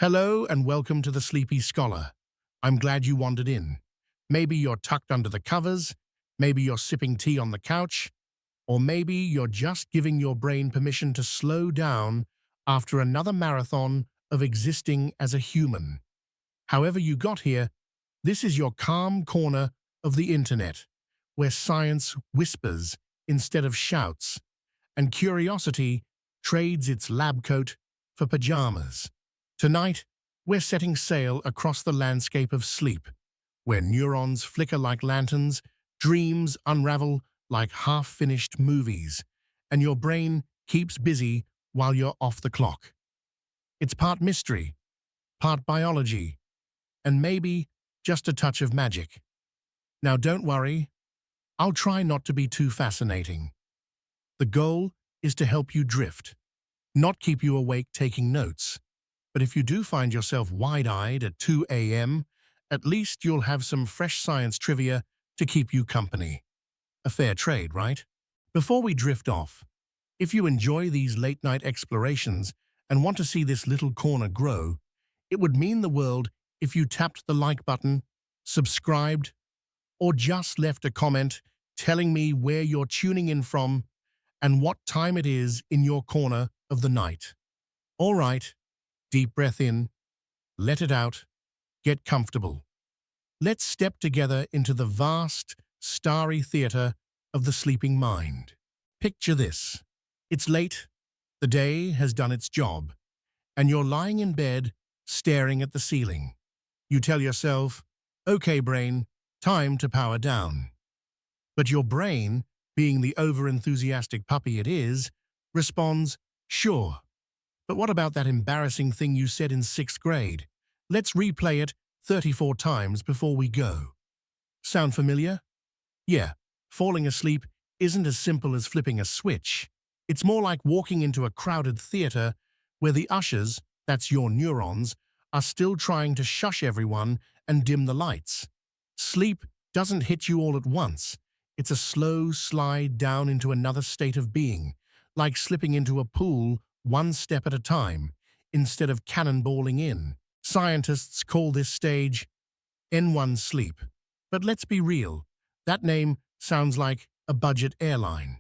Hello and welcome to the Sleepy Scholar. I'm glad you wandered in. Maybe you're tucked under the covers, maybe you're sipping tea on the couch, or maybe you're just giving your brain permission to slow down after another marathon of existing as a human. However you got here, this is your calm corner of the internet, where science whispers instead of shouts, and curiosity trades its lab coat for pajamas. Tonight, we're setting sail across the landscape of sleep, where neurons flicker like lanterns, dreams unravel like half-finished movies, and your brain keeps busy while you're off the clock. It's part mystery, part biology, and maybe just a touch of magic. Now don't worry, I'll try not to be too fascinating. The goal is to help you drift, not keep you awake taking notes. But if you do find yourself wide-eyed at 2 a.m., at least you'll have some fresh science trivia to keep you company. A fair trade, right? Before we drift off, if you enjoy these late-night explorations and want to see this little corner grow, it would mean the world if you tapped the like button, subscribed, or just left a comment telling me where you're tuning in from and what time it is in your corner of the night. All right. Deep breath in, let it out, get comfortable. Let's step together into the vast, starry theater of the sleeping mind. Picture this. It's late, the day has done its job, and you're lying in bed, staring at the ceiling. You tell yourself, okay brain, time to power down. But your brain, being the over-enthusiastic puppy it is, responds, sure. But what about that embarrassing thing you said in 6th grade? Let's replay it 34 times before we go. Sound familiar? Yeah, falling asleep isn't as simple as flipping a switch. It's more like walking into a crowded theater where the ushers, that's your neurons, are still trying to shush everyone and dim the lights. Sleep doesn't hit you all at once. It's a slow slide down into another state of being, like slipping into a pool one step at a time, instead of cannonballing in. Scientists call this stage N1 sleep. But let's be real, that name sounds like a budget airline.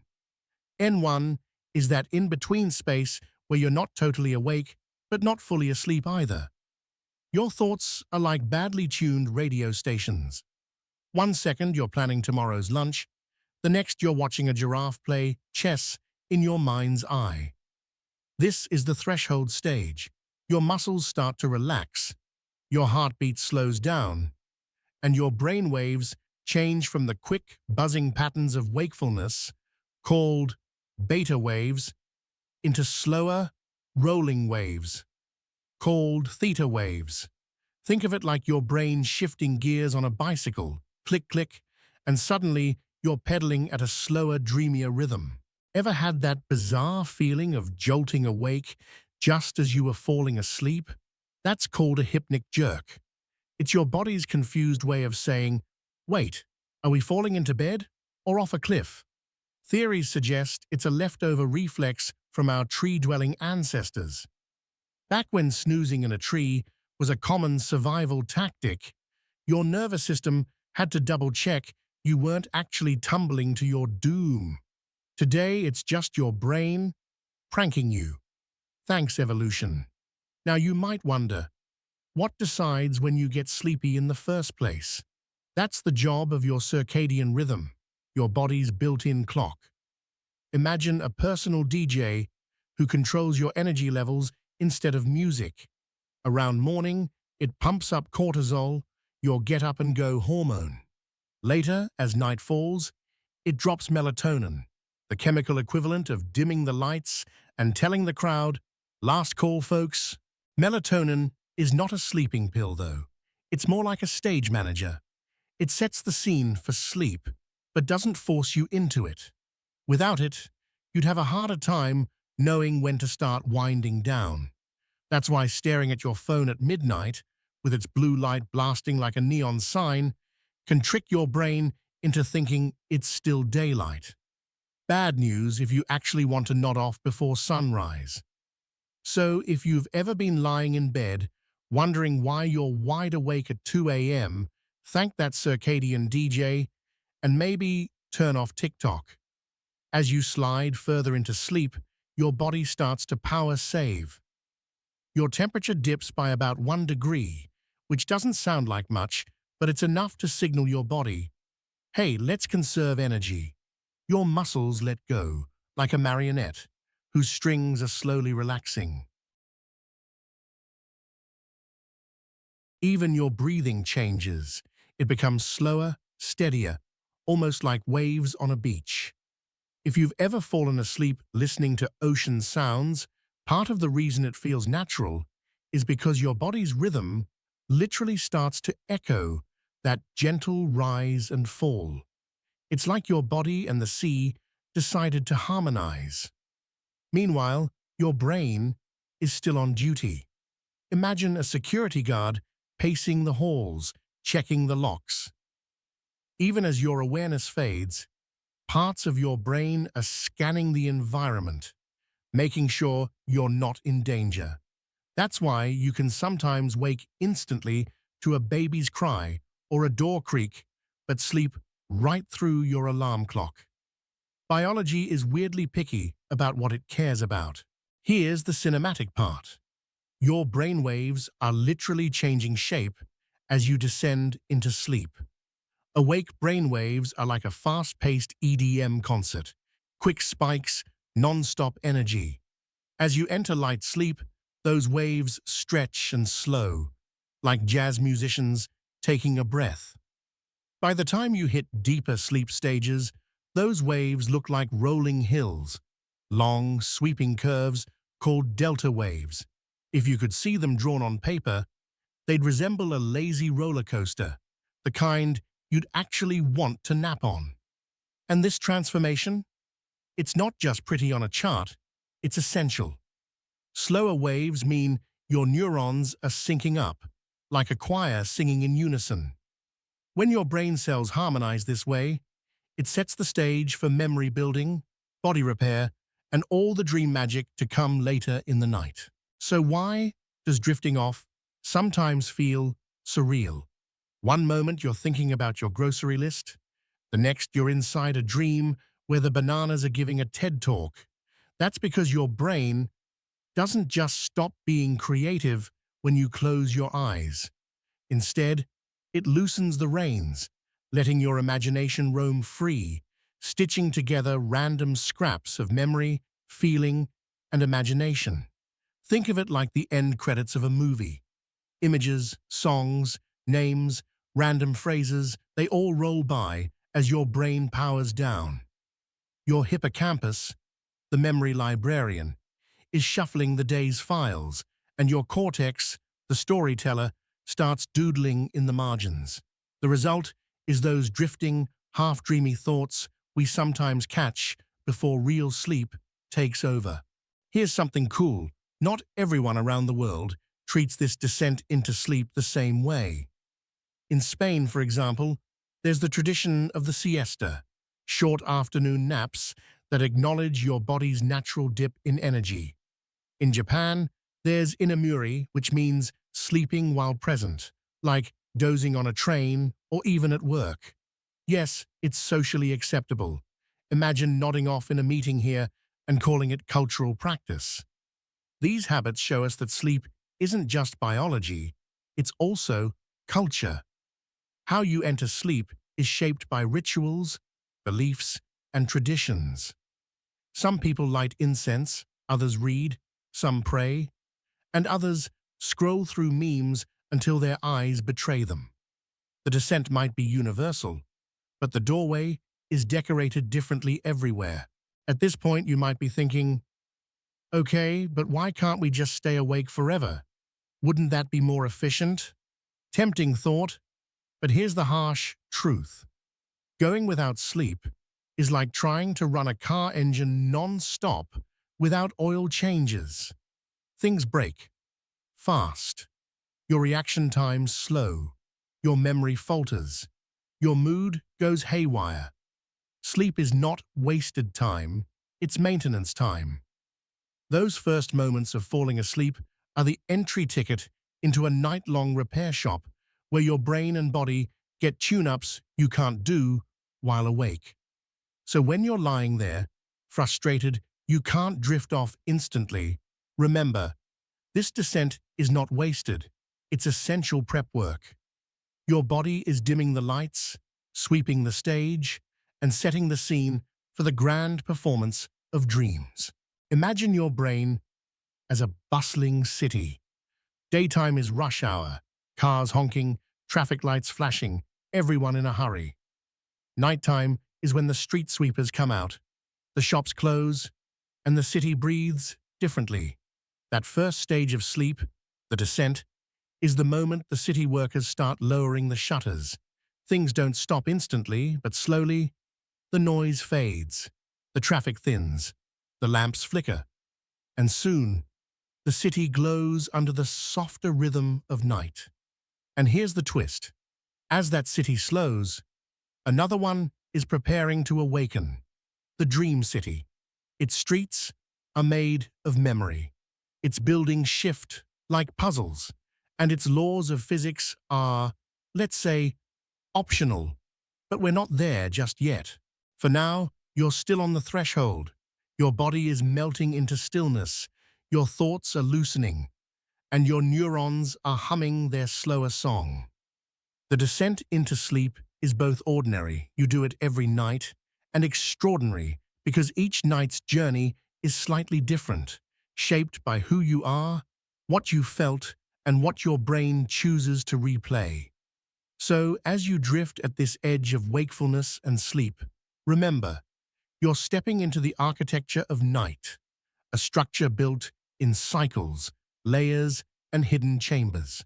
N1 is that in-between space where you're not totally awake, but not fully asleep either. Your thoughts are like badly tuned radio stations. 1 second you're planning tomorrow's lunch, the next you're watching a giraffe play chess in your mind's eye. This is the threshold stage. Your muscles start to relax, your heartbeat slows down, and your brain waves change from the quick, buzzing patterns of wakefulness, called beta waves, into slower, rolling waves, called theta waves. Think of it like your brain shifting gears on a bicycle, click, click, and suddenly you're pedaling at a slower, dreamier rhythm. Ever had that bizarre feeling of jolting awake just as you were falling asleep? That's called a hypnic jerk. It's your body's confused way of saying, wait, are we falling into bed or off a cliff? Theories suggest it's a leftover reflex from our tree-dwelling ancestors. Back when snoozing in a tree was a common survival tactic, your nervous system had to double-check you weren't actually tumbling to your doom. Today, it's just your brain pranking you. Thanks, evolution. Now you might wonder, what decides when you get sleepy in the first place? That's the job of your circadian rhythm, your body's built-in clock. Imagine a personal DJ who controls your energy levels instead of music. Around morning, it pumps up cortisol, your get-up-and-go hormone. Later, as night falls, it drops melatonin, the chemical equivalent of dimming the lights and telling the crowd, last call, folks. Melatonin is not a sleeping pill, though. It's more like a stage manager. It sets the scene for sleep, but doesn't force you into it. Without it, you'd have a harder time knowing when to start winding down. That's why staring at your phone at midnight, with its blue light blasting like a neon sign, can trick your brain into thinking it's still daylight. Bad news if you actually want to nod off before sunrise. So if you've ever been lying in bed, Wondering why you're wide awake at 2 a.m., thank that circadian DJ and maybe turn off TikTok. As you slide further into sleep, your body starts to power save. Your temperature dips by about 1 degree, which doesn't sound like much, but it's enough to signal your body, hey, let's conserve energy. Your muscles let go, like a marionette, whose strings are slowly relaxing. Even your breathing changes. It becomes slower, steadier, almost like waves on a beach. If you've ever fallen asleep listening to ocean sounds, part of the reason it feels natural is because your body's rhythm literally starts to echo that gentle rise and fall. It's like your body and the sea decided to harmonize. Meanwhile, your brain is still on duty. Imagine a security guard pacing the halls, checking the locks. Even as your awareness fades, parts of your brain are scanning the environment, making sure you're not in danger. That's why you can sometimes wake instantly to a baby's cry or a door creak, but sleep right through your alarm clock. Biology is weirdly picky about what it cares about. Here's the cinematic part. Your brainwaves are literally changing shape as you descend into sleep. Awake brainwaves are like a fast-paced EDM concert, quick spikes, non-stop energy. As you enter light sleep, those waves stretch and slow, like jazz musicians taking a breath. By the time you hit deeper sleep stages, those waves look like rolling hills, long, sweeping curves called delta waves. If you could see them drawn on paper, they'd resemble a lazy roller coaster, the kind you'd actually want to nap on. And this transformation? It's not just pretty on a chart, it's essential. Slower waves mean your neurons are syncing up, like a choir singing in unison. When your brain cells harmonize this way, it sets the stage for memory building, body repair, and all the dream magic to come later in the night. So why does drifting off sometimes feel surreal? One moment you're thinking about your grocery list, the next you're inside a dream where the bananas are giving a TED talk. That's because your brain doesn't just stop being creative when you close your eyes. Instead, it loosens the reins, letting your imagination roam free, stitching together random scraps of memory, feeling, and imagination. Think of it like the end credits of a movie. Images, songs, names, random phrases, they all roll by as your brain powers down. Your hippocampus, the memory librarian, is shuffling the day's files, and your cortex, the storyteller, starts doodling in the margins. The result is those drifting, half-dreamy thoughts we sometimes catch before real sleep takes over. Here's something cool. Not everyone around the world treats this descent into sleep the same way. In Spain, for example, there's the tradition of the siesta, short afternoon naps that acknowledge your body's natural dip in energy. In Japan, there's inamuri, which means sleeping while present, like dozing on a train or even at work. Yes, it's socially acceptable. Imagine nodding off in a meeting here and calling it cultural practice. These habits show us that sleep isn't just biology, it's also culture. How you enter sleep is shaped by rituals, beliefs, and traditions. Some people light incense, others read, some pray, and others scroll through memes until their eyes betray them. The descent might be universal, but the doorway is decorated differently everywhere. At this point, you might be thinking, okay, but why can't we just stay awake forever? Wouldn't that be more efficient? Tempting thought, but here's the harsh truth. Going without sleep is like trying to run a car engine non-stop without oil changes. Things break fast. Your reaction times slow. Your memory falters. Your mood goes haywire. Sleep is not wasted time, it's maintenance time. Those first moments of falling asleep are the entry ticket into a night-long repair shop where your brain and body get tune-ups you can't do while awake. So when you're lying there, frustrated, you can't drift off instantly. Remember, this descent is not wasted. It's essential prep work. Your body is dimming the lights, sweeping the stage, and setting the scene for the grand performance of dreams. Imagine your brain as a bustling city. Daytime is rush hour, cars honking, traffic lights flashing, everyone in a hurry. Nighttime is when the street sweepers come out, the shops close, and the city breathes differently. That first stage of sleep, the descent, is the moment the city workers start lowering the shutters. Things don't stop instantly, but slowly, the noise fades, the traffic thins, the lamps flicker, and soon, the city glows under the softer rhythm of night. And here's the twist. As that city slows, another one is preparing to awaken. The dream city. Its streets are made of memory. Its buildings shift like puzzles, and its laws of physics are, let's say, optional. But we're not there just yet. For now, you're still on the threshold. Your body is melting into stillness, your thoughts are loosening, and your neurons are humming their slower song. The descent into sleep is both ordinary, you do it every night, and extraordinary because each night's journey is slightly different, shaped by who you are, what you felt, and what your brain chooses to replay. So, as you drift at this edge of wakefulness and sleep, remember, you're stepping into the architecture of night, a structure built in cycles, layers, and hidden chambers.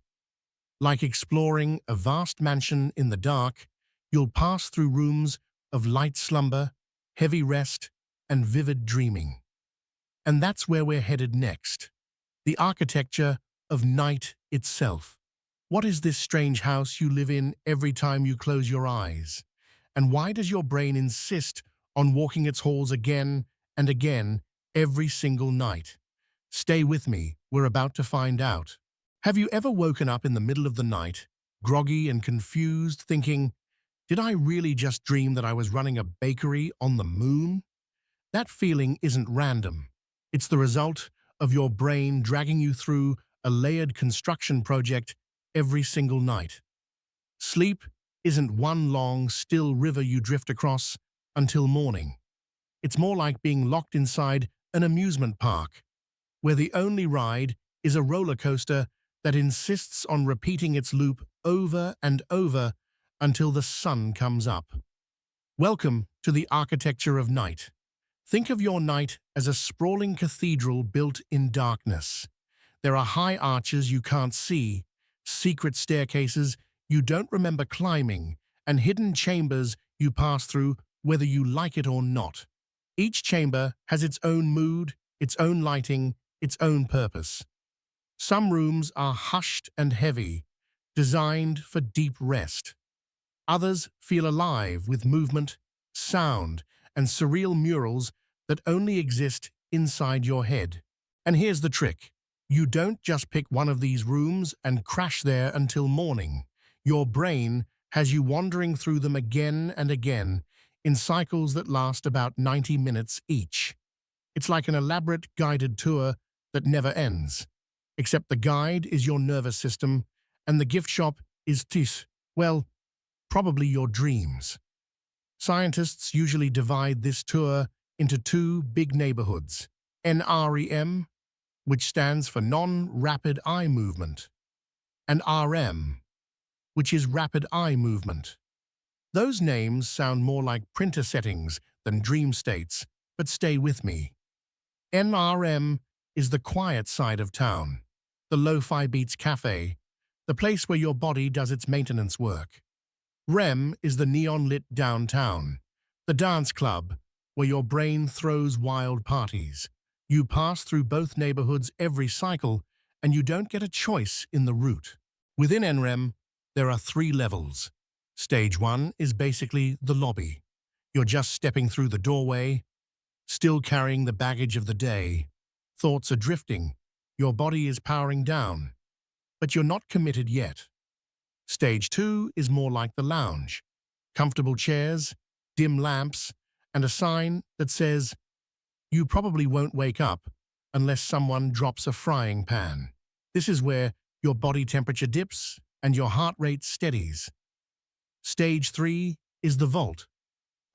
Like exploring a vast mansion in the dark, you'll pass through rooms of light slumber, heavy rest, and vivid dreaming. And that's where we're headed next. The architecture of night itself. What is this strange house you live in every time you close your eyes? And why does your brain insist on walking its halls again and again every single night? Stay with me, we're about to find out. Have you ever woken up in the middle of the night, groggy and confused, thinking, did I really just dream that I was running a bakery on the moon? That feeling isn't random. It's the result of your brain dragging you through a layered construction project every single night. Sleep isn't one long, still river you drift across until morning. It's more like being locked inside an amusement park, where the only ride is a roller coaster that insists on repeating its loop over and over until the sun comes up. Welcome to the architecture of night. Think of your night as a sprawling cathedral built in darkness. There are high arches you can't see, secret staircases you don't remember climbing, and hidden chambers you pass through whether you like it or not. Each chamber has its own mood, its own lighting, its own purpose. Some rooms are hushed and heavy, designed for deep rest. Others feel alive with movement, sound, and surreal murals that only exist inside your head. And here's the trick. You don't just pick one of these rooms and crash there until morning. Your brain has you wandering through them again and again in cycles that last about 90 minutes each. It's like an elaborate guided tour that never ends. Except the guide is your nervous system, and the gift shop is well, probably your dreams. Scientists usually divide this tour into two big neighborhoods, NREM, which stands for non-rapid eye movement, and RM, which is rapid eye movement. Those names sound more like printer settings than dream states, but stay with me. NRM is the quiet side of town, the lo-fi beats cafe, the place where your body does its maintenance work. REM is the neon-lit downtown, the dance club where your brain throws wild parties. You pass through both neighborhoods every cycle, and you don't get a choice in the route. Within NREM, there are 3 levels. Stage 1 is basically the lobby. You're just stepping through the doorway, still carrying the baggage of the day. Thoughts are drifting. Your body is powering down. but you're not committed yet. Stage 2 is more like the lounge. Comfortable chairs, dim lamps, and a sign that says, "You probably won't wake up unless someone drops a frying pan." This is where your body temperature dips and your heart rate steadies. Stage 3 is the vault,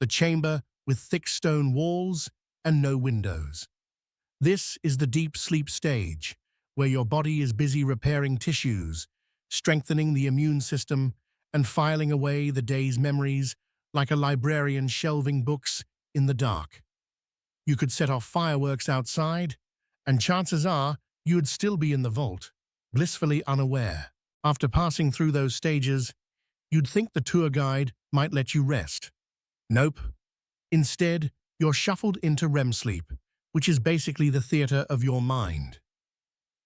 the chamber with thick stone walls and no windows. This is the deep sleep stage, where your body is busy repairing tissues, strengthening the immune system, and filing away the day's memories like a librarian shelving books in the dark. You could set off fireworks outside, and chances are you'd still be in the vault, blissfully unaware. After passing through those stages, you'd think the tour guide might let you rest. Nope. Instead, you're shuffled into REM sleep, which is basically the theater of your mind.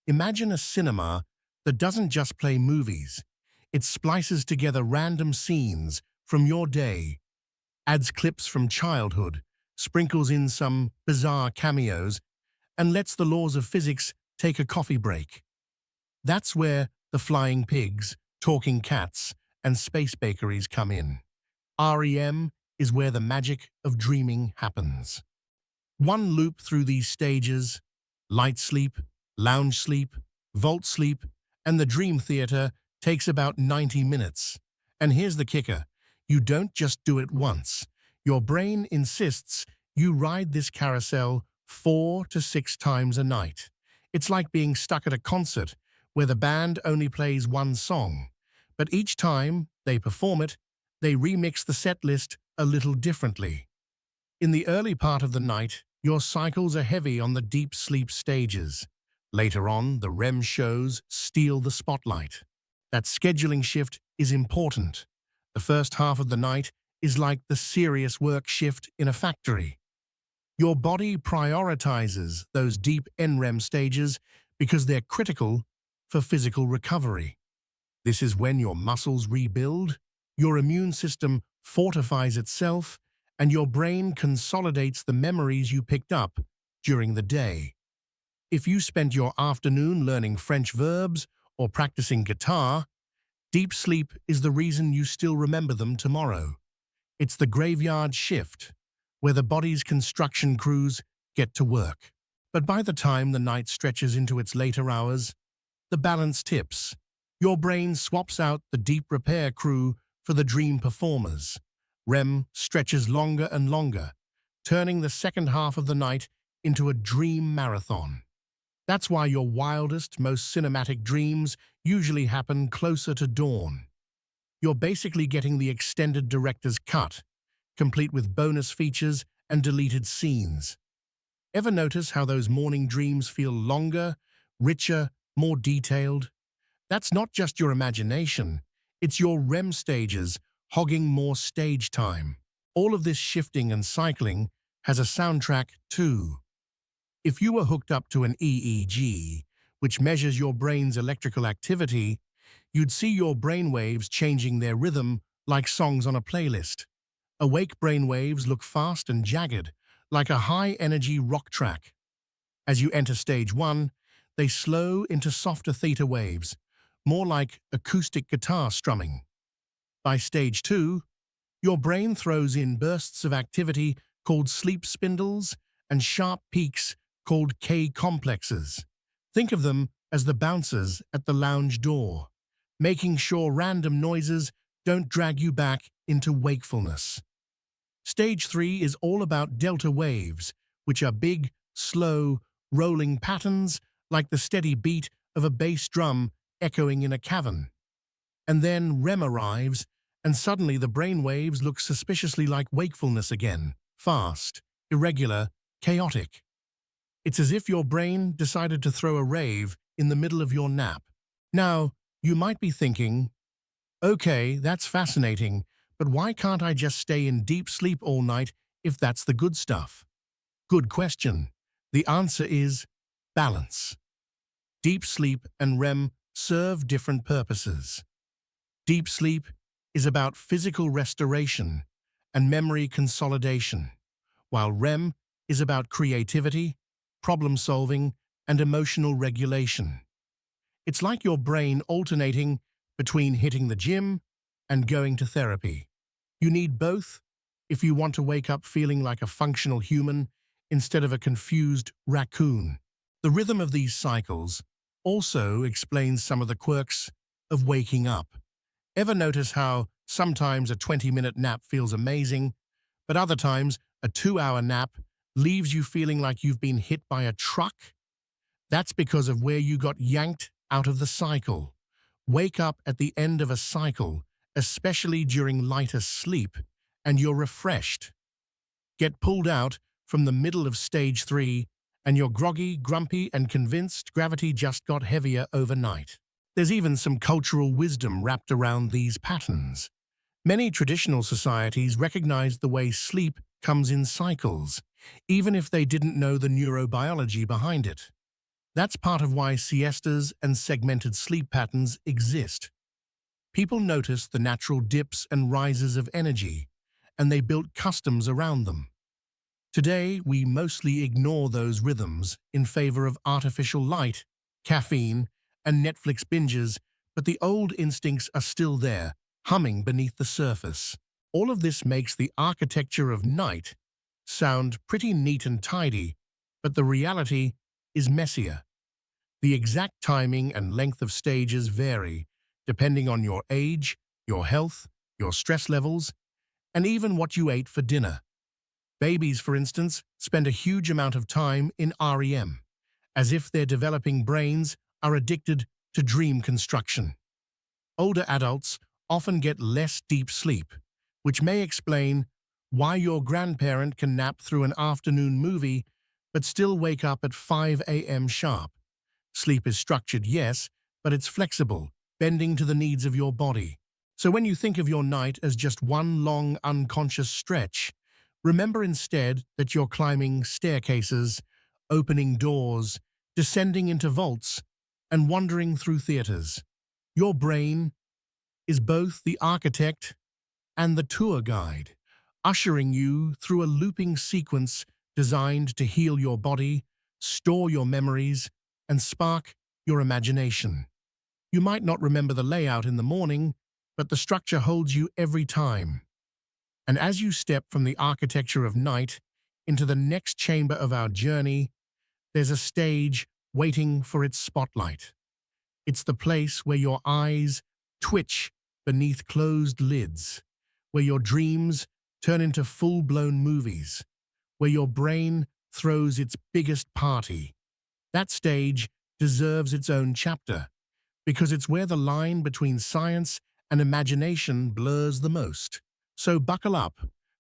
Imagine a cinema that doesn't just play movies. It splices together random scenes from your day, adds clips from childhood, sprinkles in some bizarre cameos, and lets the laws of physics take a coffee break. That's where the flying pigs, talking cats, and space bakeries come in. REM is where the magic of dreaming happens. One loop through these stages, light sleep, lounge sleep, vault sleep, and the dream theater takes about 90 minutes. And here's the kicker. You don't just do it once. Your brain insists you ride this carousel 4 to 6 times a night. It's like being stuck at a concert where the band only plays one song. But each time they perform it, they remix the set list a little differently. In the early part of the night, your cycles are heavy on the deep sleep stages. Later on, the REM shows steal the spotlight. That scheduling shift is important. The first half of the night is like the serious work shift in a factory. Your body prioritizes those deep NREM stages because they're critical for physical recovery. This is when your muscles rebuild, your immune system fortifies itself, and your brain consolidates the memories you picked up during the day. If you spent your afternoon learning French verbs or practicing guitar, deep sleep is the reason you still remember them tomorrow. It's the graveyard shift, where the body's construction crews get to work. But by the time the night stretches into its later hours, the balance tips. Your brain swaps out the deep repair crew for the dream performers. REM stretches longer and longer, turning the second half of the night into a dream marathon. That's why your wildest, most cinematic dreams usually happen closer to dawn. You're basically getting the extended director's cut, complete with bonus features and deleted scenes. Ever notice how those morning dreams feel longer, richer, more detailed? That's not just your imagination, it's your REM stages hogging more stage time. All of this shifting and cycling has a soundtrack too. If you were hooked up to an EEG, which measures your brain's electrical activity, you'd see your brainwaves changing their rhythm like songs on a playlist. Awake brainwaves look fast and jagged, like a high-energy rock track. As you enter stage 1, they slow into softer theta waves, more like acoustic guitar strumming. By stage 2, your brain throws in bursts of activity called sleep spindles and sharp peaks called K-complexes. Think of them as the bouncers at the lounge door, making sure random noises don't drag you back into wakefulness. Stage 3 is all about delta waves, which are big, slow, rolling patterns like the steady beat of a bass drum echoing in a cavern. And then REM arrives, and suddenly the brain waves look suspiciously like wakefulness again, fast, irregular, chaotic. It's as if your brain decided to throw a rave in the middle of your nap. Now, you might be thinking, okay, that's fascinating, but why can't I just stay in deep sleep all night if that's the good stuff? Good question. The answer is balance. Deep sleep and REM serve different purposes. Deep sleep is about physical restoration and memory consolidation, while REM is about creativity, problem-solving, and emotional regulation. It's like your brain alternating between hitting the gym and going to therapy. You need both if you want to wake up feeling like a functional human instead of a confused raccoon. The rhythm of these cycles also explains some of the quirks of waking up. Ever notice how sometimes a 20-minute nap feels amazing, but other times a 2-hour nap leaves you feeling like you've been hit by a truck? That's because of where you got yanked out of the cycle. Wake up at the end of a cycle, especially during lighter sleep, and you're refreshed. Get pulled out from the middle of stage 3, and you're groggy, grumpy, and convinced gravity just got heavier overnight. There's even some cultural wisdom wrapped around these patterns. Many traditional societies recognize the way sleep comes in cycles, even if they didn't know the neurobiology behind it. That's part of why siestas and segmented sleep patterns exist. People noticed the natural dips and rises of energy, and they built customs around them. Today, we mostly ignore those rhythms in favor of artificial light, caffeine, and Netflix binges, but the old instincts are still there, humming beneath the surface. All of this makes the architecture of night sound pretty neat and tidy, but the reality is messier. The exact timing and length of stages vary, depending on your age, your health, your stress levels, and even what you ate for dinner. Babies, for instance, spend a huge amount of time in REM, as if their developing brains are addicted to dream construction. Older adults often get less deep sleep, which may explain why your grandparent can nap through an afternoon movie but still wake up at 5 a.m. sharp. Sleep is structured, yes, but it's flexible, bending to the needs of your body. So when you think of your night as just one long unconscious stretch, remember instead that you're climbing staircases, opening doors, descending into vaults, and wandering through theaters. Your brain is both the architect and the tour guide, ushering you through a looping sequence designed to heal your body, store your memories, and spark your imagination. You might not remember the layout in the morning, but the structure holds you every time. And as you step from the architecture of night into the next chamber of our journey, there's a stage waiting for its spotlight. It's the place where your eyes twitch beneath closed lids, where your dreams turn into full-blown movies, where your brain throws its biggest party. That stage deserves its own chapter, because it's where the line between science and imagination blurs the most. So buckle up.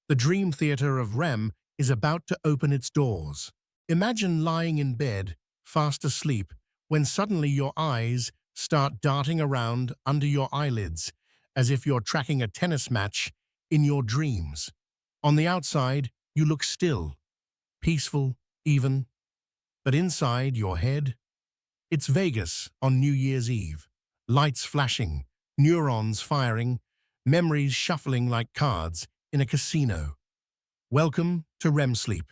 The dream theater of REM is about to open its doors. Imagine lying in bed, fast asleep, when suddenly your eyes start darting around under your eyelids, as if you're tracking a tennis match in your dreams. On the outside, you look still, peaceful, even, but inside your head, it's Vegas on New Year's Eve. Lights flashing, neurons firing, memories shuffling like cards in a casino. Welcome to REM sleep,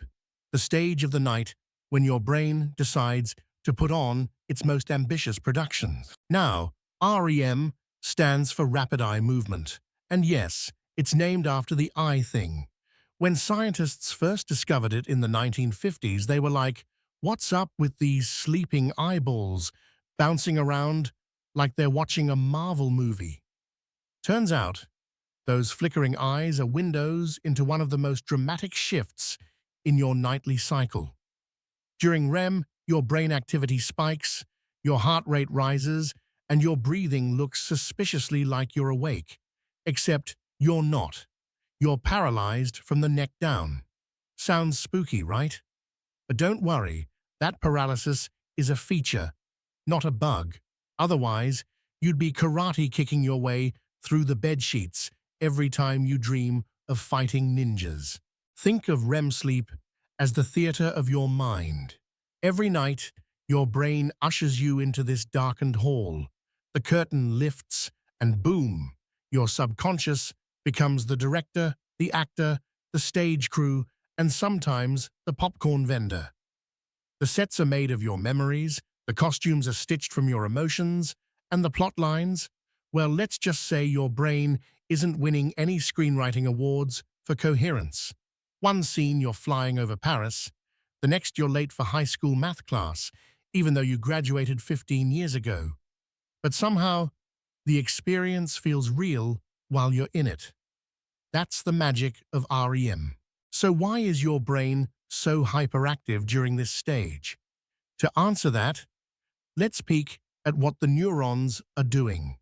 the stage of the night when your brain decides to put on its most ambitious productions. Now, REM stands for rapid eye movement. And yes, it's named after the eye thing. When scientists first discovered it in the 1950s, they were like, "What's up with these sleeping eyeballs bouncing around like they're watching a Marvel movie?" Turns out, those flickering eyes are windows into one of the most dramatic shifts in your nightly cycle. During REM, your brain activity spikes, your heart rate rises, and your breathing looks suspiciously like you're awake. Except you're not. You're paralyzed from the neck down. Sounds spooky, right? But don't worry, that paralysis is a feature, not a bug. Otherwise, you'd be karate kicking your way through the bed sheets every time you dream of fighting ninjas. Think of REM sleep as the theater of your mind. Every night, your brain ushers you into this darkened hall. The curtain lifts, and boom, your subconscious becomes the director, the actor, the stage crew, and sometimes the popcorn vendor. The sets are made of your memories, The costumes are stitched from your emotions, and the plot lines, well, let's just say your brain isn't winning any screenwriting awards for coherence. One scene you're flying over Paris, the next you're late for high school math class, even though you graduated 15 years ago. But somehow, the experience feels real while you're in it. That's the magic of REM. So why is your brain so hyperactive during this stage? To answer that, let's peek at what the neurons are doing.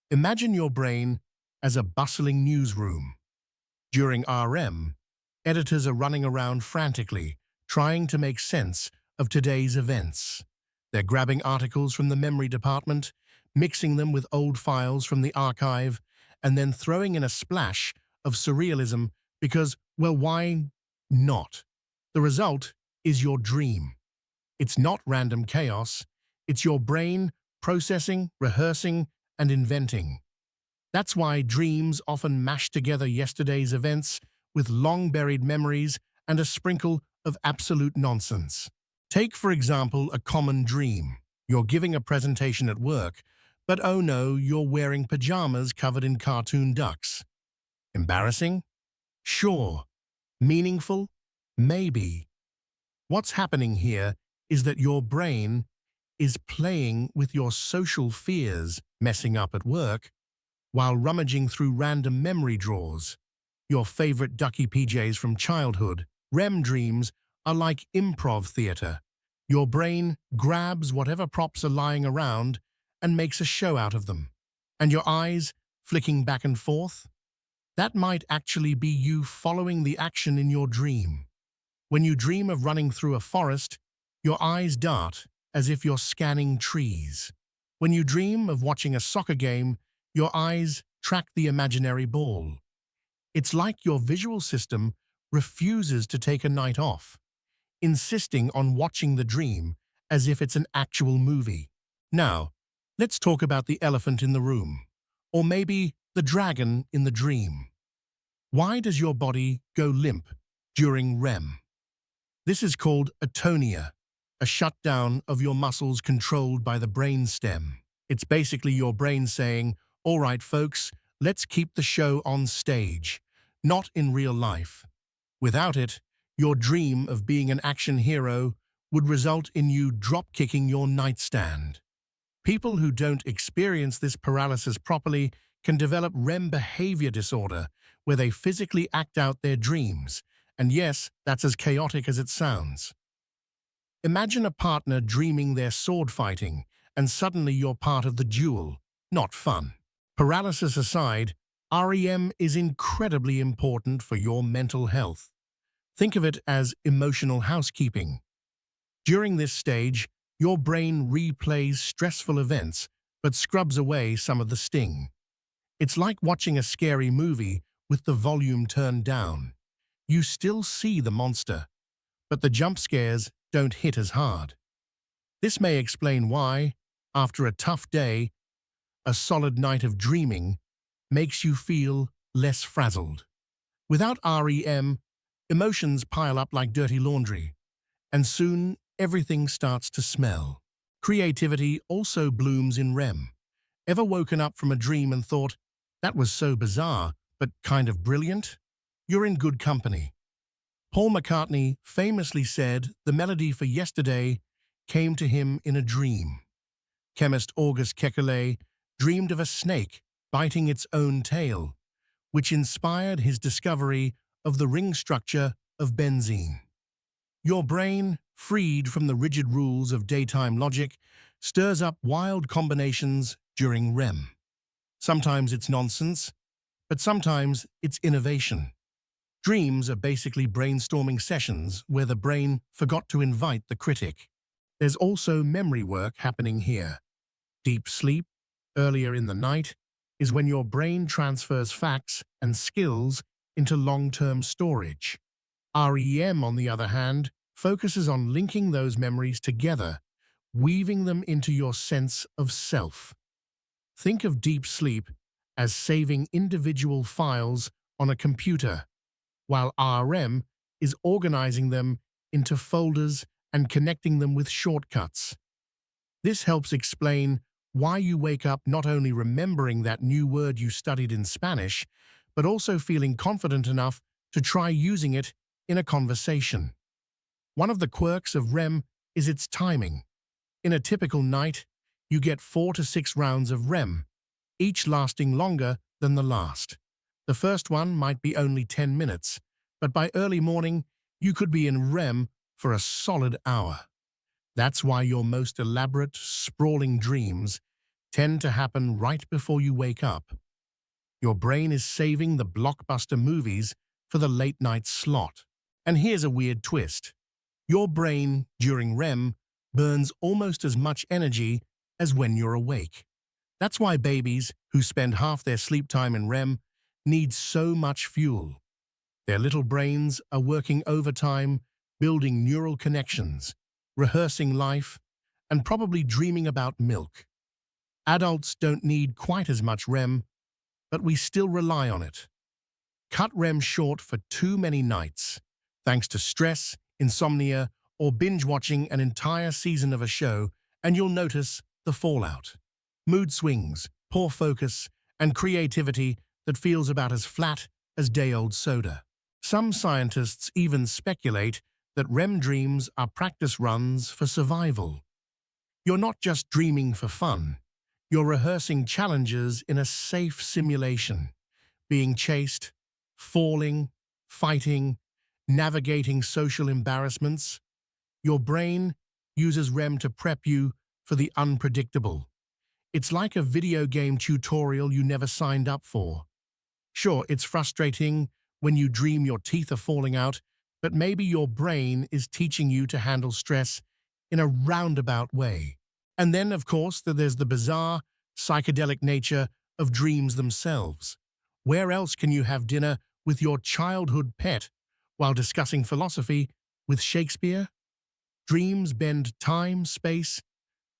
Imagine your brain as a bustling newsroom. During RM, editors are running around frantically, trying to make sense of today's events. They're grabbing articles from the memory department, mixing them with old files from the archive, and then throwing in a splash of surrealism because, well, why not? The result is your dream. It's not random chaos. It's your brain processing, rehearsing, and inventing. That's why dreams often mash together yesterday's events with long-buried memories and a sprinkle of absolute nonsense. Take, for example, a common dream. You're giving a presentation at work, but oh no, you're wearing pajamas covered in cartoon ducks. Embarrassing? Sure. Meaningful? Maybe. What's happening here is that your brain is playing with your social fears, messing up at work, while rummaging through random memory drawers. Your favorite ducky PJs from childhood. REM dreams are like improv theater. Your brain grabs whatever props are lying around and makes a show out of them. And your eyes flicking back and forth? That might actually be you following the action in your dream. When you dream of running through a forest, your eyes dart as if you're scanning trees. When you dream of watching a soccer game, your eyes track the imaginary ball. It's like your visual system refuses to take a night off, insisting on watching the dream as if it's an actual movie. Now, let's talk about the elephant in the room, or maybe the dragon in the dream. Why does your body go limp during REM? This is called atonia, a shutdown of your muscles controlled by the brainstem. It's basically your brain saying, all right, folks, let's keep the show on stage, not in real life. Without it, your dream of being an action hero would result in you drop-kicking your nightstand. People who don't experience this paralysis properly can develop REM behavior disorder, where they physically act out their dreams. And yes, that's as chaotic as it sounds. Imagine a partner dreaming they're sword fighting, and suddenly you're part of the duel. Not fun. Paralysis aside, REM is incredibly important for your mental health. Think of it as emotional housekeeping. During this stage, your brain replays stressful events, but scrubs away some of the sting. It's like watching a scary movie with the volume turned down. You still see the monster, but the jump scares don't hit as hard. This may explain why, after a tough day, a solid night of dreaming makes you feel less frazzled. Without REM, emotions pile up like dirty laundry, and soon everything starts to smell. Creativity also blooms in REM. Ever woken up from a dream and thought, that was so bizarre, but kind of brilliant? You're in good company. Paul McCartney famously said the melody for Yesterday came to him in a dream. Chemist August Kekulé dreamed of a snake biting its own tail, which inspired his discovery of the ring structure of benzene. Your brain, freed from the rigid rules of daytime logic, stirs up wild combinations during REM. Sometimes it's nonsense, but sometimes it's innovation. Dreams are basically brainstorming sessions where the brain forgot to invite the critic. There's also memory work happening here. Deep sleep, earlier in the night, is when your brain transfers facts and skills into long-term storage. REM, on the other hand, focuses on linking those memories together, weaving them into your sense of self. Think of deep sleep as saving individual files on a computer, while REM is organizing them into folders and connecting them with shortcuts. This helps explain why you wake up not only remembering that new word you studied in Spanish, but also feeling confident enough to try using it in a conversation. One of the quirks of REM is its timing. In a typical night, you get 4 to 6 rounds of REM, each lasting longer than the last. The first one might be only 10 minutes, but by early morning, you could be in REM for a solid hour. That's why your most elaborate, sprawling dreams tend to happen right before you wake up. Your brain is saving the blockbuster movies for the late-night slot. And here's a weird twist. Your brain, during REM, burns almost as much energy as when you're awake. That's why babies, who spend half their sleep time in REM, need so much fuel. Their little brains are working overtime, building neural connections, rehearsing life, and probably dreaming about milk. Adults don't need quite as much REM, but we still rely on it. Cut REM short for too many nights, thanks to stress, insomnia, or binge-watching an entire season of a show, and you'll notice the fallout. Mood swings, poor focus, and creativity that feels about as flat as day-old soda. Some scientists even speculate that REM dreams are practice runs for survival. You're not just dreaming for fun. You're rehearsing challenges in a safe simulation, being chased, falling, fighting, navigating social embarrassments. Your brain uses REM to prep you for the unpredictable. It's like a video game tutorial you never signed up for. Sure, it's frustrating when you dream your teeth are falling out, but maybe your brain is teaching you to handle stress in a roundabout way. And then, of course, there's the bizarre, psychedelic nature of dreams themselves. Where else can you have dinner with your childhood pet while discussing philosophy with Shakespeare? Dreams bend time, space,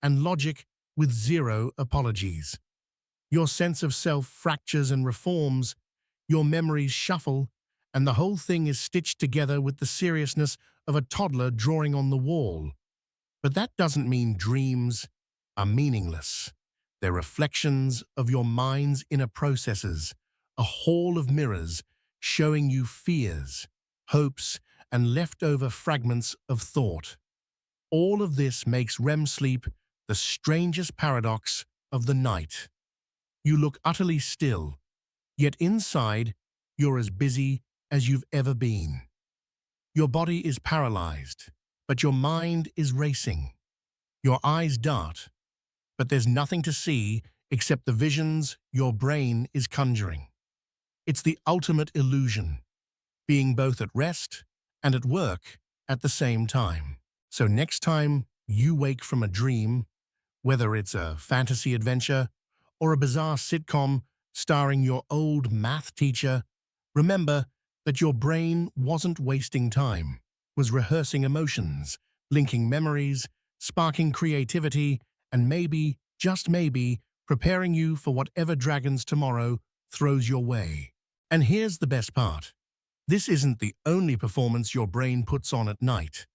and logic with zero apologies. Your sense of self fractures and reforms, your memories shuffle, and the whole thing is stitched together with the seriousness of a toddler drawing on the wall. But that doesn't mean dreams are meaningless. They're reflections of your mind's inner processes, a hall of mirrors showing you fears, hopes, and leftover fragments of thought. All of this makes REM sleep the strangest paradox of the night. You look utterly still, yet inside you're as busy as you've ever been. Your body is paralyzed, but your mind is racing. Your eyes dart, but there's nothing to see except the visions your brain is conjuring. It's the ultimate illusion, being both at rest and at work at the same time. So next time you wake from a dream, whether it's a fantasy adventure or a bizarre sitcom starring your old math teacher, remember that your brain wasn't wasting time, was rehearsing emotions, linking memories, sparking creativity, and maybe, just maybe, preparing you for whatever dragons tomorrow throws your way. And here's the best part. This isn't the only performance your brain puts on at night.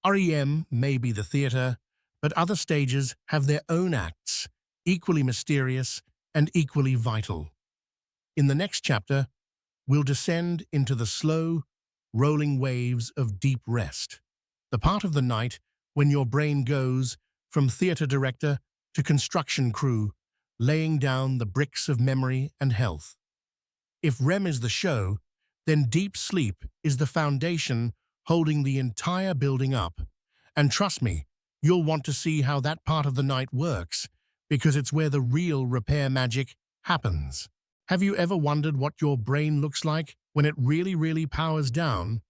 REM may be the theater, but other stages have their own acts, equally mysterious and equally vital. In the next chapter, we'll descend into the slow, rolling waves of deep rest, the part of the night when your brain goes from theater director to construction crew, laying down the bricks of memory and health. If REM is the show, then deep sleep is the foundation holding the entire building up. And trust me, you'll want to see how that part of the night works, because it's where the real repair magic happens. Have you ever wondered what your brain looks like when it really powers down?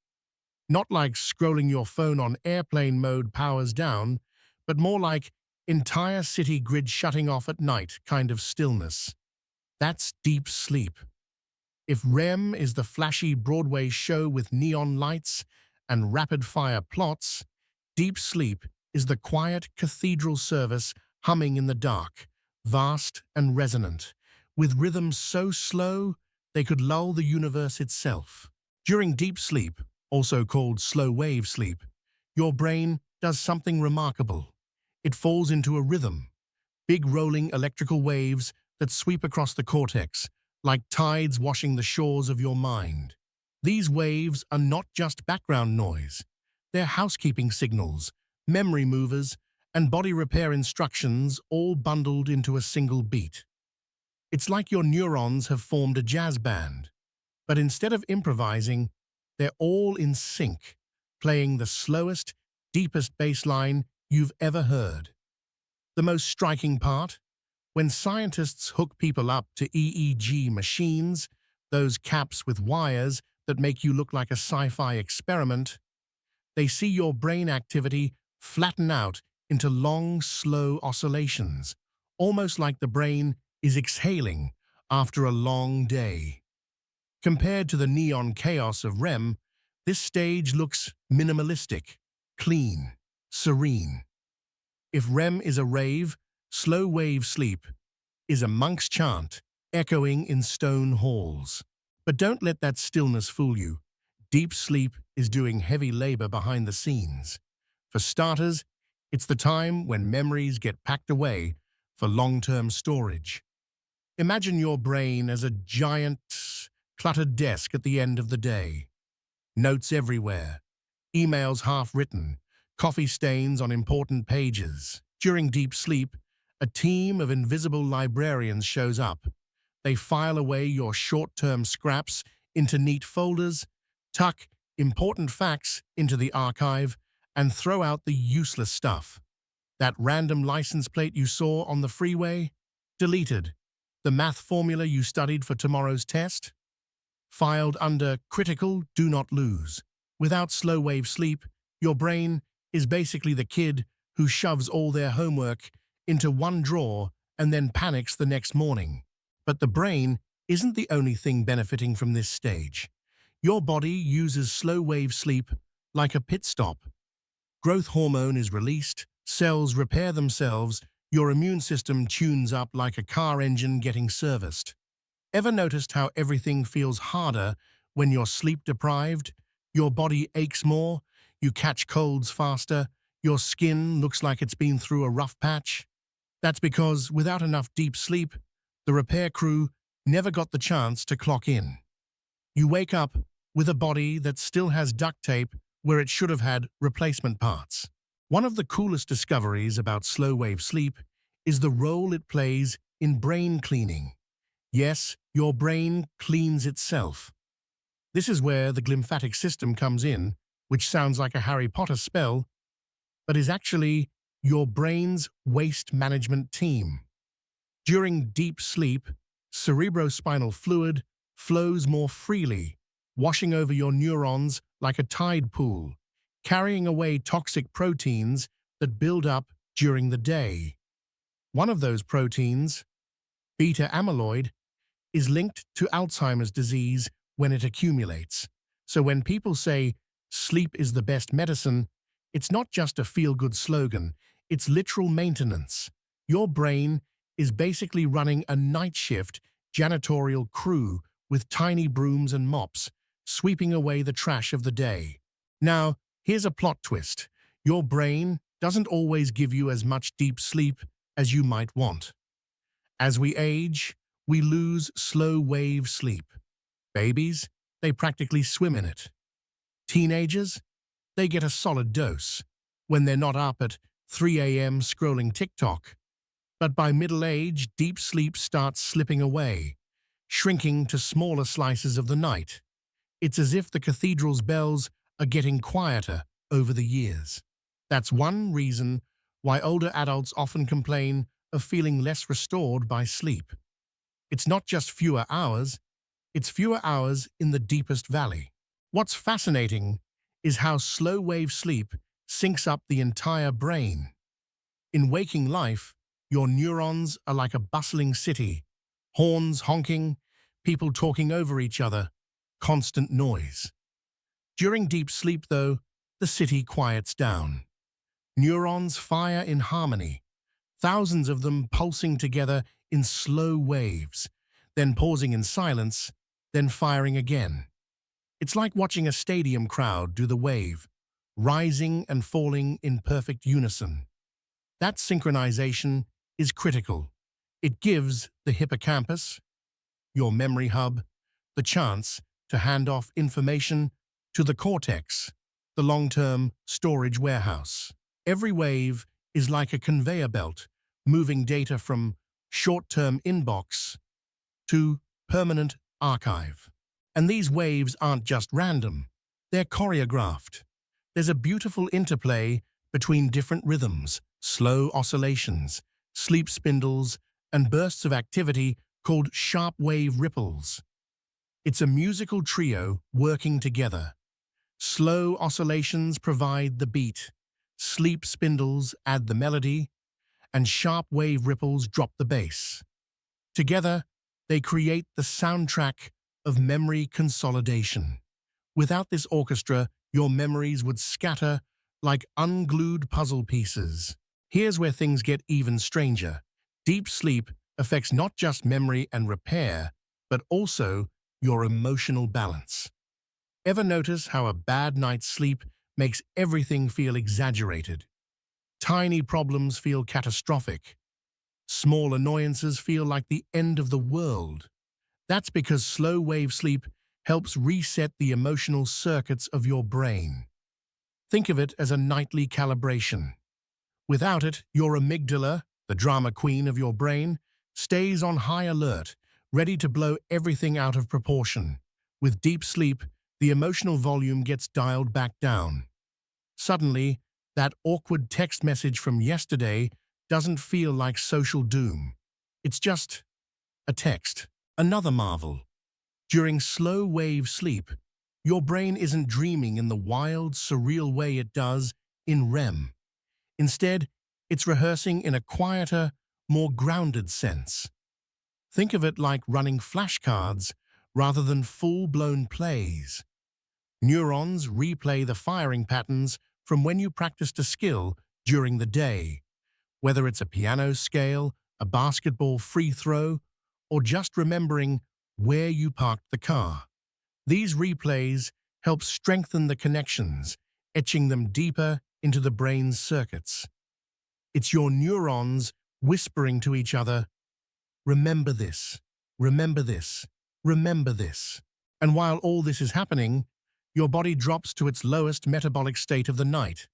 Not like scrolling your phone on airplane mode powers down, but more like entire city grid shutting off at night kind of stillness. That's deep sleep. If REM is the flashy Broadway show with neon lights and rapid-fire plots, deep sleep is the quiet cathedral service humming in the dark, vast and resonant, with rhythms so slow they could lull the universe itself. During deep sleep, also called slow wave sleep, your brain does something remarkable. It falls into a rhythm, big rolling electrical waves that sweep across the cortex, like tides washing the shores of your mind. These waves are not just background noise. They're housekeeping signals, memory movers, and body repair instructions all bundled into a single beat. It's like your neurons have formed a jazz band, but instead of improvising, they're all in sync, playing the slowest, deepest bass line you've ever heard. The most striking part? When scientists hook people up to EEG machines, those caps with wires that make you look like a sci-fi experiment, they see your brain activity flatten out into long, slow oscillations, almost like the brain is exhaling after a long day. Compared to the neon chaos of REM, this stage looks minimalistic, clean, serene. If REM is a rave, slow-wave sleep is a monk's chant echoing in stone halls. But don't let that stillness fool you. Deep sleep is doing heavy labor behind the scenes. For starters, it's the time when memories get packed away for long-term storage. Imagine your brain as a giant, cluttered desk at the end of the day. Notes everywhere, emails half-written, coffee stains on important pages. During deep sleep, a team of invisible librarians shows up. They file away your short-term scraps into neat folders, tuck important facts into the archive, and throw out the useless stuff. That random license plate you saw on the freeway? Deleted. The math formula you studied for tomorrow's test? Filed under critical do not lose. Without slow-wave sleep, your brain is basically the kid who shoves all their homework into one drawer and then panics the next morning. But the brain isn't the only thing benefiting from this stage. Your body uses slow-wave sleep like a pit stop. Growth hormone is released, cells repair themselves, your immune system tunes up like a car engine getting serviced. Ever noticed how everything feels harder when you're sleep-deprived? Your body aches more, you catch colds faster, your skin looks like it's been through a rough patch? That's because without enough deep sleep, the repair crew never got the chance to clock in. You wake up with a body that still has duct tape where it should have had replacement parts. One of the coolest discoveries about slow-wave sleep is the role it plays in brain cleaning. Yes, your brain cleans itself. This is where the glymphatic system comes in, which sounds like a Harry Potter spell, but is actually your brain's waste management team. During deep sleep, cerebrospinal fluid flows more freely, washing over your neurons like a tide pool, carrying away toxic proteins that build up during the day. One of those proteins, beta amyloid, is linked to Alzheimer's disease when it accumulates. So when people say sleep is the best medicine, it's not just a feel-good slogan, it's literal maintenance. Your brain is basically running a night shift janitorial crew with tiny brooms and mops, sweeping away the trash of the day. Now, here's a plot twist. Your brain doesn't always give you as much deep sleep as you might want. As we age, we lose slow-wave sleep. Babies, they practically swim in it. Teenagers, they get a solid dose when they're not up at 3 a.m. scrolling TikTok. But by middle age, deep sleep starts slipping away, shrinking to smaller slices of the night. It's as if the cathedral's bells are getting quieter over the years. That's one reason why older adults often complain of feeling less restored by sleep. It's not just fewer hours, it's fewer hours in the deepest valley. What's fascinating is how slow-wave sleep syncs up the entire brain. In waking life, your neurons are like a bustling city, horns honking, people talking over each other, constant noise. During deep sleep, though, the city quiets down. Neurons fire in harmony, thousands of them pulsing together in slow waves, then pausing in silence, then firing again. It's like watching a stadium crowd do the wave, rising and falling in perfect unison. That synchronization is critical. It gives the hippocampus, your memory hub, the chance to hand off information to the cortex, the long-term storage warehouse. Every wave is like a conveyor belt, moving data from short-term inbox to permanent archive. And these waves aren't just random, they're choreographed. There's a beautiful interplay between different rhythms, slow oscillations, sleep spindles, and bursts of activity called sharp wave ripples. It's a musical trio working together. Slow oscillations provide the beat, sleep spindles add the melody, and sharp wave ripples drop the bass. Together, they create the soundtrack of memory consolidation. Without this orchestra, your memories would scatter like unglued puzzle pieces. Here's where things get even stranger. Deep sleep affects not just memory and repair, but also your emotional balance. Ever notice how a bad night's sleep makes everything feel exaggerated? Tiny problems feel catastrophic. Small annoyances feel like the end of the world. That's because slow-wave sleep helps reset the emotional circuits of your brain. Think of it as a nightly calibration. Without it, your amygdala, the drama queen of your brain, stays on high alert, ready to blow everything out of proportion. With deep sleep, the emotional volume gets dialed back down. Suddenly, that awkward text message from yesterday doesn't feel like social doom. It's just a text. Another marvel. During slow-wave sleep, your brain isn't dreaming in the wild, surreal way it does in REM. Instead, it's rehearsing in a quieter, more grounded sense. Think of it like running flashcards rather than full-blown plays. Neurons replay the firing patterns from when you practiced a skill during the day, whether it's a piano scale, a basketball free throw, or just remembering where you parked the car. These replays help strengthen the connections, etching them deeper into the brain's circuits. It's your neurons whispering to each other, remember this, remember this, remember this. And while all this is happening, your body drops to its lowest metabolic state of the night.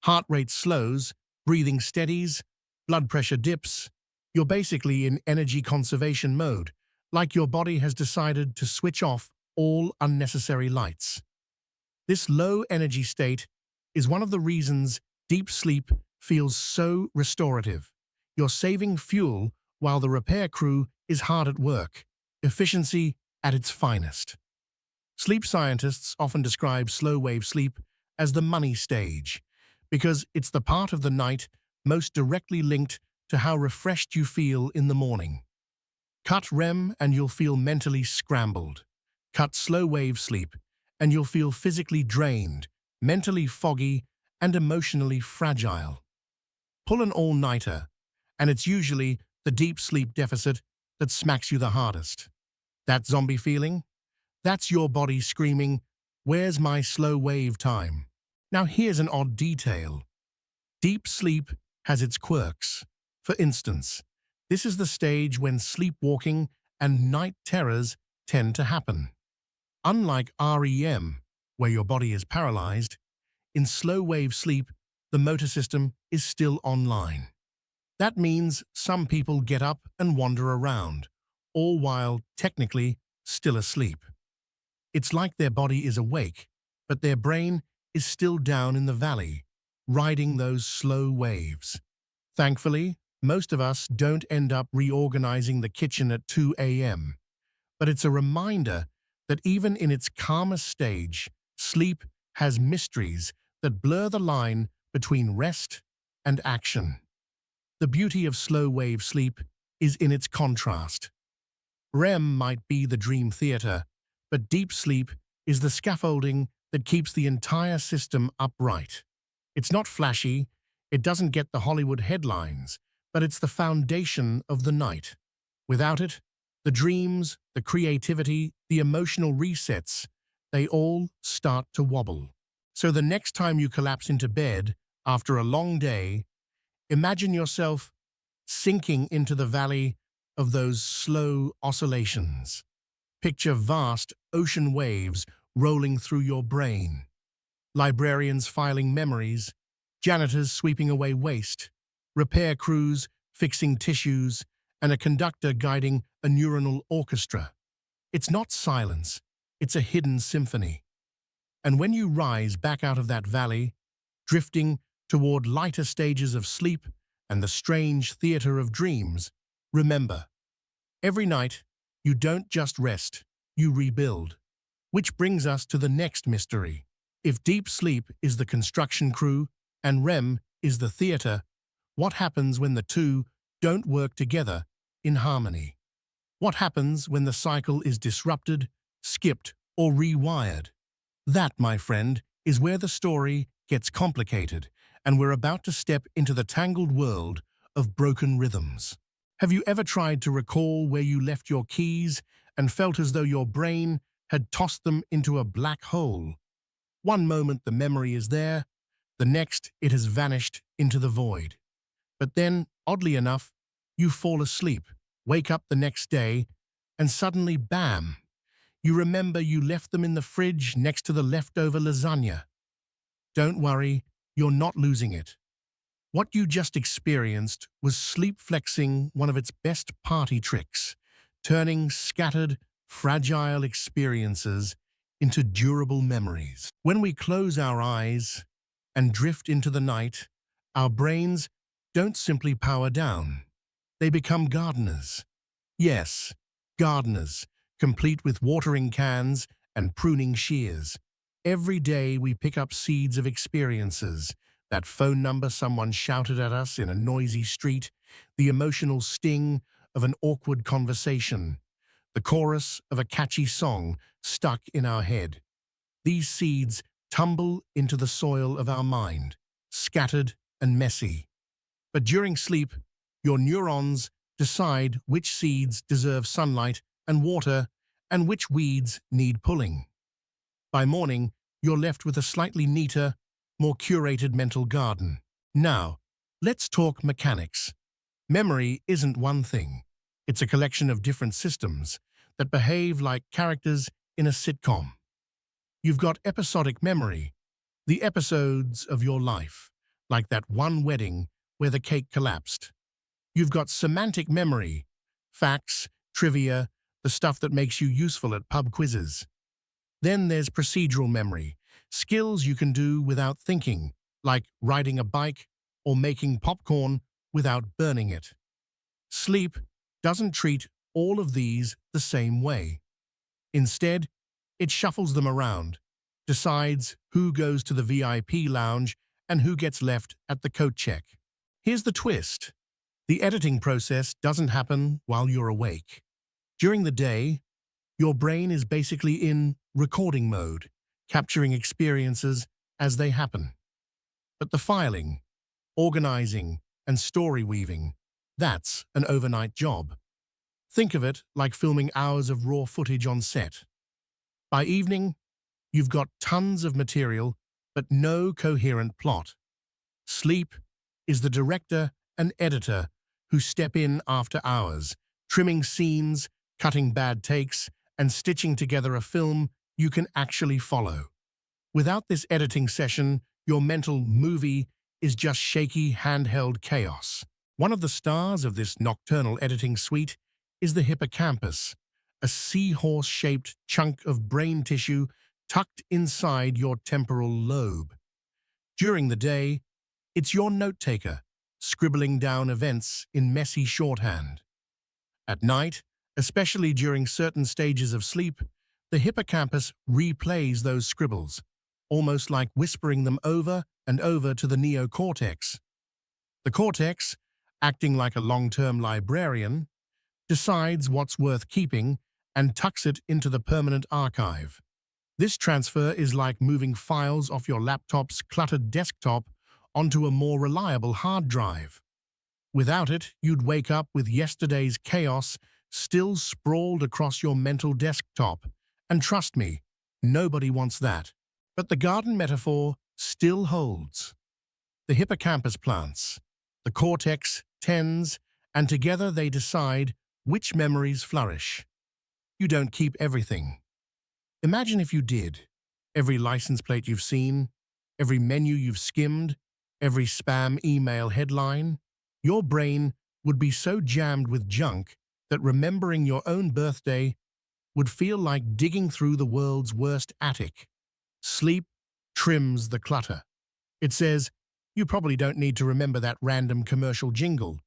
Heart rate slows, breathing steadies, blood pressure dips. You're basically in energy conservation mode, like your body has decided to switch off all unnecessary lights. This low energy state is one of the reasons deep sleep feels so restorative. You're saving fuel while the repair crew is hard at work. Efficiency at its finest. Sleep scientists often describe slow-wave sleep as the money stage, because it's the part of the night most directly linked to how refreshed you feel in the morning. Cut REM and you'll feel mentally scrambled. Cut slow-wave sleep and you'll feel physically drained, mentally foggy, and emotionally fragile. Pull an all-nighter, and it's usually the deep sleep deficit that smacks you the hardest. That zombie feeling? That's your body screaming, "Where's my slow-wave time?" Now here's an odd detail. Deep sleep has its quirks. For instance, this is the stage when sleepwalking and night terrors tend to happen. Unlike REM, where your body is paralyzed, in slow-wave sleep, the motor system is still online. That means some people get up and wander around, all while technically still asleep. It's like their body is awake, but their brain is still down in the valley, riding those slow waves. Thankfully, most of us don't end up reorganizing the kitchen at 2 a.m., but it's a reminder that even in its calmest stage, sleep has mysteries that blur the line between rest and action. The beauty of slow-wave sleep is in its contrast. REM might be the dream theater, but deep sleep is the scaffolding that keeps the entire system upright. It's not flashy, it doesn't get the Hollywood headlines, but it's the foundation of the night. Without it, the dreams, the creativity, the emotional resets, they all start to wobble. So the next time you collapse into bed after a long day, Imagine yourself sinking into the valley of those slow oscillations. Picture vast ocean waves rolling through your brain, librarians filing memories, janitors sweeping away waste, repair crews fixing tissues, and a conductor guiding a neuronal orchestra. It's not silence, it's a hidden symphony. And when you rise back out of that valley, drifting toward lighter stages of sleep and the strange theater of dreams, remember, every night you don't just rest, you rebuild. Which brings us to the next mystery. If deep sleep is the construction crew and REM is the theater, what happens when the two don't work together in harmony? What happens when the cycle is disrupted, skipped, or rewired? That, my friend, is where the story gets complicated, and we're about to step into the tangled world of broken rhythms. Have you ever tried to recall where you left your keys and felt as though your brain had tossed them into a black hole? One moment the memory is there, the next it has vanished into the void. But then, oddly enough, you fall asleep, wake up the next day, and suddenly, bam! You remember you left them in the fridge next to the leftover lasagna. Don't worry, you're not losing it. What you just experienced was sleep flexing one of its best party tricks, turning scattered, fragile experiences into durable memories. When we close our eyes and drift into the night, our brains don't simply power down. They become gardeners. Yes, gardeners, complete with watering cans and pruning shears. Every day we pick up seeds of experiences, that phone number someone shouted at us in a noisy street, the emotional sting of an awkward conversation, the chorus of a catchy song stuck in our head. These seeds tumble into the soil of our mind, scattered and messy. But during sleep, your neurons decide which seeds deserve sunlight and water and which weeds need pulling. By morning, you're left with a slightly neater, more curated mental garden. Now, let's talk mechanics. Memory isn't one thing. It's a collection of different systems that behave like characters in a sitcom. You've got episodic memory, the episodes of your life, like that one wedding where the cake collapsed. You've got semantic memory, facts, trivia, the stuff that makes you useful at pub quizzes. Then there's procedural memory, skills you can do without thinking, like riding a bike or making popcorn without burning it. Sleep doesn't treat all of these the same way. Instead, it shuffles them around, decides who goes to the VIP lounge and who gets left at the coat check. Here's the twist. The editing process doesn't happen while you're awake. During the day, your brain is basically in recording mode, capturing experiences as they happen. But the filing, organizing, and story weaving, that's an overnight job. Think of it like filming hours of raw footage on set. By evening, you've got tons of material, but no coherent plot. Sleep is the director and editor who step in after hours, trimming scenes, cutting bad takes, and stitching together a film you can actually follow. Without this editing session, your mental movie is just shaky, handheld chaos. One of the stars of this nocturnal editing suite is the hippocampus, a seahorse-shaped chunk of brain tissue tucked inside your temporal lobe. During the day, it's your note-taker, scribbling down events in messy shorthand. At night, especially during certain stages of sleep, the hippocampus replays those scribbles, almost like whispering them over and over to the neocortex. The cortex, acting like a long-term librarian, decides what's worth keeping and tucks it into the permanent archive. This transfer is like moving files off your laptop's cluttered desktop onto a more reliable hard drive. Without it, you'd wake up with yesterday's chaos still sprawled across your mental desktop. And trust me, nobody wants that. But the garden metaphor still holds. The hippocampus plants, the cortex tends, and together they decide which memories flourish. You don't keep everything. Imagine if you did. Every license plate you've seen, every menu you've skimmed, every spam email headline. Your brain would be so jammed with junk that remembering your own birthday would feel like digging through the world's worst attic. Sleep trims the clutter. It says, you probably don't need to remember that random commercial jingle,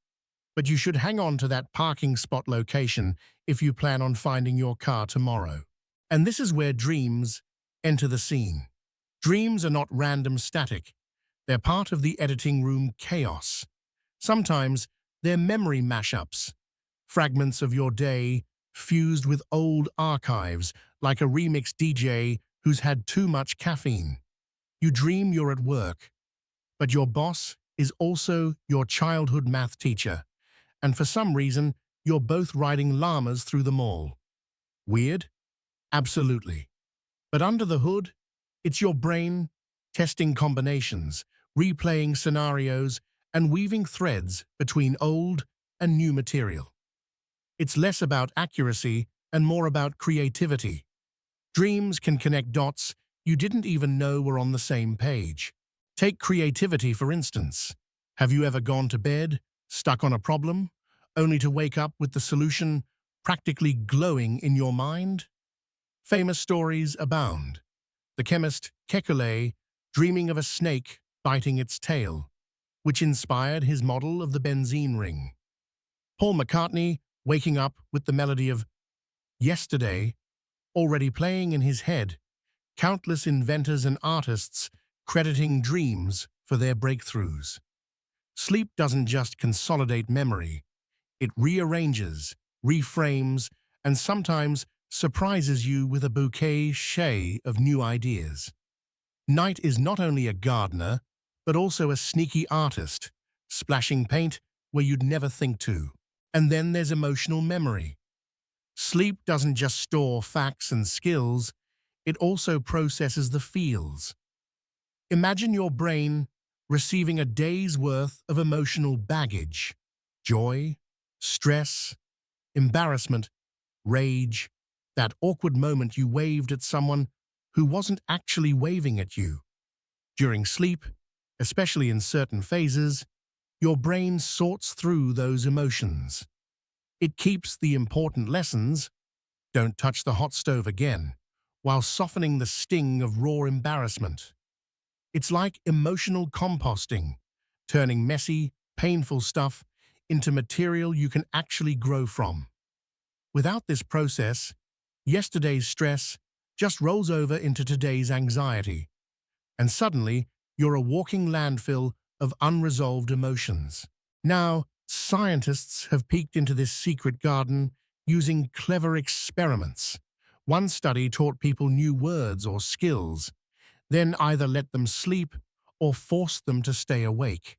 but you should hang on to that parking spot location if you plan on finding your car tomorrow. And this is where dreams enter the scene. Dreams are not random static. They're part of the editing room chaos. Sometimes they're memory mashups, fragments of your day fused with old archives, like a remix DJ who's had too much caffeine. You dream you're at work, but your boss is also your childhood math teacher, and for some reason, you're both riding llamas through the mall. Weird? Absolutely. But under the hood, it's your brain testing combinations, replaying scenarios, and weaving threads between old and new material. It's less about accuracy and more about creativity. Dreams can connect dots you didn't even know were on the same page. Take creativity, for instance. Have you ever gone to bed, stuck on a problem, only to wake up with the solution practically glowing in your mind? Famous stories abound. The chemist Kekulé dreaming of a snake biting its tail, which inspired his model of the benzene ring. Paul McCartney waking up with the melody of Yesterday already playing in his head, countless inventors and artists crediting dreams for their breakthroughs. Sleep doesn't just consolidate memory, it rearranges, reframes, and sometimes surprises you with a bouquet of new ideas. Night is not only a gardener, but also a sneaky artist, splashing paint where you'd never think to. And then there's emotional memory. Sleep doesn't just store facts and skills, it also processes the feels. Imagine your brain receiving a day's worth of emotional baggage: joy, stress, embarrassment, rage, that awkward moment you waved at someone who wasn't actually waving at you. During sleep, especially in certain phases, your brain sorts through those emotions. It keeps the important lessons, don't touch the hot stove again, while softening the sting of raw embarrassment. It's like emotional composting, turning messy, painful stuff into material you can actually grow from. Without this process, yesterday's stress just rolls over into today's anxiety, and suddenly you're a walking landfill of unresolved emotions. Now, scientists have peeked into this secret garden using clever experiments. One study taught people new words or skills, then either let them sleep or forced them to stay awake.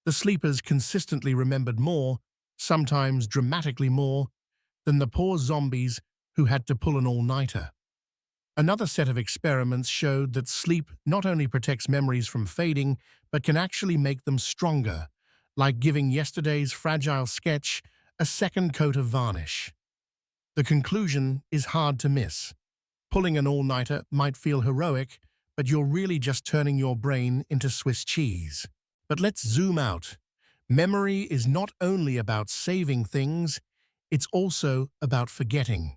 The sleepers consistently remembered more, sometimes dramatically more, than the poor zombies who had to pull an all-nighter. Another set of experiments showed that sleep not only protects memories from fading, but can actually make them stronger, like giving yesterday's fragile sketch a second coat of varnish. The conclusion is hard to miss. Pulling an all-nighter might feel heroic, but you're really just turning your brain into Swiss cheese. But let's zoom out. Memory is not only about saving things, it's also about forgetting.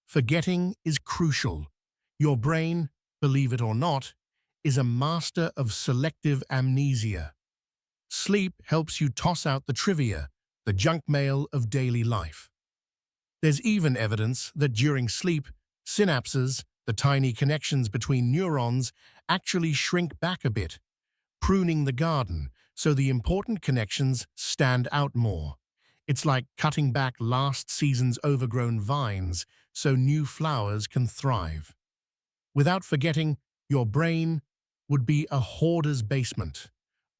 Forgetting is crucial. Your brain, believe it or not, is a master of selective amnesia. Sleep helps you toss out the trivia, the junk mail of daily life. There's even evidence that during sleep, synapses, the tiny connections between neurons, actually shrink back a bit, pruning the garden so the important connections stand out more. It's like cutting back last season's overgrown vines so new flowers can thrive. Without forgetting, your brain would be a hoarder's basement,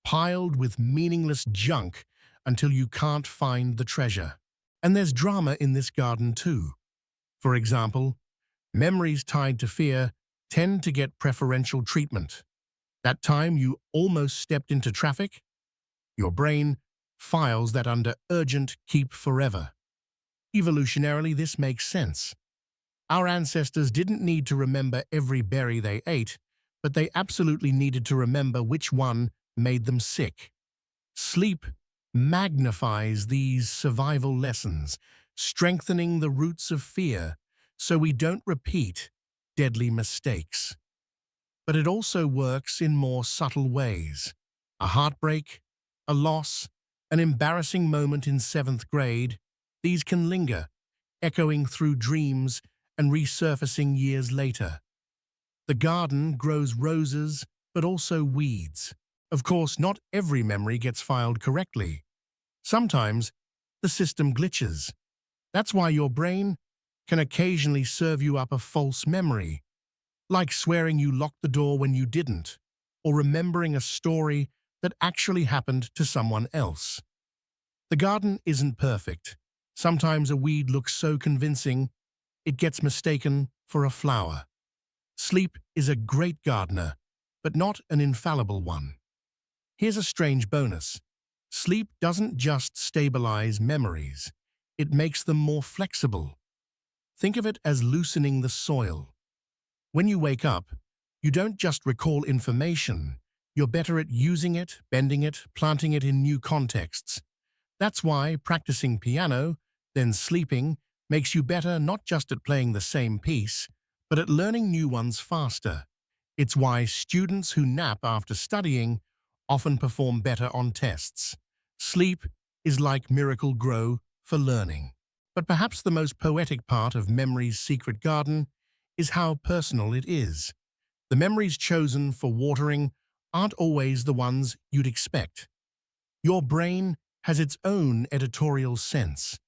piled with meaningless junk until you can't find the treasure. And there's drama in this garden too. For example, memories tied to fear tend to get preferential treatment. That time you almost stepped into traffic? Your brain files that under urgent keep forever. Evolutionarily, this makes sense. Our ancestors didn't need to remember every berry they ate, but they absolutely needed to remember which one made them sick. Sleep magnifies these survival lessons, strengthening the roots of fear so we don't repeat deadly mistakes. But it also works in more subtle ways. A heartbreak, a loss, an embarrassing moment in seventh grade, these can linger, echoing through dreams and resurfacing years later. The garden grows roses, but also weeds. Of course, not every memory gets filed correctly. Sometimes the system glitches. That's why your brain can occasionally serve you up a false memory, like swearing you locked the door when you didn't, or remembering a story that actually happened to someone else. The garden isn't perfect. Sometimes a weed looks so convincing, it gets mistaken for a flower. Sleep is a great gardener, but not an infallible one. Here's a strange bonus. Sleep doesn't just stabilize memories, it makes them more flexible. Think of it as loosening the soil. When you wake up, you don't just recall information, you're better at using it, bending it, planting it in new contexts. That's why practicing piano, then sleeping, makes you better not just at playing the same piece, but at learning new ones faster. It's why students who nap after studying often perform better on tests. Sleep is like Miracle Grow for learning. But perhaps the most poetic part of memory's secret garden is how personal it is. The memories chosen for watering aren't always the ones you'd expect. Your brain has its own editorial sense.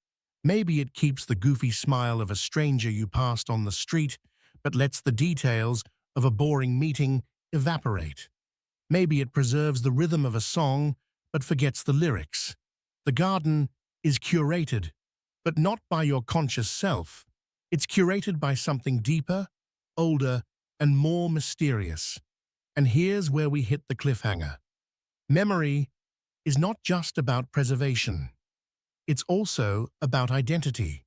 Maybe it keeps the goofy smile of a stranger you passed on the street, but lets the details of a boring meeting evaporate. Maybe it preserves the rhythm of a song, but forgets the lyrics. The garden is curated, but not by your conscious self. It's curated by something deeper, older, and more mysterious. And here's where we hit the cliffhanger. Memory is not just about preservation. It's also about identity.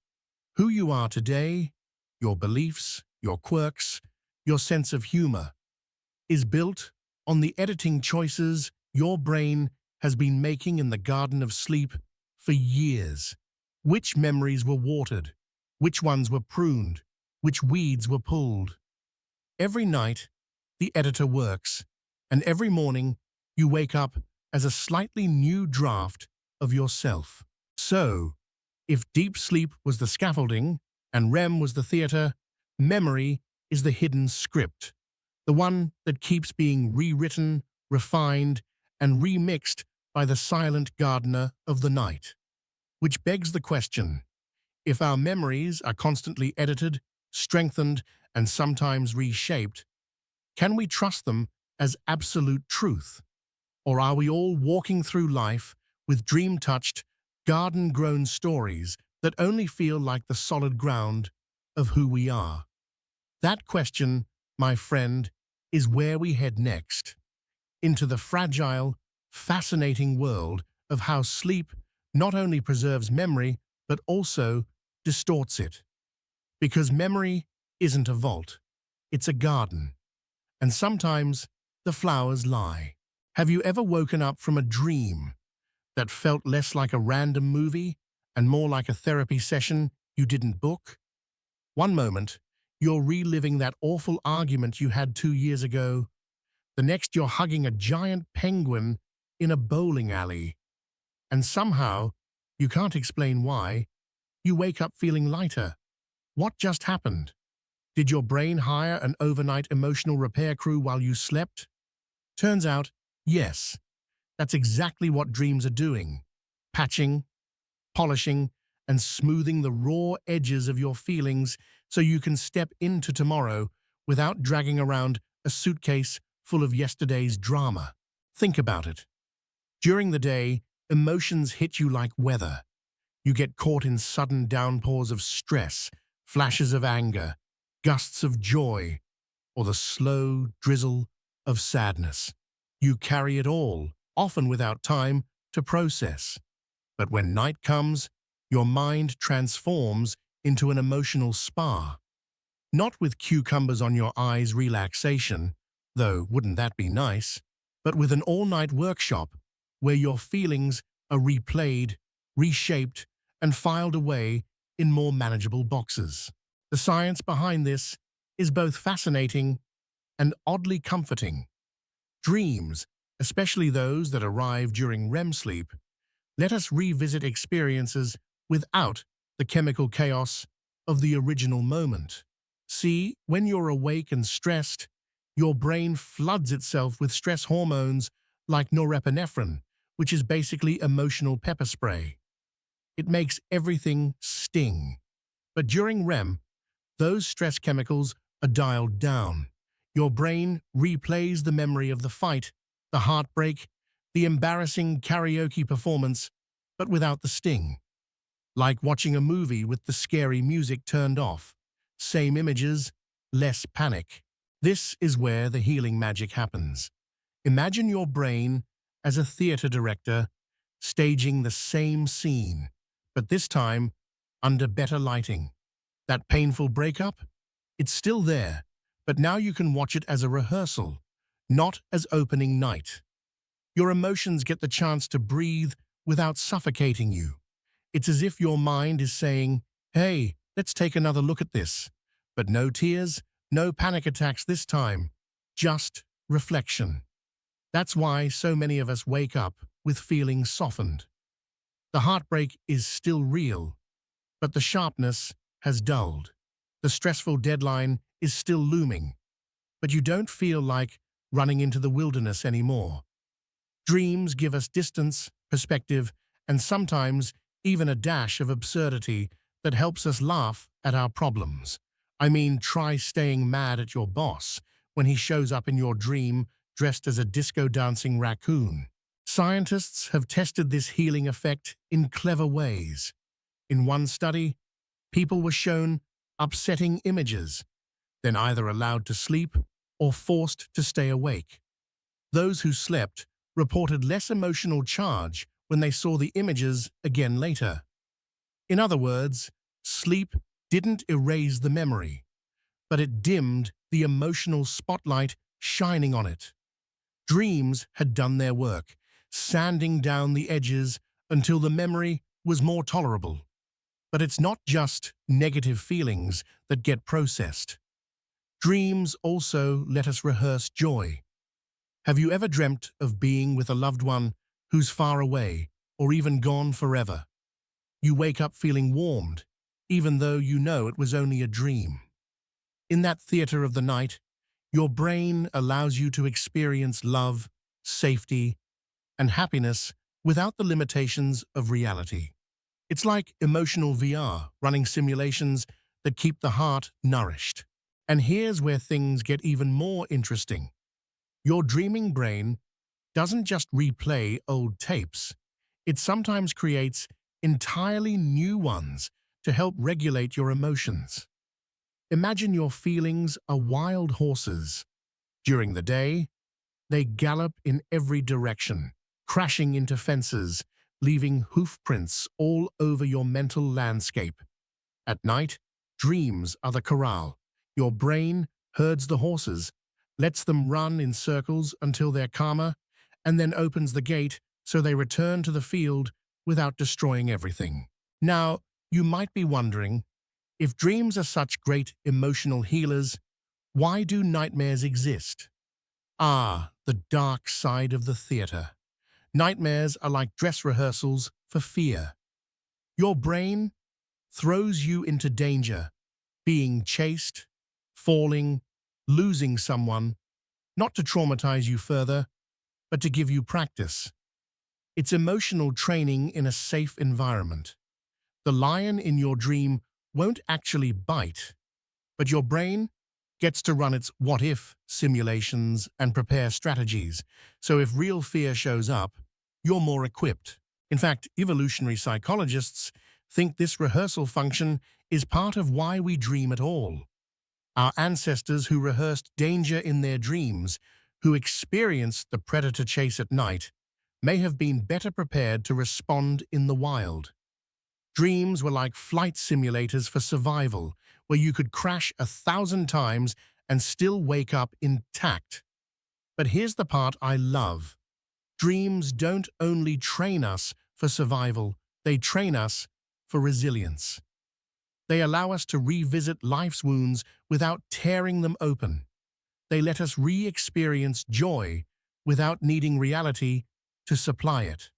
Who you are today, your beliefs, your quirks, your sense of humor, is built on the editing choices your brain has been making in the garden of sleep for years. Which memories were watered, which ones were pruned, which weeds were pulled. Every night, the editor works, and every morning, you wake up as a slightly new draft of yourself. So, if deep sleep was the scaffolding and REM was the theater, memory is the hidden script, the one that keeps being rewritten, refined, and remixed by the silent gardener of the night. Which begs the question, if our memories are constantly edited, strengthened, and sometimes reshaped, can we trust them as absolute truth? Or are we all walking through life with dream-touched, garden-grown stories that only feel like the solid ground of who we are? That question, my friend, is where we head next, into the fragile, fascinating world of how sleep not only preserves memory, but also distorts it. Because memory isn't a vault, it's a garden. And sometimes the flowers lie. Have you ever woken up from a dream that felt less like a random movie and more like a therapy session you didn't book? One moment, you're reliving that awful argument you had 2 years ago. The next, you're hugging a giant penguin in a bowling alley. And somehow, you can't explain why, you wake up feeling lighter. What just happened? Did your brain hire an overnight emotional repair crew while you slept? Turns out, yes. That's exactly what dreams are doing. Patching, polishing, and smoothing the raw edges of your feelings so you can step into tomorrow without dragging around a suitcase full of yesterday's drama. Think about it. During the day, emotions hit you like weather. You get caught in sudden downpours of stress, flashes of anger, gusts of joy, or the slow drizzle of sadness. You carry it all, often without time to process. But when night comes, your mind transforms into an emotional spa. Not with cucumbers on your eyes relaxation, though wouldn't that be nice, but with an all-night workshop where your feelings are replayed, reshaped, and filed away in more manageable boxes. The science behind this is both fascinating and oddly comforting. Dreams, especially those that arrive during REM sleep, let us revisit experiences without the chemical chaos of the original moment. See, when you're awake and stressed, your brain floods itself with stress hormones like norepinephrine, which is basically emotional pepper spray. It makes everything sting. But during REM, those stress chemicals are dialed down. Your brain replays the memory of the fight, the heartbreak, the embarrassing karaoke performance, but without the sting. Like watching a movie with the scary music turned off. Same images, less panic. This is where the healing magic happens. Imagine your brain as a theater director staging the same scene, but this time under better lighting. That painful breakup? It's still there, but now you can watch it as a rehearsal, not as opening night. Your emotions get the chance to breathe without suffocating you. It's as if your mind is saying, "Hey, let's take another look at this." But no tears, no panic attacks this time, just reflection. That's why so many of us wake up with feelings softened. The heartbreak is still real, but the sharpness has dulled. The stressful deadline is still looming, but you don't feel like running into the wilderness anymore. Dreams give us distance, perspective, and sometimes even a dash of absurdity that helps us laugh at our problems. I mean, try staying mad at your boss when he shows up in your dream dressed as a disco-dancing raccoon. Scientists have tested this healing effect in clever ways. In one study, people were shown upsetting images, then either allowed to sleep or forced to stay awake. Those who slept reported less emotional charge when they saw the images again later. In other words, sleep didn't erase the memory, but it dimmed the emotional spotlight shining on it. Dreams had done their work, sanding down the edges until the memory was more tolerable. But it's not just negative feelings that get processed. Dreams also let us rehearse joy. Have you ever dreamt of being with a loved one who's far away or even gone forever? You wake up feeling warmed, even though you know it was only a dream. In that theater of the night, your brain allows you to experience love, safety, and happiness without the limitations of reality. It's like emotional VR, running simulations that keep the heart nourished. And here's where things get even more interesting. Your dreaming brain doesn't just replay old tapes. It sometimes creates entirely new ones to help regulate your emotions. Imagine your feelings are wild horses. During the day, they gallop in every direction, crashing into fences, leaving hoof prints all over your mental landscape. At night, dreams are the corral. Your brain herds the horses, lets them run in circles until they're calmer, and then opens the gate so they return to the field without destroying everything. Now, you might be wondering, if dreams are such great emotional healers, why do nightmares exist? Ah, the dark side of the theater. Nightmares are like dress rehearsals for fear. Your brain throws you into danger, being chased, falling, losing someone, not to traumatize you further, but to give you practice. It's emotional training in a safe environment. The lion in your dream won't actually bite, but your brain gets to run its what-if simulations and prepare strategies, so if real fear shows up, you're more equipped. In fact, evolutionary psychologists think this rehearsal function is part of why we dream at all. Our ancestors who rehearsed danger in their dreams, who experienced the predator chase at night, may have been better prepared to respond in the wild. Dreams were like flight simulators for survival, where you could crash 1,000 times and still wake up intact. But here's the part I love. Dreams don't only train us for survival, they train us for resilience. They allow us to revisit life's wounds without tearing them open. They let us re-experience joy without needing reality to supply it.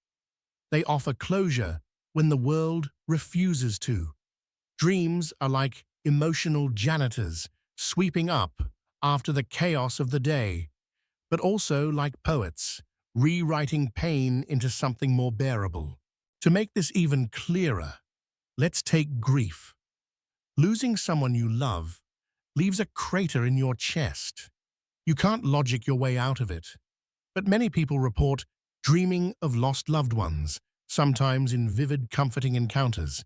They offer closure when the world refuses to. Dreams are like emotional janitors sweeping up after the chaos of the day, but also like poets, rewriting pain into something more bearable. To make this even clearer, let's take grief. Losing someone you love leaves a crater in your chest. You can't logic your way out of it. But many people report dreaming of lost loved ones, sometimes in vivid, comforting encounters.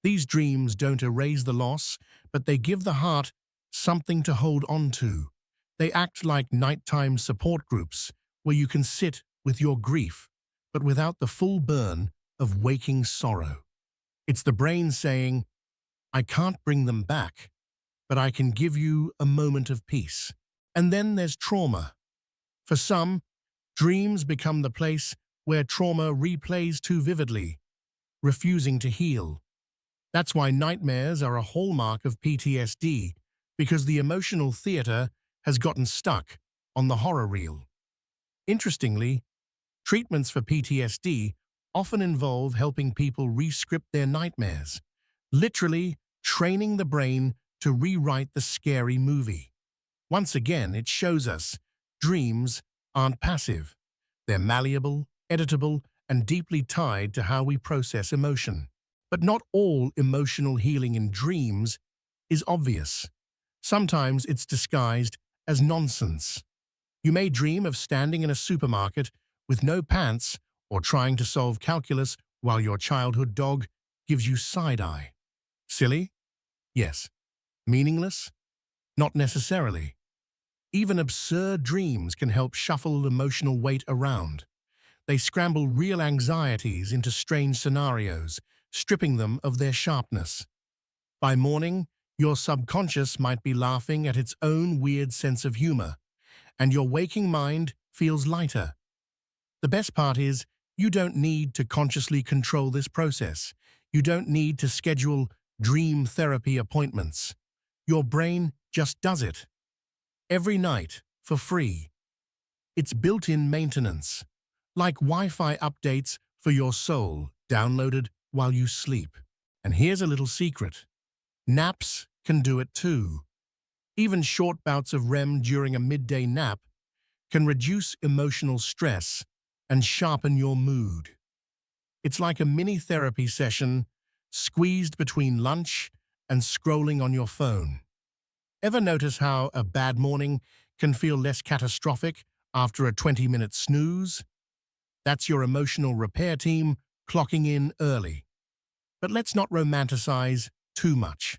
These dreams don't erase the loss, but they give the heart something to hold on to. They act like nighttime support groups where you can sit with your grief, but without the full burn of waking sorrow. It's the brain saying, I can't bring them back, but I can give you a moment of peace. And then there's trauma. For some, dreams become the place where trauma replays too vividly, refusing to heal. That's why nightmares are a hallmark of PTSD, because the emotional theater has gotten stuck on the horror reel. Interestingly, treatments for PTSD often involve helping people re-script their nightmares, literally training the brain to rewrite the scary movie. Once again, it shows us dreams aren't passive. They're malleable, editable, and deeply tied to how we process emotion. But not all emotional healing in dreams is obvious. Sometimes it's disguised as nonsense. You may dream of standing in a supermarket with no pants or trying to solve calculus while your childhood dog gives you side-eye. Silly? Yes. Meaningless? Not necessarily. Even absurd dreams can help shuffle emotional weight around. They scramble real anxieties into strange scenarios, stripping them of their sharpness. By morning, your subconscious might be laughing at its own weird sense of humor, and your waking mind feels lighter. The best part is, you don't need to consciously control this process. You don't need to schedule dream therapy appointments. Your brain just does it. Every night, for free. It's built-in maintenance, like Wi-Fi updates for your soul, downloaded while you sleep. And here's a little secret. Naps can do it too. Even short bouts of REM during a midday nap can reduce emotional stress and sharpen your mood. It's like a mini therapy session squeezed between lunch and scrolling on your phone. Ever notice how a bad morning can feel less catastrophic after a 20-minute snooze? That's your emotional repair team clocking in early. But let's not romanticize too much.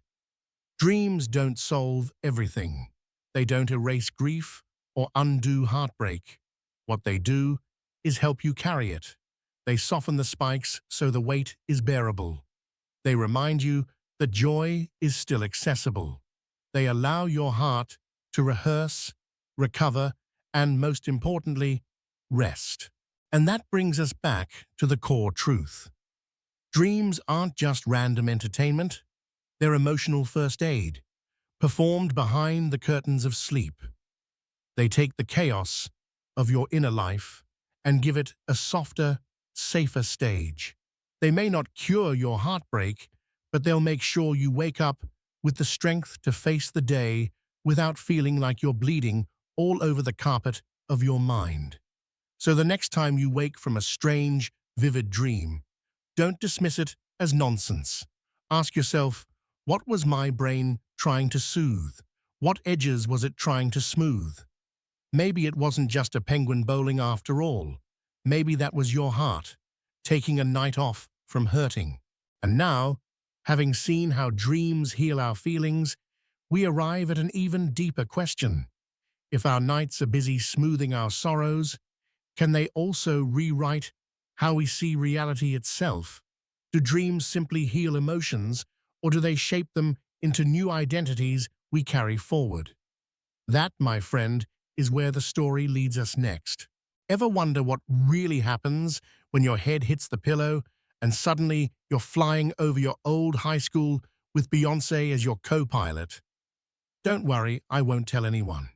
Dreams don't solve everything. They don't erase grief or undo heartbreak. What they do is help you carry it. They soften the spikes so the weight is bearable. They remind you that joy is still accessible. They allow your heart to rehearse, recover, and most importantly, rest. And that brings us back to the core truth. Dreams aren't just random entertainment, they're emotional first aid, performed behind the curtains of sleep. They take the chaos of your inner life and give it a softer, safer stage. They may not cure your heartbreak, but they'll make sure you wake up with the strength to face the day without feeling like you're bleeding all over the carpet of your mind. So the next time you wake from a strange, vivid dream, don't dismiss it as nonsense. Ask yourself, what was my brain trying to soothe? What edges was it trying to smooth? Maybe it wasn't just a penguin bowling after all. Maybe that was your heart, taking a night off from hurting. And now, having seen how dreams heal our feelings, we arrive at an even deeper question. If our nights are busy smoothing our sorrows, can they also rewrite how we see reality itself? Do dreams simply heal emotions, or do they shape them into new identities we carry forward? That, my friend, is where the story leads us next. Ever wonder what really happens when your head hits the pillow and suddenly you're flying over your old high school with Beyoncé as your co-pilot? Don't worry, I won't tell anyone.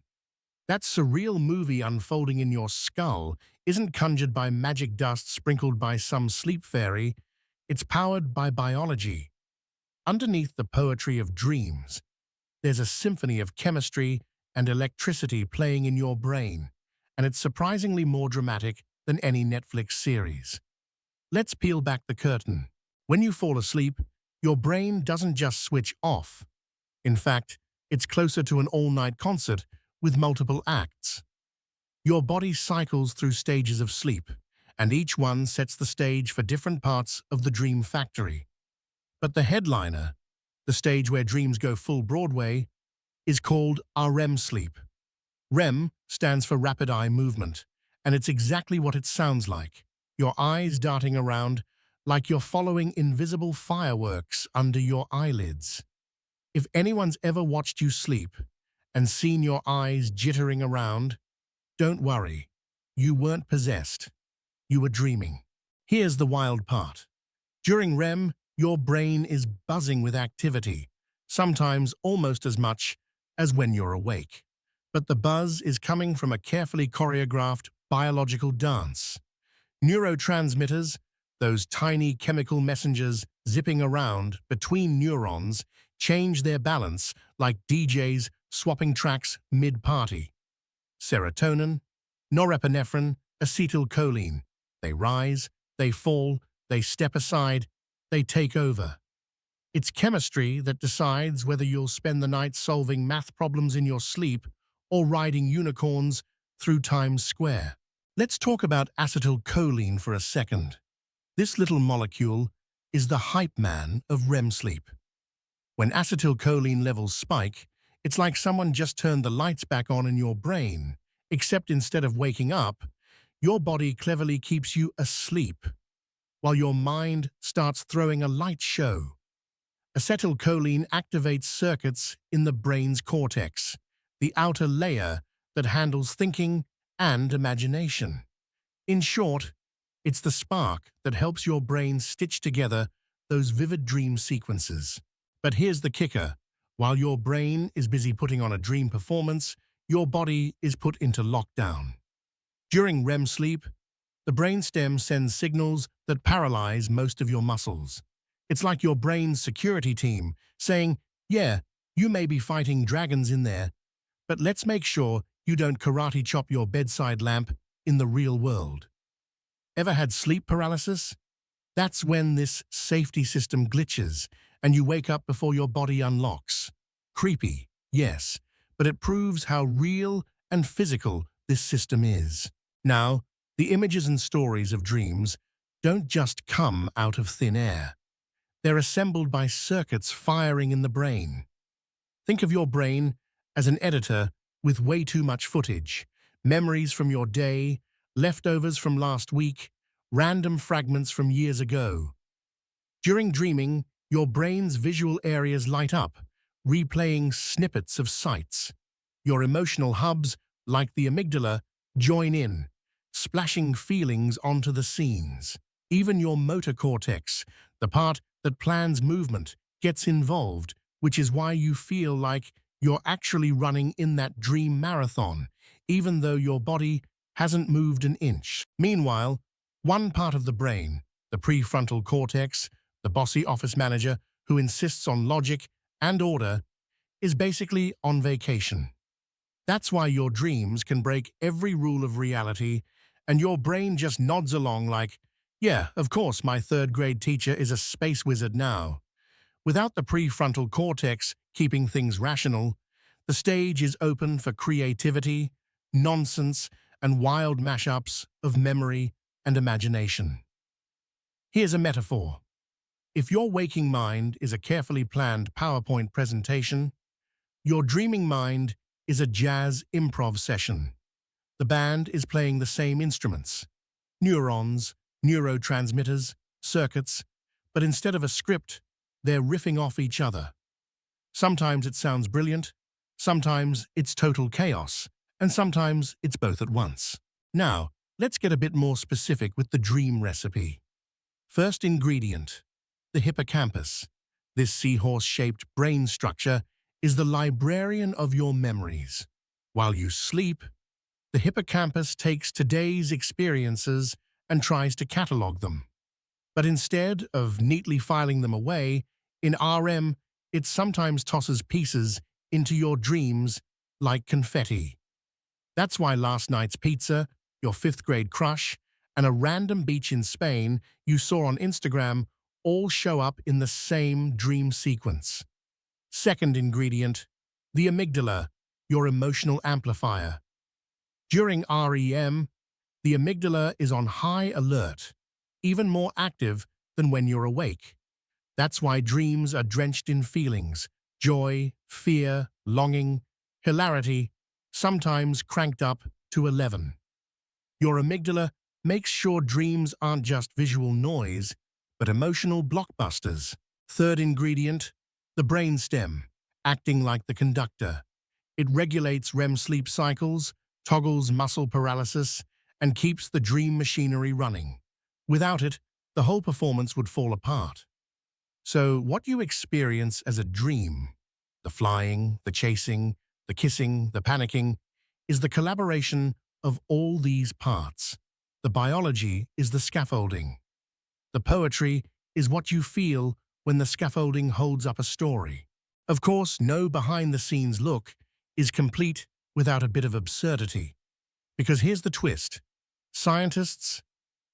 That surreal movie unfolding in your skull isn't conjured by magic dust sprinkled by some sleep fairy. It's powered by biology. Underneath the poetry of dreams, there's a symphony of chemistry and electricity playing in your brain, and it's surprisingly more dramatic than any Netflix series. Let's peel back the curtain. When you fall asleep, your brain doesn't just switch off. In fact, it's closer to an all-night concert with multiple acts. Your body cycles through stages of sleep, and each one sets the stage for different parts of the dream factory. But the headliner, the stage where dreams go full Broadway, is called our REM sleep. REM stands for rapid eye movement, and it's exactly what it sounds like. Your eyes darting around like you're following invisible fireworks under your eyelids. If anyone's ever watched you sleep and seen your eyes jittering around, don't worry. You weren't possessed. You were dreaming. Here's the wild part. During REM, your brain is buzzing with activity, sometimes almost as much as when you're awake. But the buzz is coming from a carefully choreographed biological dance. Neurotransmitters, those tiny chemical messengers zipping around between neurons, change their balance like DJs swapping tracks mid-party. Serotonin, norepinephrine, acetylcholine. They rise, they fall, they step aside, they take over. It's chemistry that decides whether you'll spend the night solving math problems in your sleep or riding unicorns through Times Square. Let's talk about acetylcholine for a second. This little molecule is the hype man of REM sleep. When acetylcholine levels spike, it's like someone just turned the lights back on in your brain, except instead of waking up, your body cleverly keeps you asleep, while your mind starts throwing a light show. Acetylcholine activates circuits in the brain's cortex, the outer layer that handles thinking and imagination. In short, it's the spark that helps your brain stitch together those vivid dream sequences. But here's the kicker. While your brain is busy putting on a dream performance, your body is put into lockdown. During REM sleep, the brainstem sends signals that paralyze most of your muscles. It's like your brain's security team saying, yeah, you may be fighting dragons in there, but let's make sure you don't karate chop your bedside lamp in the real world. Ever had sleep paralysis? That's when this safety system glitches and you wake up before your body unlocks. Creepy, yes, but it proves how real and physical this system is. Now, the images and stories of dreams don't just come out of thin air. They're assembled by circuits firing in the brain. Think of your brain as an editor with way too much footage, memories from your day, leftovers from last week, random fragments from years ago. During dreaming, your brain's visual areas light up, replaying snippets of sights. Your emotional hubs, like the amygdala, join in, splashing feelings onto the scenes. Even your motor cortex, the part that plans movement, gets involved, which is why you feel like you're actually running in that dream marathon, even though your body hasn't moved an inch. Meanwhile, one part of the brain, the prefrontal cortex, the bossy office manager who insists on logic and order, is basically on vacation. That's why your dreams can break every rule of reality, and your brain just nods along like, yeah, of course, my third-grade teacher is a space wizard now. Without the prefrontal cortex keeping things rational, the stage is open for creativity, nonsense, and wild mashups of memory and imagination. Here's a metaphor. If your waking mind is a carefully planned PowerPoint presentation, your dreaming mind is a jazz improv session. The band is playing the same instruments. Neurons, neurotransmitters, circuits, but instead of a script, they're riffing off each other. Sometimes it sounds brilliant, sometimes it's total chaos, and sometimes it's both at once. Now, let's get a bit more specific with the dream recipe. First ingredient, the hippocampus. This seahorse-shaped brain structure is the librarian of your memories. While you sleep, the hippocampus takes today's experiences and tries to catalog them. But instead of neatly filing them away, in RM, it sometimes tosses pieces into your dreams like confetti. That's why last night's pizza, your fifth-grade crush, and a random beach in Spain you saw on Instagram all show up in the same dream sequence. Second ingredient, the amygdala, your emotional amplifier. During REM, the amygdala is on high alert, even more active than when you're awake. That's why dreams are drenched in feelings, joy, fear, longing, hilarity, sometimes cranked up to 11. Your amygdala makes sure dreams aren't just visual noise, but emotional blockbusters. Third ingredient, the brainstem, acting like the conductor. It regulates REM sleep cycles, toggles muscle paralysis, and keeps the dream machinery running. Without it, the whole performance would fall apart. So what you experience as a dream, the flying, the chasing, the kissing, the panicking, is the collaboration of all these parts. The biology is the scaffolding. The poetry is what you feel when the scaffolding holds up a story. Of course, no behind-the-scenes look is complete without a bit of absurdity. Because here's the twist. Scientists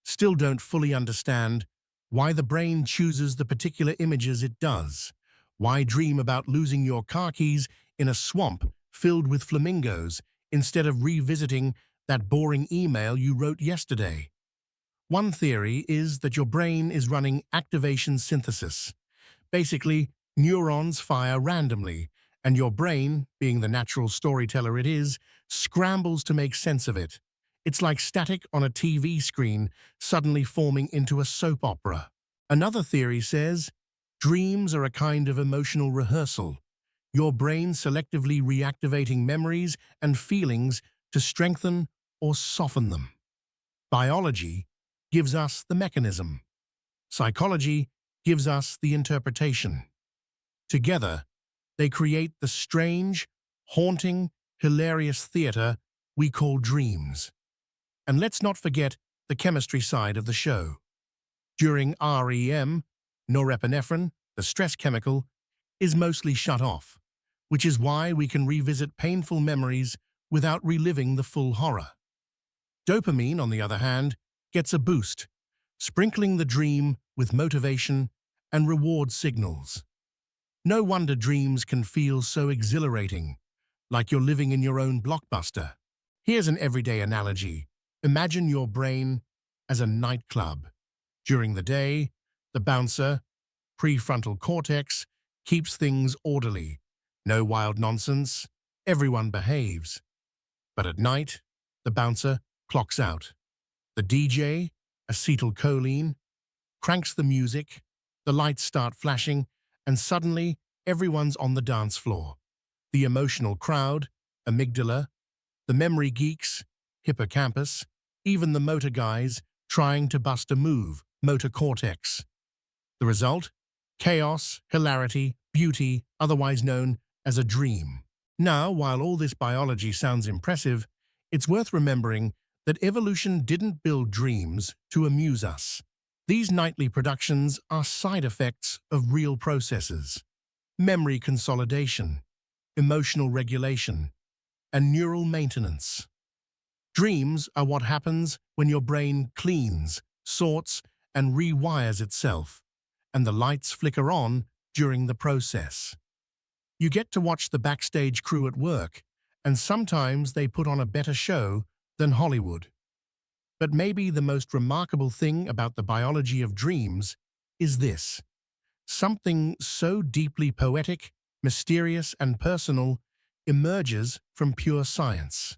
still don't fully understand why the brain chooses the particular images it does. Why dream about losing your car keys in a swamp filled with flamingos instead of revisiting that boring email you wrote yesterday? One theory is that your brain is running activation synthesis. Basically, neurons fire randomly, and your brain, being the natural storyteller it is, scrambles to make sense of it. It's like static on a TV screen suddenly forming into a soap opera. Another theory says, dreams are a kind of emotional rehearsal, your brain selectively reactivating memories and feelings to strengthen or soften them. Biology gives us the mechanism. Psychology gives us the interpretation. Together, they create the strange, haunting, hilarious theater we call dreams. And let's not forget the chemistry side of the show. During REM, norepinephrine, the stress chemical, is mostly shut off, which is why we can revisit painful memories without reliving the full horror. Dopamine, on the other hand, gets a boost, sprinkling the dream with motivation and reward signals. No wonder dreams can feel so exhilarating, like you're living in your own blockbuster. Here's an everyday analogy. Imagine your brain as a nightclub. During the day, the bouncer, prefrontal cortex, keeps things orderly. No wild nonsense, everyone behaves. But at night, the bouncer clocks out. The DJ, acetylcholine, cranks the music, the lights start flashing, and suddenly everyone's on the dance floor. The emotional crowd, amygdala, the memory geeks, hippocampus, even the motor guys trying to bust a move, motor cortex. The result? Chaos, hilarity, beauty, otherwise known as a dream. Now, while all this biology sounds impressive, it's worth remembering that evolution didn't build dreams to amuse us. These nightly productions are side effects of real processes: memory consolidation, emotional regulation, and neural maintenance. Dreams are what happens when your brain cleans, sorts, and rewires itself, and the lights flicker on during the process. You get to watch the backstage crew at work, and sometimes they put on a better show than Hollywood. But maybe the most remarkable thing about the biology of dreams is this: something so deeply poetic, mysterious, and personal emerges from pure science.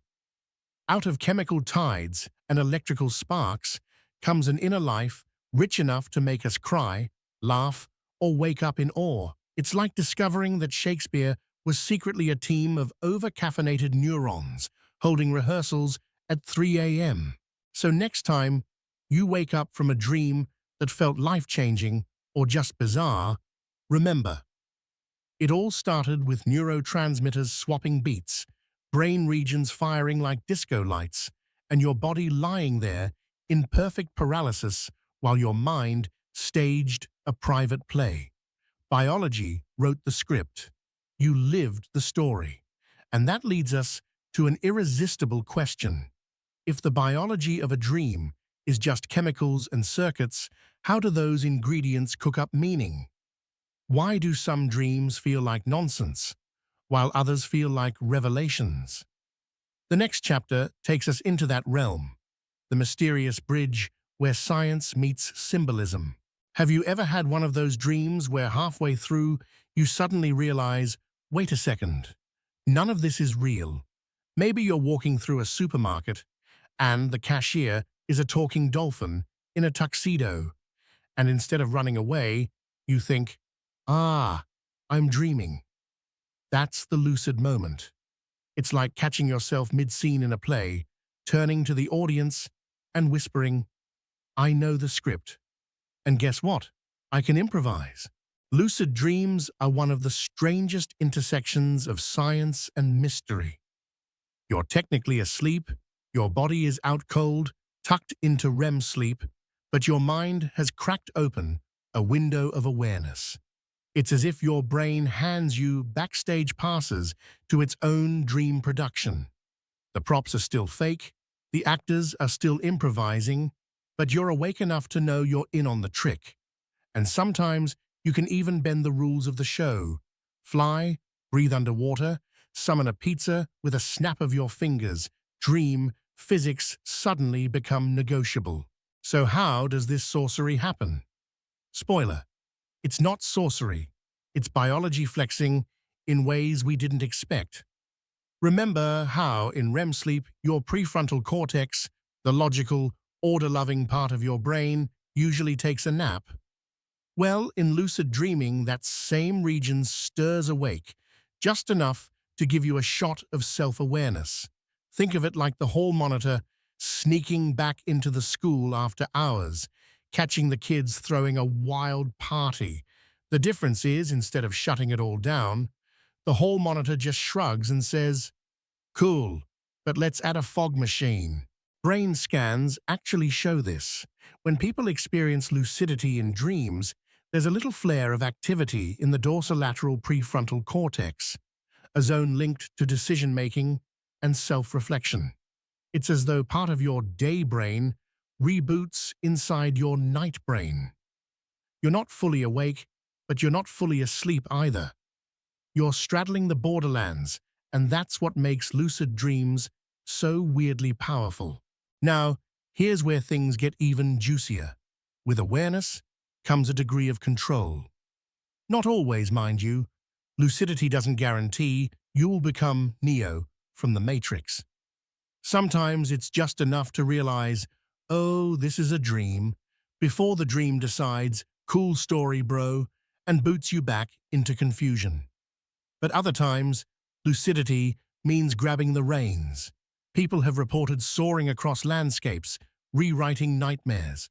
Out of chemical tides and electrical sparks comes an inner life rich enough to make us cry, laugh, or wake up in awe. It's like discovering that Shakespeare was secretly a team of over-caffeinated neurons holding rehearsals at 3 a.m. So next time you wake up from a dream that felt life-changing or just bizarre, remember, it all started with neurotransmitters swapping beats, brain regions firing like disco lights, and your body lying there in perfect paralysis while your mind staged a private play. Biology wrote the script. You lived the story. And that leads us to an irresistible question. If the biology of a dream is just chemicals and circuits, how do those ingredients cook up meaning? Why do some dreams feel like nonsense, while others feel like revelations? The next chapter takes us into that realm, the mysterious bridge where science meets symbolism. Have you ever had one of those dreams where halfway through you suddenly realize, wait a second, none of this is real? Maybe you're walking through a supermarket and the cashier is a talking dolphin in a tuxedo, and instead of running away, you think, ah, I'm dreaming. That's the lucid moment. It's like catching yourself mid-scene in a play, turning to the audience and whispering, I know the script. And guess what? I can improvise. Lucid dreams are one of the strangest intersections of science and mystery. You're technically asleep, your body is out cold, tucked into REM sleep, but your mind has cracked open a window of awareness. It's as if your brain hands you backstage passes to its own dream production. The props are still fake, the actors are still improvising, but you're awake enough to know you're in on the trick. And sometimes you can even bend the rules of the show. Fly, breathe underwater, summon a pizza with a snap of your fingers, dream, physics suddenly become negotiable. So how does this sorcery happen? Spoiler. It's not sorcery. It's biology flexing in ways we didn't expect. Remember how, in REM sleep, your prefrontal cortex, the logical, order-loving part of your brain, usually takes a nap? Well, in lucid dreaming, that same region stirs awake, just enough to give you a shot of self-awareness. Think of it like the hall monitor sneaking back into the school after hours, catching the kids throwing a wild party. The difference is, instead of shutting it all down, the hall monitor just shrugs and says, cool, but let's add a fog machine. Brain scans actually show this. When people experience lucidity in dreams, there's a little flare of activity in the dorsolateral prefrontal cortex, a zone linked to decision-making and self-reflection. It's as though part of your day brain reboots inside your night brain. You're not fully awake, but you're not fully asleep either. You're straddling the borderlands, and that's what makes lucid dreams so weirdly powerful. Now, here's where things get even juicier. With awareness comes a degree of control. Not always, mind you. Lucidity doesn't guarantee you'll become Neo from the Matrix. Sometimes it's just enough to realize, oh, this is a dream, before the dream decides, cool story, bro, and boots you back into confusion. But other times, lucidity means grabbing the reins. People have reported soaring across landscapes, rewriting nightmares,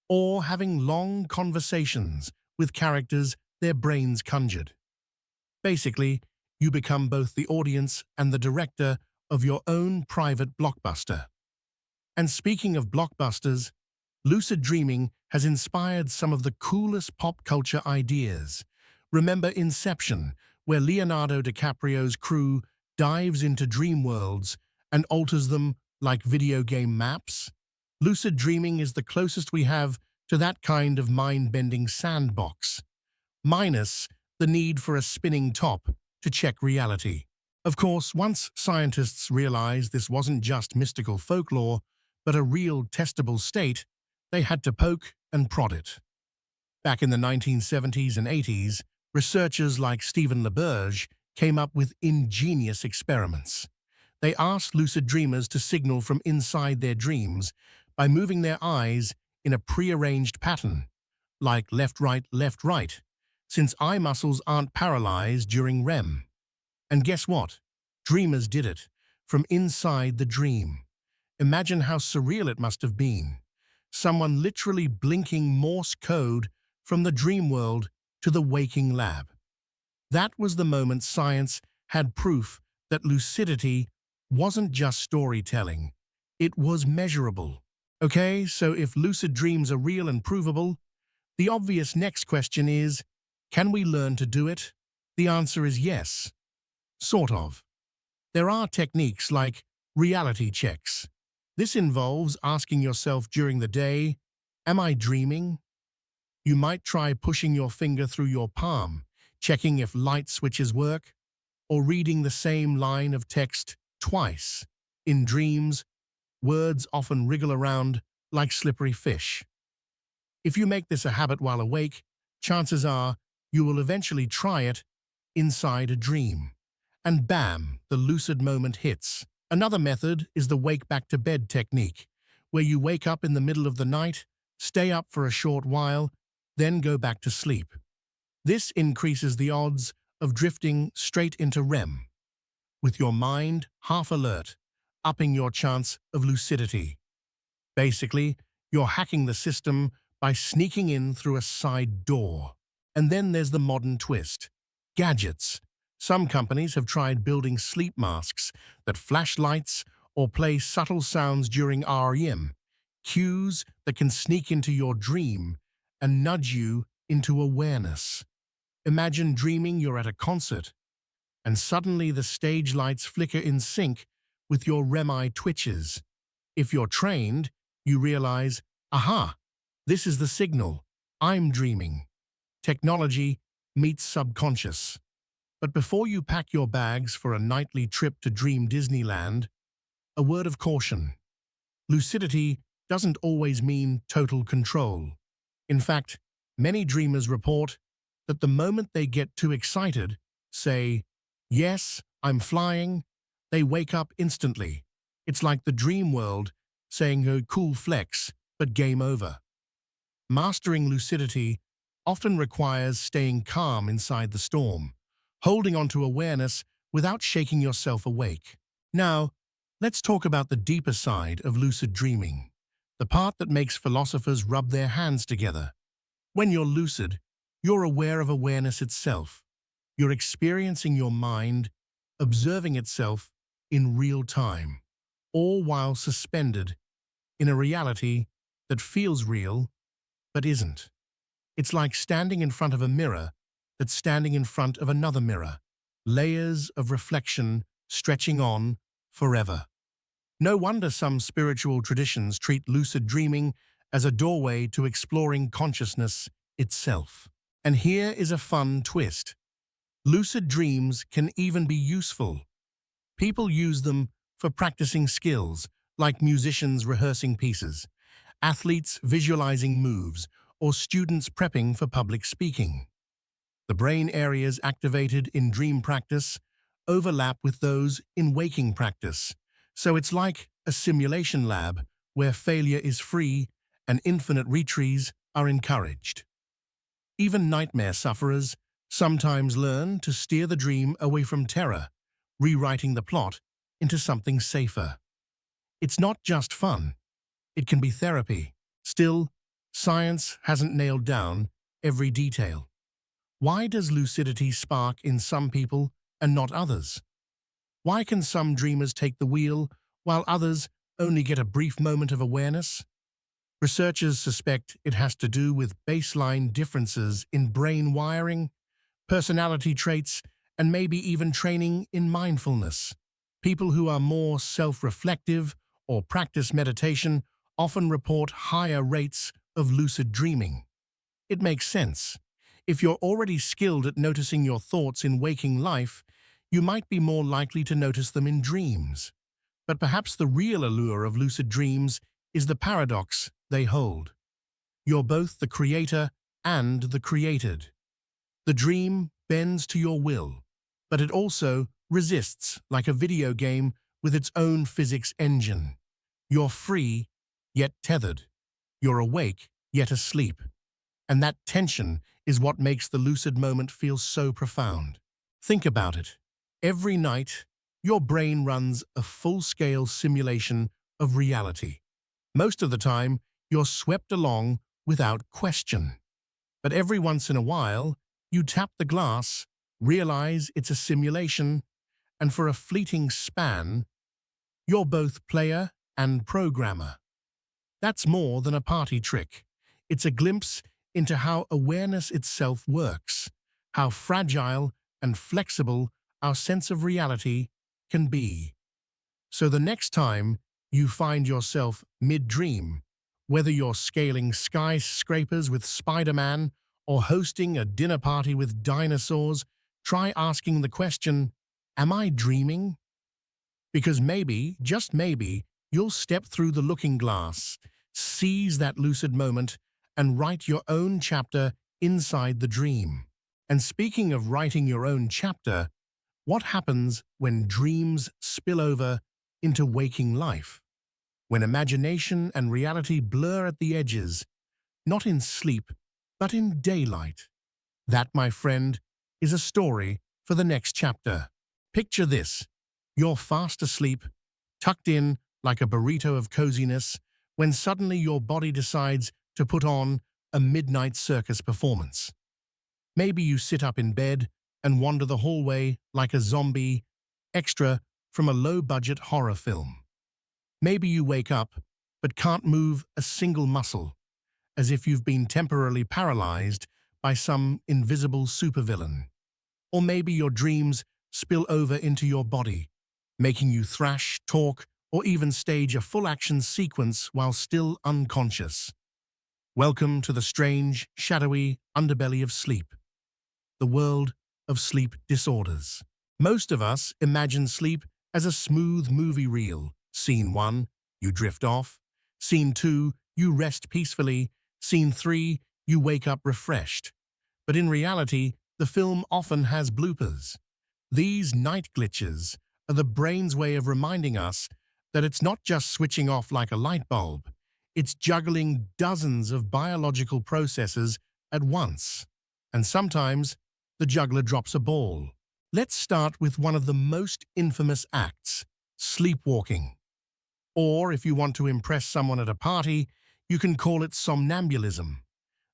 or having long conversations with characters their brains conjured. Basically, you become both the audience and the director of your own private blockbuster. And speaking of blockbusters, lucid dreaming has inspired some of the coolest pop culture ideas. Remember Inception, where Leonardo DiCaprio's crew dives into dream worlds and alters them like video game maps? Lucid dreaming is the closest we have to that kind of mind-bending sandbox, minus the need for a spinning top to check reality. Of course, once scientists realized this wasn't just mystical folklore, but a real testable state, they had to poke and prod it. Back in the 1970s and 80s, researchers like Stephen LaBerge came up with ingenious experiments. They asked lucid dreamers to signal from inside their dreams by moving their eyes in a prearranged pattern, like left, right, since eye muscles aren't paralyzed during REM. And guess what? Dreamers did it, from inside the dream. Imagine how surreal it must have been. Someone literally blinking Morse code from the dream world to the waking lab. That was the moment science had proof that lucidity wasn't just storytelling. It was measurable. Okay, so if lucid dreams are real and provable, the obvious next question is, can we learn to do it? The answer is yes. Sort of. There are techniques like reality checks. This involves asking yourself during the day, am I dreaming? You might try pushing your finger through your palm, checking if light switches work, or reading the same line of text twice. In dreams, words often wriggle around like slippery fish. If you make this a habit while awake, chances are you will eventually try it inside a dream. And bam, the lucid moment hits. Another method is the wake back to bed technique, where you wake up in the middle of the night, stay up for a short while, then go back to sleep. This increases the odds of drifting straight into REM, with your mind half alert, upping your chance of lucidity. Basically, you're hacking the system by sneaking in through a side door. And then there's the modern twist. Gadgets. Some companies have tried building sleep masks that flash lights or play subtle sounds during REM, cues that can sneak into your dream and nudge you into awareness. Imagine dreaming you're at a concert, and suddenly the stage lights flicker in sync with your REM eye twitches. If you're trained, you realize, aha, this is the signal. I'm dreaming. Technology meets subconscious. But before you pack your bags for a nightly trip to Dream Disneyland, a word of caution. Lucidity doesn't always mean total control. In fact, many dreamers report that the moment they get too excited, say, yes, I'm flying, they wake up instantly. It's like the dream world saying, oh, cool flex, but game over. Mastering lucidity often requires staying calm inside the storm, holding on to awareness without shaking yourself awake. Now, let's talk about the deeper side of lucid dreaming, the part that makes philosophers rub their hands together. When you're lucid, you're aware of awareness itself. You're experiencing your mind, observing itself in real time, all while suspended in a reality that feels real but isn't. It's like standing in front of a mirror that's standing in front of another mirror, layers of reflection stretching on forever. No wonder some spiritual traditions treat lucid dreaming as a doorway to exploring consciousness itself. And here is a fun twist. Lucid dreams can even be useful. People use them for practicing skills, like musicians rehearsing pieces, athletes visualizing moves, or students prepping for public speaking. The brain areas activated in dream practice overlap with those in waking practice, so it's like a simulation lab where failure is free and infinite retries are encouraged. Even nightmare sufferers sometimes learn to steer the dream away from terror, rewriting the plot into something safer. It's not just fun, it can be therapy. Still, science hasn't nailed down every detail. Why does lucidity spark in some people and not others? Why can some dreamers take the wheel while others only get a brief moment of awareness? Researchers suspect it has to do with baseline differences in brain wiring, personality traits, and maybe even training in mindfulness. People who are more self-reflective or practice meditation often report higher rates of lucid dreaming. It makes sense. If you're already skilled at noticing your thoughts in waking life, you might be more likely to notice them in dreams. But perhaps the real allure of lucid dreams is the paradox they hold. You're both the creator and the created. The dream bends to your will, but it also resists like a video game with its own physics engine. You're free, yet tethered. You're awake, yet asleep. And that tension is what makes the lucid moment feel so profound. Think about it. Every night, your brain runs a full-scale simulation of reality. Most of the time, you're swept along without question. But every once in a while, you tap the glass, realize it's a simulation, and for a fleeting span, you're both player and programmer. That's more than a party trick. It's a glimpse into how awareness itself works, how fragile and flexible our sense of reality can be. So the next time you find yourself mid-dream, whether you're scaling skyscrapers with Spider-Man or hosting a dinner party with dinosaurs, try asking the question, am I dreaming? Because maybe, just maybe, you'll step through the looking glass, seize that lucid moment, and write your own chapter inside the dream. And speaking of writing your own chapter, what happens when dreams spill over into waking life? When imagination and reality blur at the edges, not in sleep, but in daylight. That, my friend, is a story for the next chapter. Picture this. You're fast asleep, tucked in like a burrito of coziness, when suddenly your body decides to put on a midnight circus performance. Maybe you sit up in bed and wander the hallway like a zombie extra from a low-budget horror film. Maybe you wake up but can't move a single muscle, as if you've been temporarily paralyzed by some invisible supervillain. Or maybe your dreams spill over into your body, making you thrash, talk, or even stage a full-action sequence while still unconscious. Welcome to the strange, shadowy underbelly of sleep, the world of sleep disorders. Most of us imagine sleep as a smooth movie reel. Scene 1, you drift off. Scene 2, you rest peacefully. Scene 3, you wake up refreshed. But in reality, the film often has bloopers. These night glitches are the brain's way of reminding us that it's not just switching off like a light bulb. It's juggling dozens of biological processes at once. And sometimes, the juggler drops a ball. Let's start with one of the most infamous acts, sleepwalking. Or, if you want to impress someone at a party, you can call it somnambulism.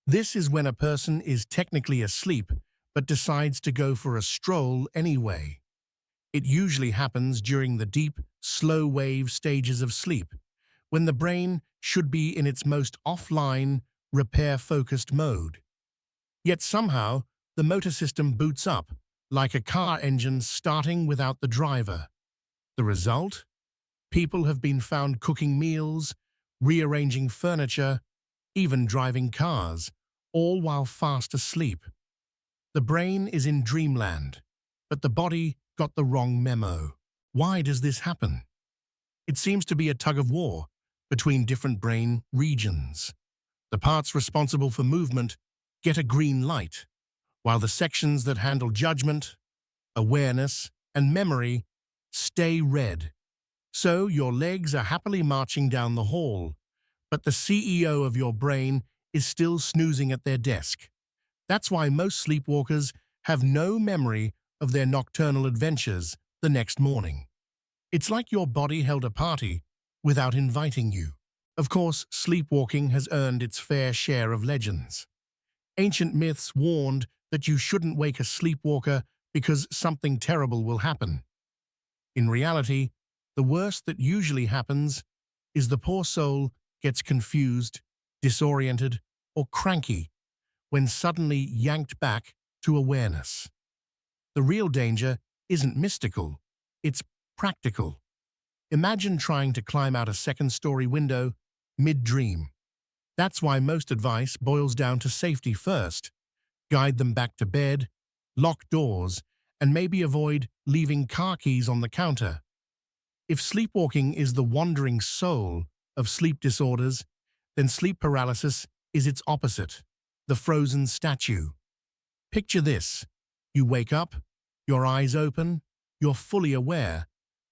This is when a person is technically asleep, but decides to go for a stroll anyway. It usually happens during the deep, slow-wave stages of sleep, when the brain should be in its most offline, repair-focused mode. Yet somehow, the motor system boots up, like a car engine starting without the driver. The result? People have been found cooking meals, rearranging furniture, even driving cars, all while fast asleep. The brain is in dreamland, but the body got the wrong memo. Why does this happen? It seems to be a tug-of-war between different brain regions. The parts responsible for movement get a green light, while the sections that handle judgment, awareness, and memory stay red. So your legs are happily marching down the hall, but the CEO of your brain is still snoozing at their desk. That's why most sleepwalkers have no memory of their nocturnal adventures the next morning. It's like your body held a party without inviting you. Of course, sleepwalking has earned its fair share of legends. Ancient myths warned that you shouldn't wake a sleepwalker because something terrible will happen. In reality, the worst that usually happens is the poor soul gets confused, disoriented, or cranky when suddenly yanked back to awareness. The real danger isn't mystical, it's practical. Imagine trying to climb out a second-story window mid-dream. That's why most advice boils down to safety first. Guide them back to bed, lock doors, and maybe avoid leaving car keys on the counter. If sleepwalking is the wandering soul of sleep disorders, then sleep paralysis is its opposite, the frozen statue. Picture this. You wake up, your eyes open, you're fully aware,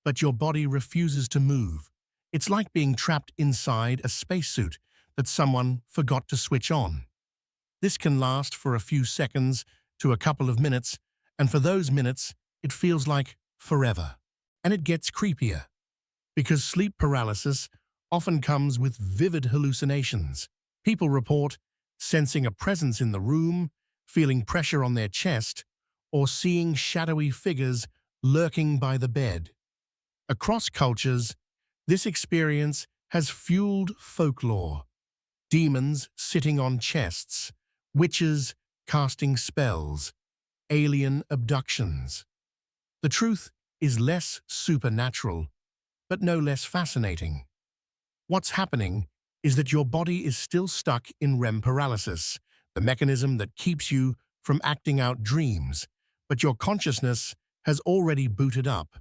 but your body refuses to move. It's like being trapped inside a spacesuit that someone forgot to switch on. This can last for a few seconds to a couple of minutes, and for those minutes, it feels like forever. And it gets creepier, because sleep paralysis often comes with vivid hallucinations. People report sensing a presence in the room, feeling pressure on their chest, or seeing shadowy figures lurking by the bed. Across cultures, this experience has fueled folklore. Demons sitting on chests, witches casting spells, alien abductions. The truth is less supernatural, but no less fascinating. What's happening is that your body is still stuck in REM paralysis, the mechanism that keeps you from acting out dreams, but your consciousness has already booted up.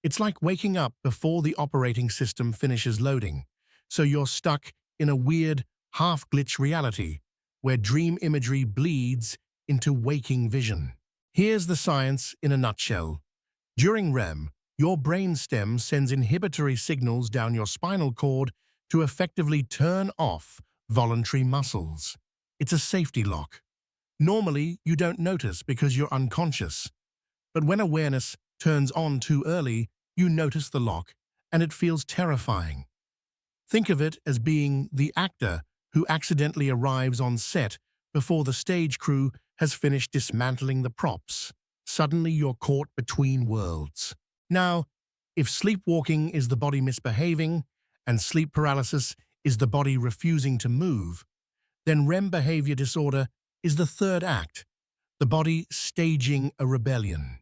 It's like waking up before the operating system finishes loading, so you're stuck in a weird, half-glitch reality where dream imagery bleeds into waking vision. Here's the science in a nutshell. During REM, your brainstem sends inhibitory signals down your spinal cord to effectively turn off voluntary muscles. It's a safety lock. Normally, you don't notice because you're unconscious. But when awareness turns on too early, you notice the lock, and it feels terrifying. Think of it as being the actor who accidentally arrives on set before the stage crew has finished dismantling the props. Suddenly, you're caught between worlds. Now, if sleepwalking is the body misbehaving, and sleep paralysis is the body refusing to move, then REM behavior disorder is the third act, the body staging a rebellion.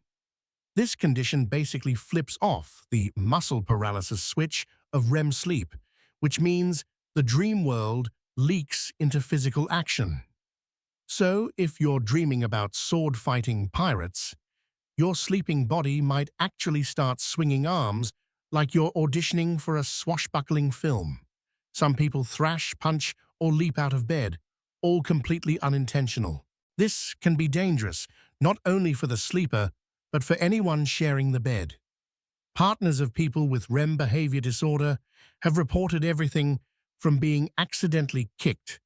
This condition basically flips off the muscle paralysis switch of REM sleep, which means the dream world leaks into physical action. So, if you're dreaming about sword-fighting pirates, your sleeping body might actually start swinging arms like you're auditioning for a swashbuckling film. Some people thrash, punch, or leap out of bed, all completely unintentional. This can be dangerous, not only for the sleeper, but for anyone sharing the bed. Partners of people with REM behavior disorder have reported everything from being accidentally kicked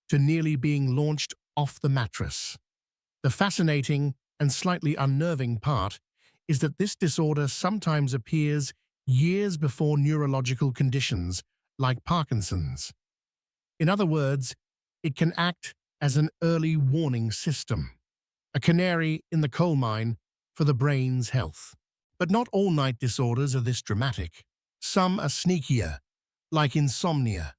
to nearly being launched off the mattress. The fascinating and slightly unnerving part is that this disorder sometimes appears years before neurological conditions like Parkinson's. In other words, it can act as an early warning system, a canary in the coal mine for the brain's health. But not all night disorders are this dramatic. Some are sneakier, like insomnia.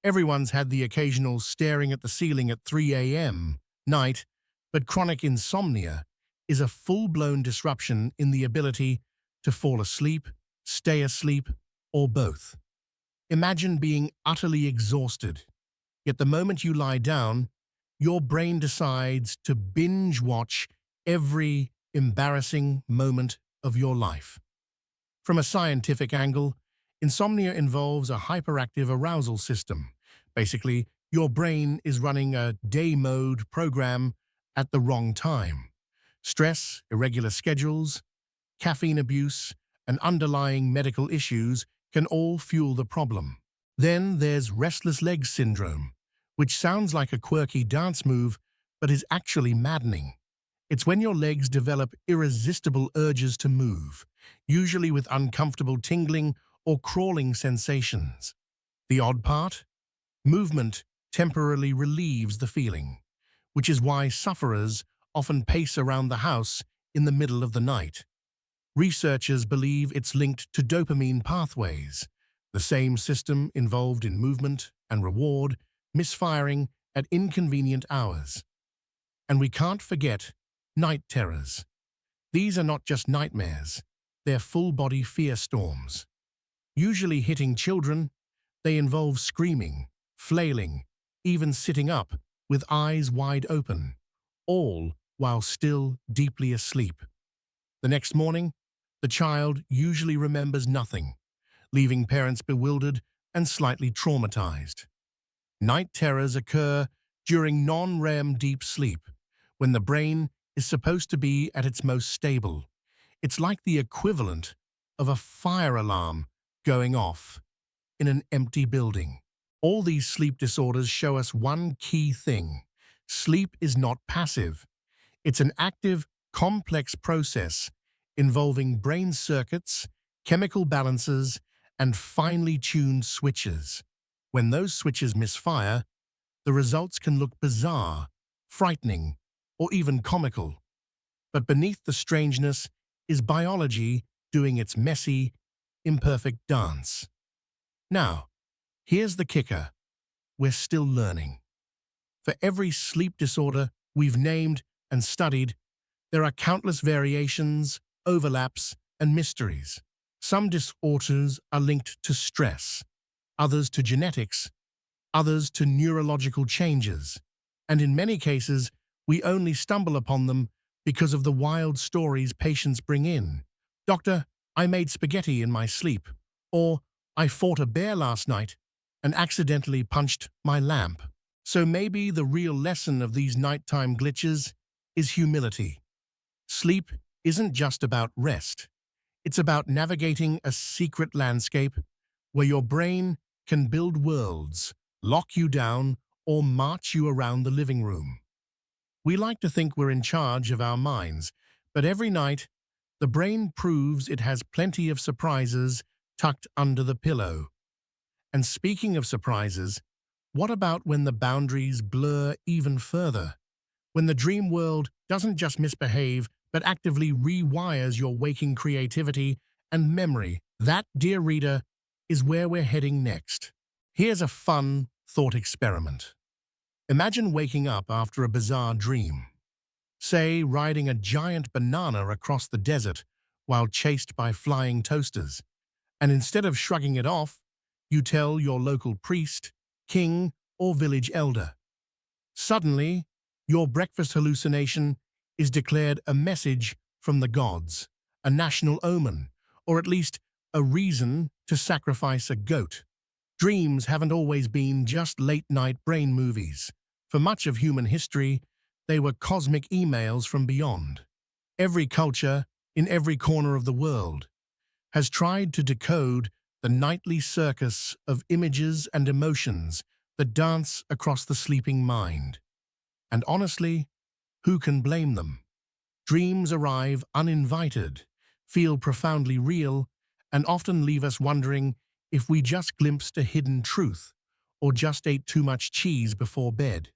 Everyone's had the occasional staring at the ceiling at 3 a.m. night, but chronic insomnia is a full-blown disruption in the ability to fall asleep, stay asleep, or both. Imagine being utterly exhausted, yet the moment you lie down, your brain decides to binge-watch every embarrassing moment of your life. From a scientific angle, insomnia involves a hyperactive arousal system. Basically, your brain is running a day mode program at the wrong time. Stress, irregular schedules, caffeine abuse, and underlying medical issues can all fuel the problem. Then there's restless legs syndrome, which sounds like a quirky dance move, but is actually maddening. It's when your legs develop irresistible urges to move, usually with uncomfortable tingling or crawling sensations. The odd part? Movement temporarily relieves the feeling, which is why sufferers often pace around the house in the middle of the night. Researchers believe it's linked to dopamine pathways, the same system involved in movement and reward, misfiring at inconvenient hours. And we can't forget night terrors. These are not just nightmares, they're full-body fear storms. Usually hitting children, they involve screaming, flailing, even sitting up with eyes wide open, all while still deeply asleep. The next morning, the child usually remembers nothing, leaving parents bewildered and slightly traumatized. Night terrors occur during non-REM deep sleep, when the brain is supposed to be at its most stable. It's like the equivalent of a fire alarm going off in an empty building. All these sleep disorders show us one key thing. Sleep is not passive. It's an active, complex process involving brain circuits, chemical balances, and finely tuned switches. When those switches misfire, the results can look bizarre, frightening, or even comical. But beneath the strangeness is biology doing its messy, imperfect dance. Now, here's the kicker. We're still learning. For every sleep disorder we've named and studied, there are countless variations, overlaps, and mysteries. Some disorders are linked to stress, others to genetics, others to neurological changes, and in many cases, we only stumble upon them because of the wild stories patients bring in. Doctor, I made spaghetti in my sleep, or I fought a bear last night and accidentally punched my lamp. So maybe the real lesson of these nighttime glitches is humility. Sleep isn't just about rest. It's about navigating a secret landscape where your brain can build worlds, lock you down, or march you around the living room. We like to think we're in charge of our minds, but every night, the brain proves it has plenty of surprises tucked under the pillow. And speaking of surprises, what about when the boundaries blur even further? When the dream world doesn't just misbehave, but actively rewires your waking creativity and memory? That, dear reader, is where we're heading next. Here's a fun thought experiment. Imagine waking up after a bizarre dream. Say, riding a giant banana across the desert while chased by flying toasters. And instead of shrugging it off, you tell your local priest, king, or village elder. Suddenly, your breakfast hallucination is declared a message from the gods, a national omen, or at least a reason to sacrifice a goat. Dreams haven't always been just late-night brain movies. For much of human history, they were cosmic emails from beyond. Every culture, in every corner of the world, has tried to decode the nightly circus of images and emotions that dance across the sleeping mind. And honestly, who can blame them? Dreams arrive uninvited, feel profoundly real, and often leave us wondering if we just glimpsed a hidden truth or just ate too much cheese before bed.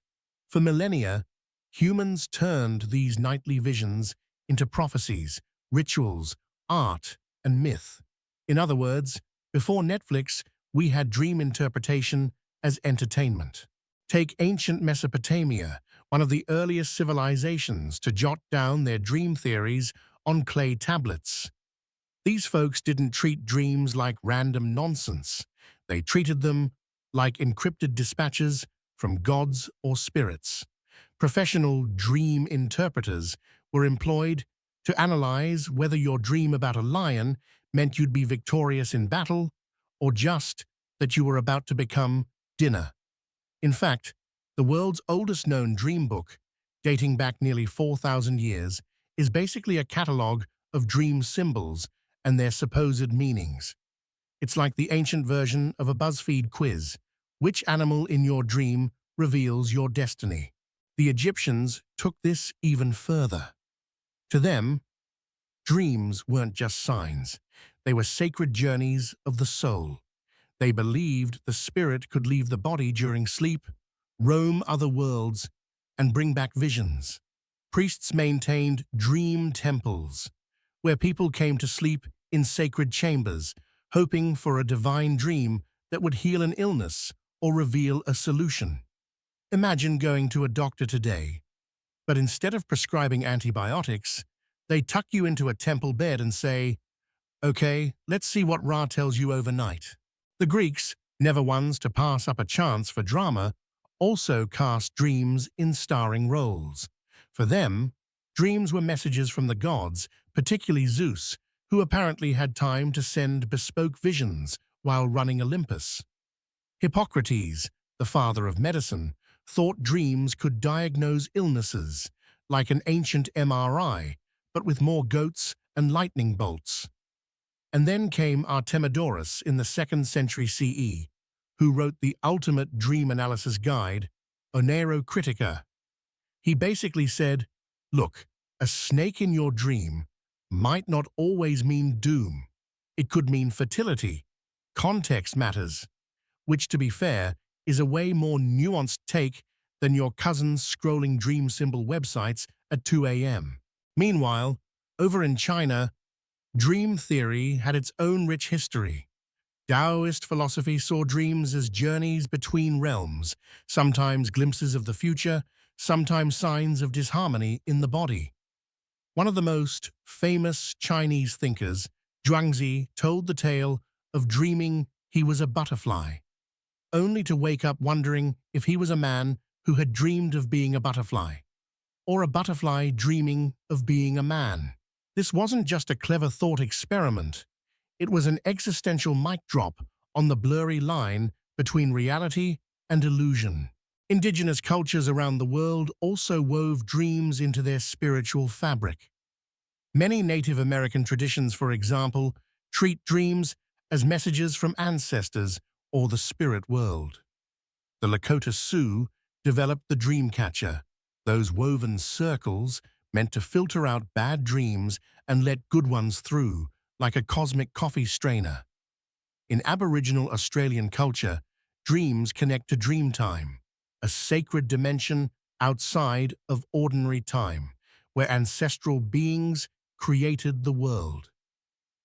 For millennia, humans turned these nightly visions into prophecies, rituals, art, and myth. In other words, before Netflix, we had dream interpretation as entertainment. Take ancient Mesopotamia, one of the earliest civilizations to jot down their dream theories on clay tablets. These folks didn't treat dreams like random nonsense. They treated them like encrypted dispatches from gods or spirits. Professional dream interpreters were employed to analyze whether your dream about a lion meant you'd be victorious in battle or just that you were about to become dinner. In fact, the world's oldest known dream book, dating back nearly 4,000 years, is basically a catalogue of dream symbols and their supposed meanings. It's like the ancient version of a BuzzFeed quiz. Which animal in your dream reveals your destiny? The Egyptians took this even further. To them, dreams weren't just signs. They were sacred journeys of the soul. They believed the spirit could leave the body during sleep, roam other worlds, and bring back visions. Priests maintained dream temples, where people came to sleep in sacred chambers, hoping for a divine dream that would heal an illness or reveal a solution. Imagine going to a doctor today, but instead of prescribing antibiotics, they tuck you into a temple bed and say, "Okay, let's see what Ra tells you overnight." The Greeks, never ones to pass up a chance for drama, also cast dreams in starring roles. For them, dreams were messages from the gods, particularly Zeus, who apparently had time to send bespoke visions while running Olympus. Hippocrates, the father of medicine, thought dreams could diagnose illnesses, like an ancient MRI, but with more goats and lightning bolts. And then came Artemidorus in the 2nd century CE, who wrote the ultimate dream analysis guide, Onero Critica. He basically said, look, a snake in your dream might not always mean doom. It could mean fertility. Context matters, which, to be fair, is a way more nuanced take than your cousin's scrolling dream symbol websites at 2 a.m. Meanwhile, over in China, dream theory had its own rich history. Taoist philosophy saw dreams as journeys between realms, sometimes glimpses of the future, sometimes signs of disharmony in the body. One of the most famous Chinese thinkers, Zhuangzi, told the tale of dreaming he was a butterfly, only to wake up wondering if he was a man who had dreamed of being a butterfly, or a butterfly dreaming of being a man. This wasn't just a clever thought experiment. It was an existential mic drop on the blurry line between reality and illusion. Indigenous cultures around the world also wove dreams into their spiritual fabric. Many Native American traditions, for example, treat dreams as messages from ancestors or the spirit world. The Lakota Sioux developed the dream catcher, those woven circles meant to filter out bad dreams and let good ones through, like a cosmic coffee strainer. In Aboriginal Australian culture, dreams connect to dream time, a sacred dimension outside of ordinary time, where ancestral beings created the world.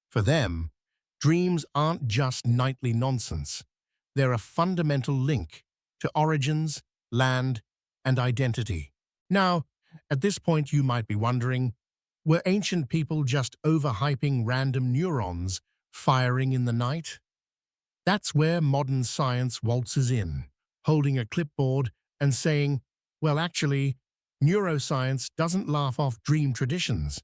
For them, dreams aren't just nightly nonsense. They're a fundamental link to origins, land, and identity. Now, at this point you might be wondering, were ancient people just overhyping random neurons firing in the night? That's where modern science waltzes in, holding a clipboard and saying, well, actually, neuroscience doesn't laugh off dream traditions.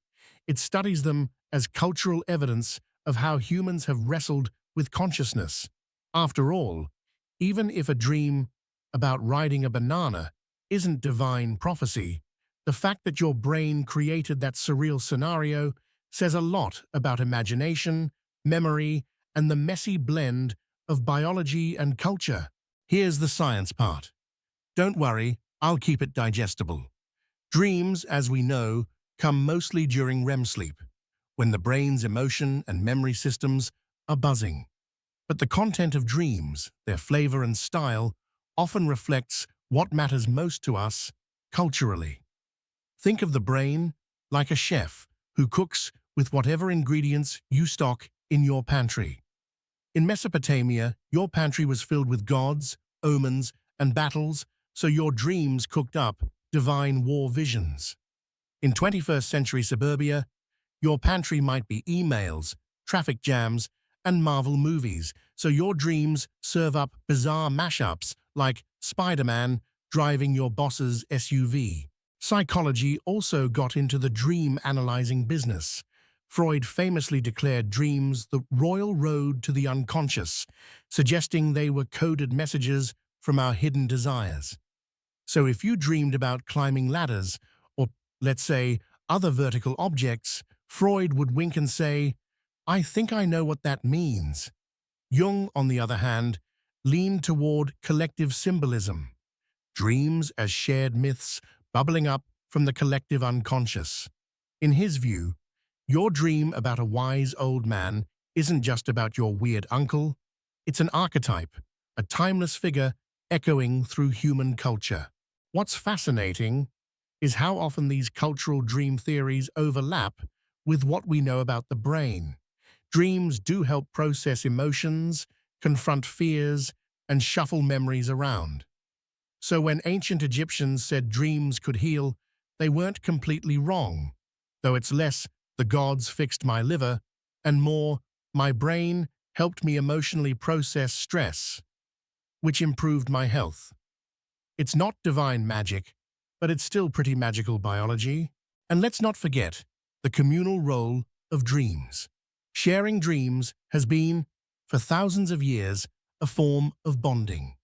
It studies them as cultural evidence of how humans have wrestled with consciousness. After all, even if a dream about riding a banana isn't divine prophecy, the fact that your brain created that surreal scenario says a lot about imagination, memory, and the messy blend of biology and culture. Here's the science part. Don't worry, I'll keep it digestible. Dreams, as we know, come mostly during REM sleep, when the brain's emotion and memory systems are buzzing. But the content of dreams, their flavor and style, often reflects what matters most to us culturally. Think of the brain like a chef who cooks with whatever ingredients you stock in your pantry. In Mesopotamia, your pantry was filled with gods, omens, and battles, so your dreams cooked up divine war visions. In 21st century suburbia, your pantry might be emails, traffic jams, and Marvel movies, so your dreams serve up bizarre mashups like Spider-Man driving your boss's SUV. Psychology also got into the dream-analyzing business. Freud famously declared dreams the royal road to the unconscious, suggesting they were coded messages from our hidden desires. So if you dreamed about climbing ladders, or, let's say, other vertical objects, Freud would wink and say, I think I know what that means. Jung, on the other hand, leaned toward collective symbolism, dreams as shared myths bubbling up from the collective unconscious. In his view, your dream about a wise old man isn't just about your weird uncle, it's an archetype, a timeless figure echoing through human culture. What's fascinating is how often these cultural dream theories overlap with what we know about the brain. Dreams do help process emotions, confront fears, and shuffle memories around. So when ancient Egyptians said dreams could heal, they weren't completely wrong, though it's less the gods fixed my liver and more my brain helped me emotionally process stress, which improved my health. It's not divine magic, but it's still pretty magical biology. And let's not forget the communal role of dreams. Sharing dreams has been, for thousands of years, a form of bonding.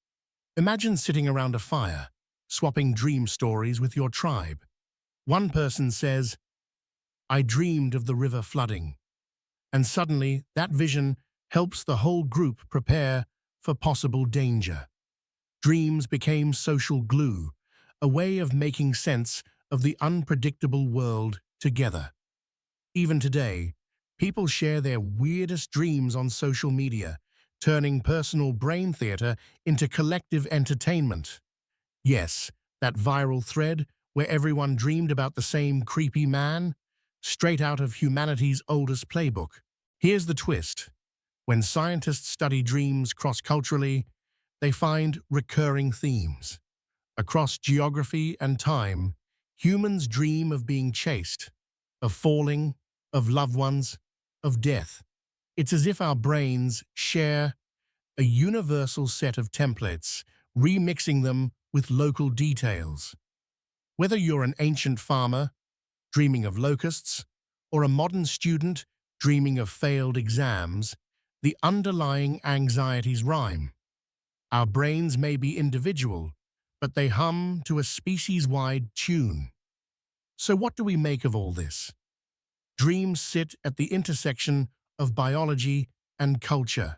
Imagine sitting around a fire, swapping dream stories with your tribe. One person says, I dreamed of the river flooding, and suddenly that vision helps the whole group prepare for possible danger. Dreams became social glue, a way of making sense of the unpredictable world together. Even today, people share their weirdest dreams on social media, turning personal brain theater into collective entertainment. Yes, that viral thread where everyone dreamed about the same creepy man, straight out of humanity's oldest playbook. Here's the twist. When scientists study dreams cross-culturally, they find recurring themes. Across geography and time, humans dream of being chased, of falling, of loved ones, of death. It's as if our brains share a universal set of templates, remixing them with local details. Whether you're an ancient farmer dreaming of locusts or a modern student dreaming of failed exams, the underlying anxieties rhyme. Our brains may be individual, but they hum to a species-wide tune. So what do we make of all this? Dreams sit at the intersection of biology and culture.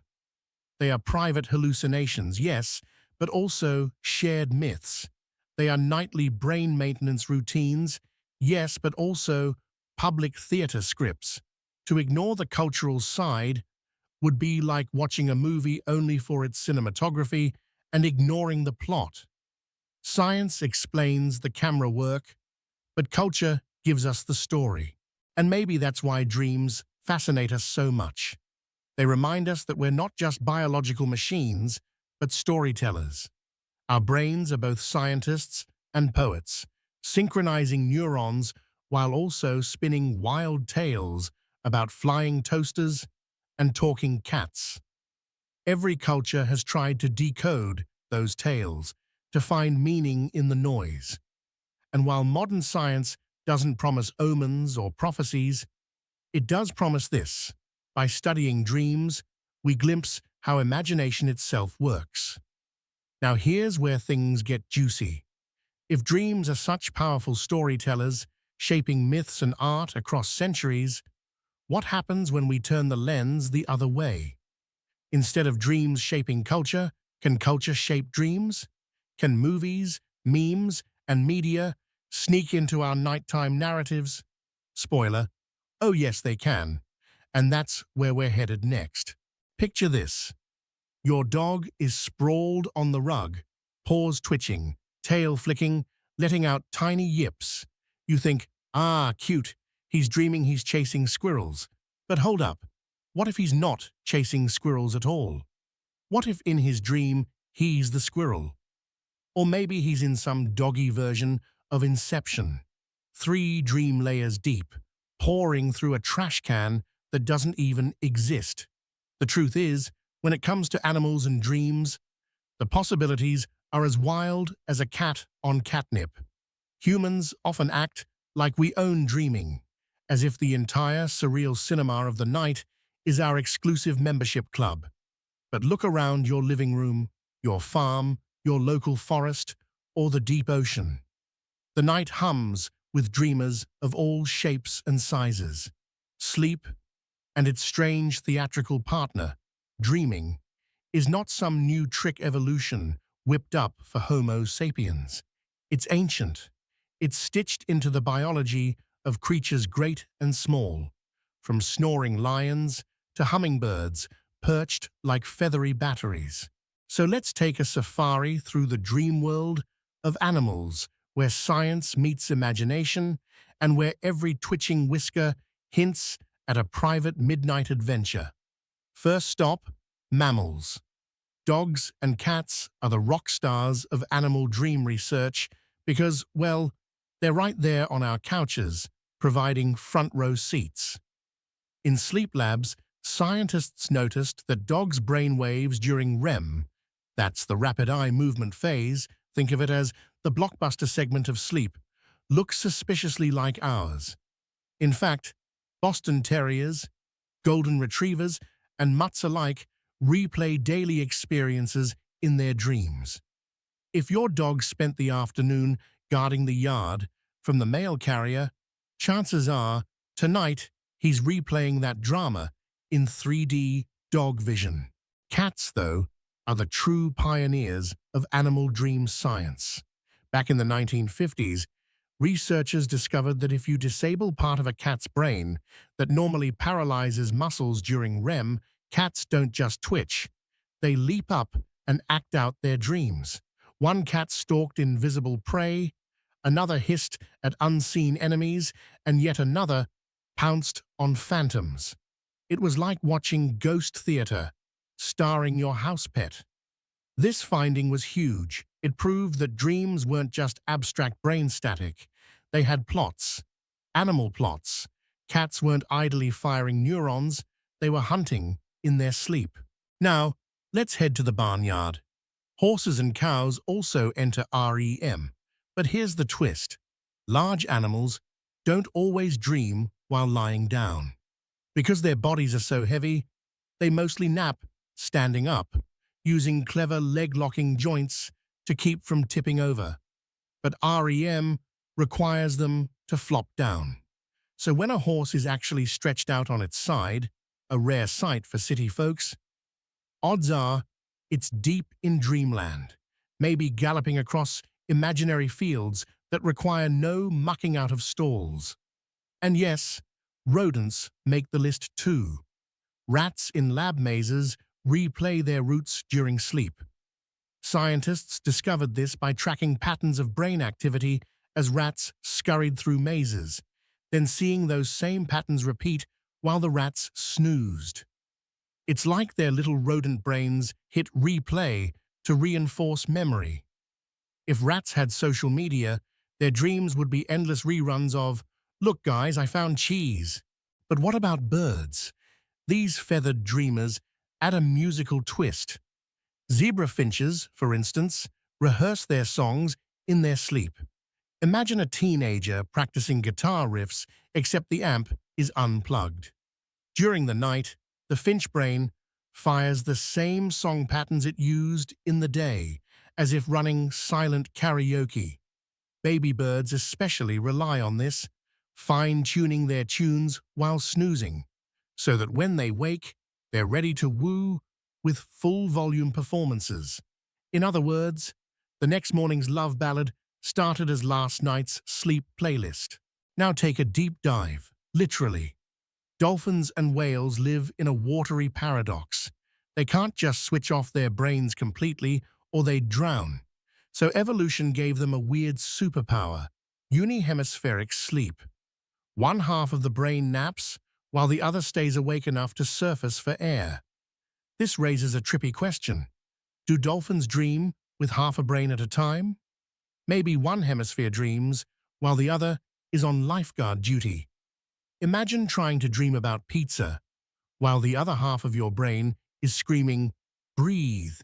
They are private hallucinations, yes, but also shared myths. They are nightly brain maintenance routines, yes, but also public theater scripts. To ignore the cultural side would be like watching a movie only for its cinematography and ignoring the plot. Science explains the camera work, but culture gives us the story. And maybe that's why dreams fascinate us so much. They remind us that we're not just biological machines, but storytellers. Our brains are both scientists and poets, synchronizing neurons while also spinning wild tales about flying toasters and talking cats. Every culture has tried to decode those tales, to find meaning in the noise. And while modern science doesn't promise omens or prophecies, it does promise this. By studying dreams, we glimpse how imagination itself works. Now here's where things get juicy. If dreams are such powerful storytellers, shaping myths and art across centuries, what happens when we turn the lens the other way? Instead of dreams shaping culture, can culture shape dreams? Can movies, memes, and media sneak into our nighttime narratives? Spoiler, oh yes they can. And that's where we're headed next. Picture this. Your dog is sprawled on the rug, paws twitching, tail flicking, letting out tiny yips. You think, ah, cute, he's dreaming he's chasing squirrels. But hold up, what if he's not chasing squirrels at all? What if in his dream he's the squirrel? Or maybe he's in some doggy version of Inception, 3 dream layers deep, pouring through a trash can that doesn't even exist. The truth is, when it comes to animals and dreams, the possibilities are as wild as a cat on catnip. Humans often act like we own dreaming, as if the entire surreal cinema of the night is our exclusive membership club. But look around your living room, your farm, your local forest, or the deep ocean. The night hums with dreamers of all shapes and sizes. Sleep, and its strange theatrical partner, dreaming, is not some new trick evolution whipped up for Homo sapiens. It's ancient. It's stitched into the biology of creatures great and small, from snoring lions to hummingbirds perched like feathery batteries. So let's take a safari through the dream world of animals, where science meets imagination and where every twitching whisker hints at a private midnight adventure. First stop, mammals. Dogs and cats are the rock stars of animal dream research because, well, they're right there on our couches, providing front-row seats. In sleep labs, scientists noticed that dogs' brain waves during REM, that's the rapid eye movement phase, think of it as the blockbuster segment of sleep, look suspiciously like ours. In fact, Boston Terriers, Golden Retrievers, and mutts alike replay daily experiences in their dreams. If your dog spent the afternoon guarding the yard from the mail carrier, chances are, tonight, he's replaying that drama in 3D dog vision. Cats, though, are the true pioneers of animal dream science. Back in the 1950s, researchers discovered that if you disable part of a cat's brain that normally paralyzes muscles during REM, cats don't just twitch. They leap up and act out their dreams. One cat stalked invisible prey, another hissed at unseen enemies, and yet another pounced on phantoms. It was like watching ghost theater, starring your house pet. This finding was huge. It proved that dreams weren't just abstract brain static. They had plots, animal plots. Cats weren't idly firing neurons, they were hunting in their sleep. Now, let's head to the barnyard. Horses and cows also enter REM. But here's the twist. Large animals don't always dream while lying down. Because their bodies are so heavy, they mostly nap standing up, using clever leg-locking joints to keep from tipping over. But REM requires them to flop down. So when a horse is actually stretched out on its side, a rare sight for city folks, odds are it's deep in dreamland, maybe galloping across imaginary fields that require no mucking out of stalls. And yes, rodents make the list too. Rats in lab mazes replay their routes during sleep. Scientists discovered this by tracking patterns of brain activity as rats scurried through mazes, then seeing those same patterns repeat while the rats snoozed. It's like their little rodent brains hit replay to reinforce memory. If rats had social media, their dreams would be endless reruns of, "Look guys, I found cheese." But what about birds? These feathered dreamers add a musical twist. Zebra finches, for instance, rehearse their songs in their sleep. Imagine a teenager practicing guitar riffs, except the amp is unplugged. During the night, the finch brain fires the same song patterns it used in the day, as if running silent karaoke. Baby birds especially rely on this, fine-tuning their tunes while snoozing, so that when they wake, they're ready to woo with full-volume performances. In other words, the next morning's love ballad started as last night's sleep playlist. Now take a deep dive, literally. Dolphins and whales live in a watery paradox. They can't just switch off their brains completely or they'd drown. So evolution gave them a weird superpower, unihemispheric sleep. One half of the brain naps, while the other stays awake enough to surface for air. This raises a trippy question. Do dolphins dream with half a brain at a time? Maybe one hemisphere dreams, while the other is on lifeguard duty. Imagine trying to dream about pizza, while the other half of your brain is screaming, "Breathe."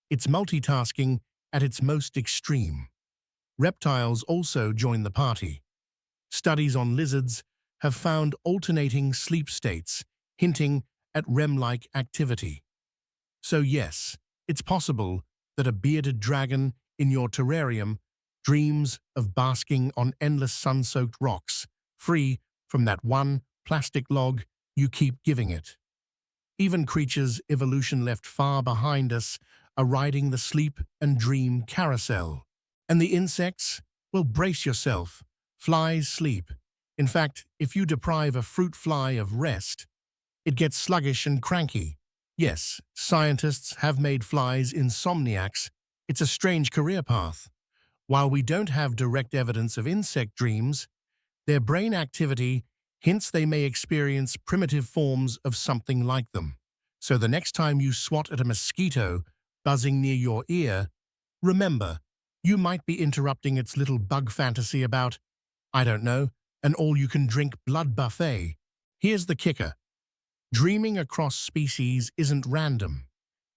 It's multitasking at its most extreme. Reptiles also join the party. Studies on lizards have found alternating sleep states, hinting at REM-like activity. So yes, it's possible that a bearded dragon in your terrarium dreams of basking on endless sun-soaked rocks, free from that one plastic log you keep giving it. Even creatures evolution left far behind us are riding the sleep and dream carousel. And the insects? Well, brace yourself. Flies sleep. In fact, if you deprive a fruit fly of rest, it gets sluggish and cranky. Yes, scientists have made flies insomniacs. It's a strange career path. While we don't have direct evidence of insect dreams, their brain activity hints they may experience primitive forms of something like them. So the next time you swat at a mosquito buzzing near your ear, remember, you might be interrupting its little bug fantasy about, I don't know, an all-you-can-drink blood buffet. Here's the kicker. Dreaming across species isn't random.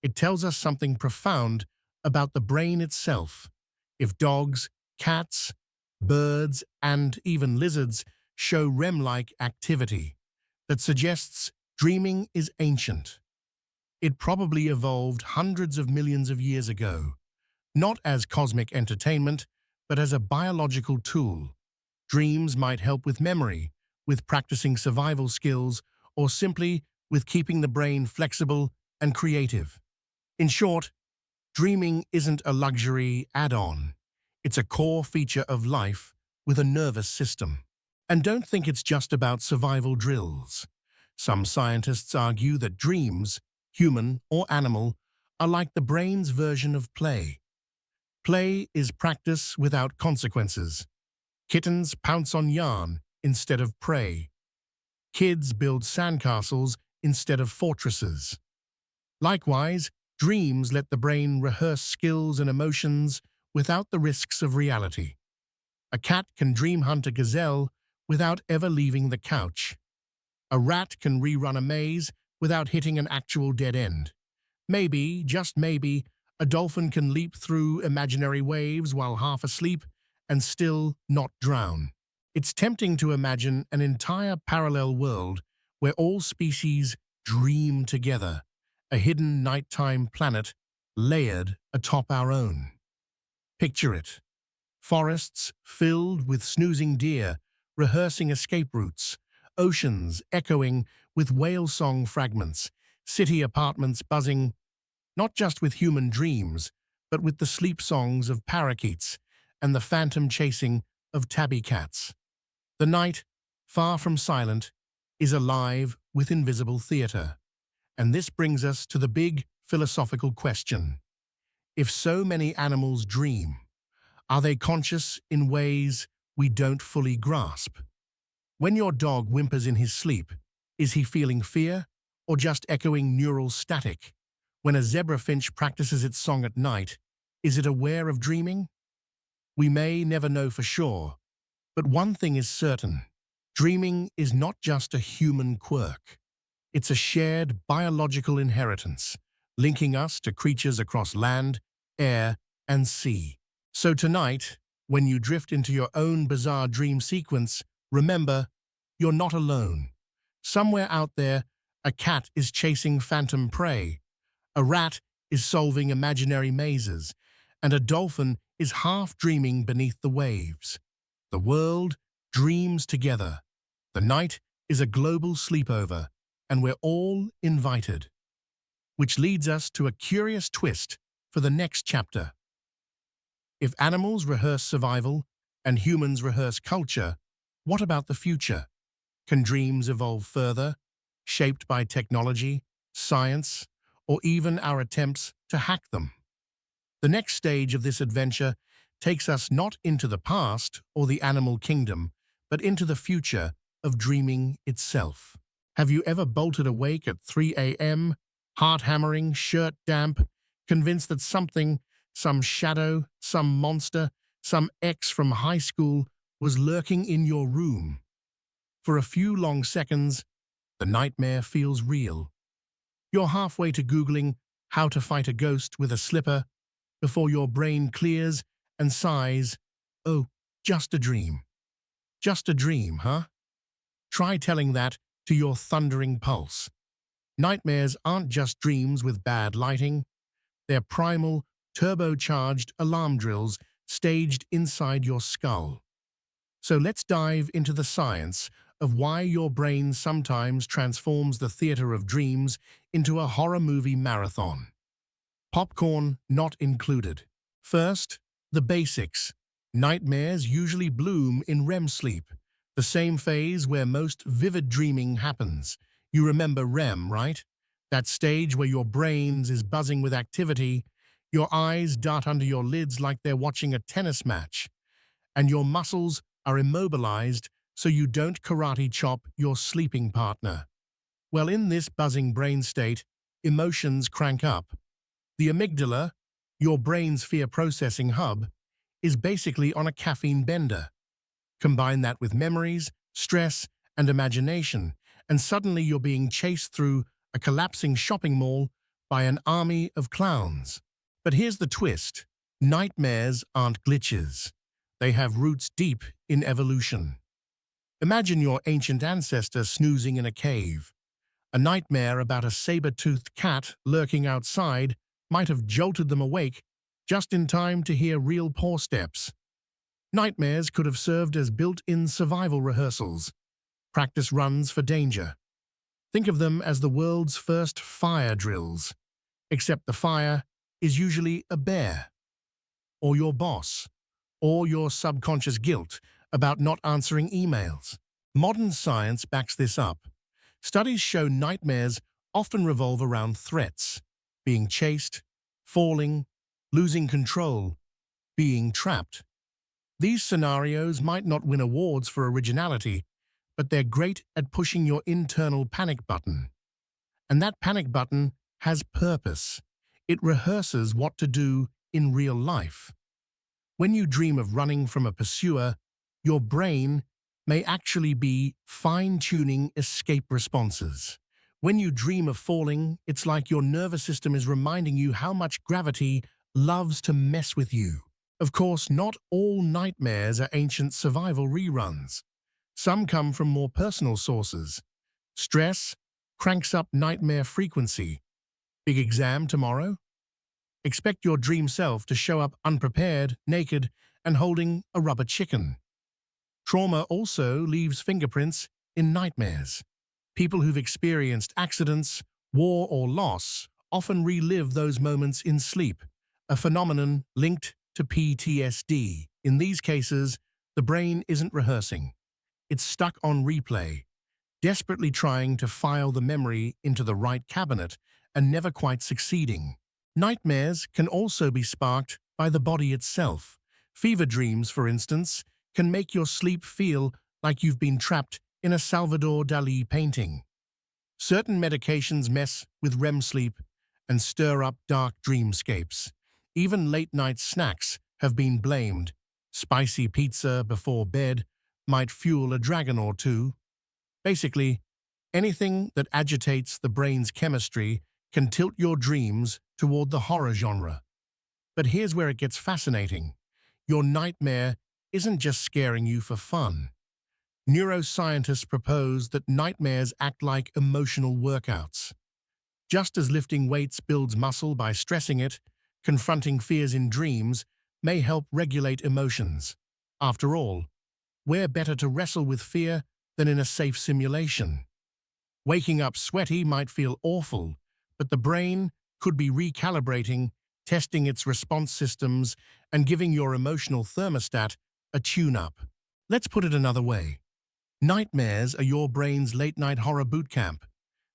It tells us something profound about the brain itself. If dogs, cats, birds, and even lizards show REM-like activity that suggests dreaming is ancient. It probably evolved hundreds of millions of years ago, not as cosmic entertainment, but as a biological tool. Dreams might help with memory, with practicing survival skills, or simply with keeping the brain flexible and creative. In short, Dreaming isn't a luxury add-on. It's a core feature of life with a nervous system. And don't think it's just about survival drills. Some scientists argue that dreams, human or animal, are like the brain's version of play. Play is practice without consequences. Kittens pounce on yarn instead of prey. Kids build sandcastles instead of fortresses. Likewise, dreams let the brain rehearse skills and emotions without the risks of reality. A cat can dream hunt a gazelle without ever leaving the couch. A rat can rerun a maze without hitting an actual dead end. Maybe, just maybe, a dolphin can leap through imaginary waves while half asleep and still not drown. It's tempting to imagine an entire parallel world where all species dream together, a hidden nighttime planet layered atop our own. Picture it. Forests filled with snoozing deer, rehearsing escape routes, oceans echoing with whale song fragments, city apartments buzzing not just with human dreams, but with the sleep songs of parakeets and the phantom chasing of tabby cats. The night, far from silent, is alive with invisible theatre. And this brings us to the big philosophical question. If so many animals dream, are they conscious in ways we don't fully grasp? When your dog whimpers in his sleep, is he feeling fear or just echoing neural static? When a zebra finch practices its song at night, is it aware of dreaming? We may never know for sure, but one thing is certain. Dreaming is not just a human quirk. It's a shared biological inheritance, linking us to creatures across land, air, and sea. So tonight, when you drift into your own bizarre dream sequence, remember, you're not alone. Somewhere out there, a cat is chasing phantom prey, a rat is solving imaginary mazes, and a dolphin is half dreaming beneath the waves. The world dreams together. The night is a global sleepover, and we're all invited. Which leads us to a curious twist for the next chapter. If animals rehearse survival and humans rehearse culture, what about the future? Can dreams evolve further, shaped by technology, science, or even our attempts to hack them? The next stage of this adventure takes us not into the past or the animal kingdom, but into the future of dreaming itself. Have you ever bolted awake at 3 a.m., heart hammering, shirt damp, convinced that something, some shadow, some monster, some ex from high school was lurking in your room? For a few long seconds, the nightmare feels real. You're halfway to Googling how to fight a ghost with a slipper before your brain clears and sighs, "Oh, just a dream." Just a dream, huh? Try telling that to your thundering pulse. Nightmares aren't just dreams with bad lighting. They're primal, turbocharged alarm drills staged inside your skull. So let's dive into the science of why your brain sometimes transforms the theater of dreams into a horror movie marathon. Popcorn not included. First, the basics. Nightmares usually bloom in REM sleep, the same phase where most vivid dreaming happens. You remember REM, right? That stage where your brain is buzzing with activity, your eyes dart under your lids like they're watching a tennis match, and your muscles are immobilized so you don't karate chop your sleeping partner. Well, in this buzzing brain state, emotions crank up. The amygdala, your brain's fear processing hub, is basically on a caffeine bender. Combine that with memories, stress, and imagination, and suddenly you're being chased through a collapsing shopping mall by an army of clowns. But here's the twist. Nightmares aren't glitches. They have roots deep in evolution. Imagine your ancient ancestor snoozing in a cave. A nightmare about a saber-toothed cat lurking outside might have jolted them awake just in time to hear real paw steps. Nightmares could have served as built-in survival rehearsals, practice runs for danger. Think of them as the world's first fire drills, except the fire is usually a bear, or your boss, or your subconscious guilt about not answering emails. Modern science backs this up. Studies show nightmares often revolve around threats, being chased, falling, losing control, being trapped. These scenarios might not win awards for originality, but they're great at pushing your internal panic button. And that panic button has purpose. It rehearses what to do in real life. When you dream of running from a pursuer, your brain may actually be fine-tuning escape responses. When you dream of falling, it's like your nervous system is reminding you how much gravity loves to mess with you. Of course, not all nightmares are ancient survival reruns. Some come from more personal sources. Stress cranks up nightmare frequency. Big exam tomorrow? Expect your dream self to show up unprepared, naked, and holding a rubber chicken. Trauma also leaves fingerprints in nightmares. People who've experienced accidents, war, or loss often relive those moments in sleep, a phenomenon linked to PTSD. In these cases, the brain isn't rehearsing. It's stuck on replay, desperately trying to file the memory into the right cabinet and never quite succeeding. Nightmares can also be sparked by the body itself. Fever dreams, for instance, can make your sleep feel like you've been trapped in a Salvador Dali painting. Certain medications mess with REM sleep and stir up dark dreamscapes. Even late-night snacks have been blamed. Spicy pizza before bed might fuel a dragon or two. Basically, anything that agitates the brain's chemistry can tilt your dreams toward the horror genre. But here's where it gets fascinating. Your nightmare isn't just scaring you for fun. Neuroscientists propose that nightmares act like emotional workouts. Just as lifting weights builds muscle by stressing it, confronting fears in dreams may help regulate emotions. After all, where better to wrestle with fear than in a safe simulation? Waking up sweaty might feel awful, but the brain could be recalibrating, testing its response systems, and giving your emotional thermostat a tune-up. Let's put it another way. Nightmares are your brain's late-night horror boot camp.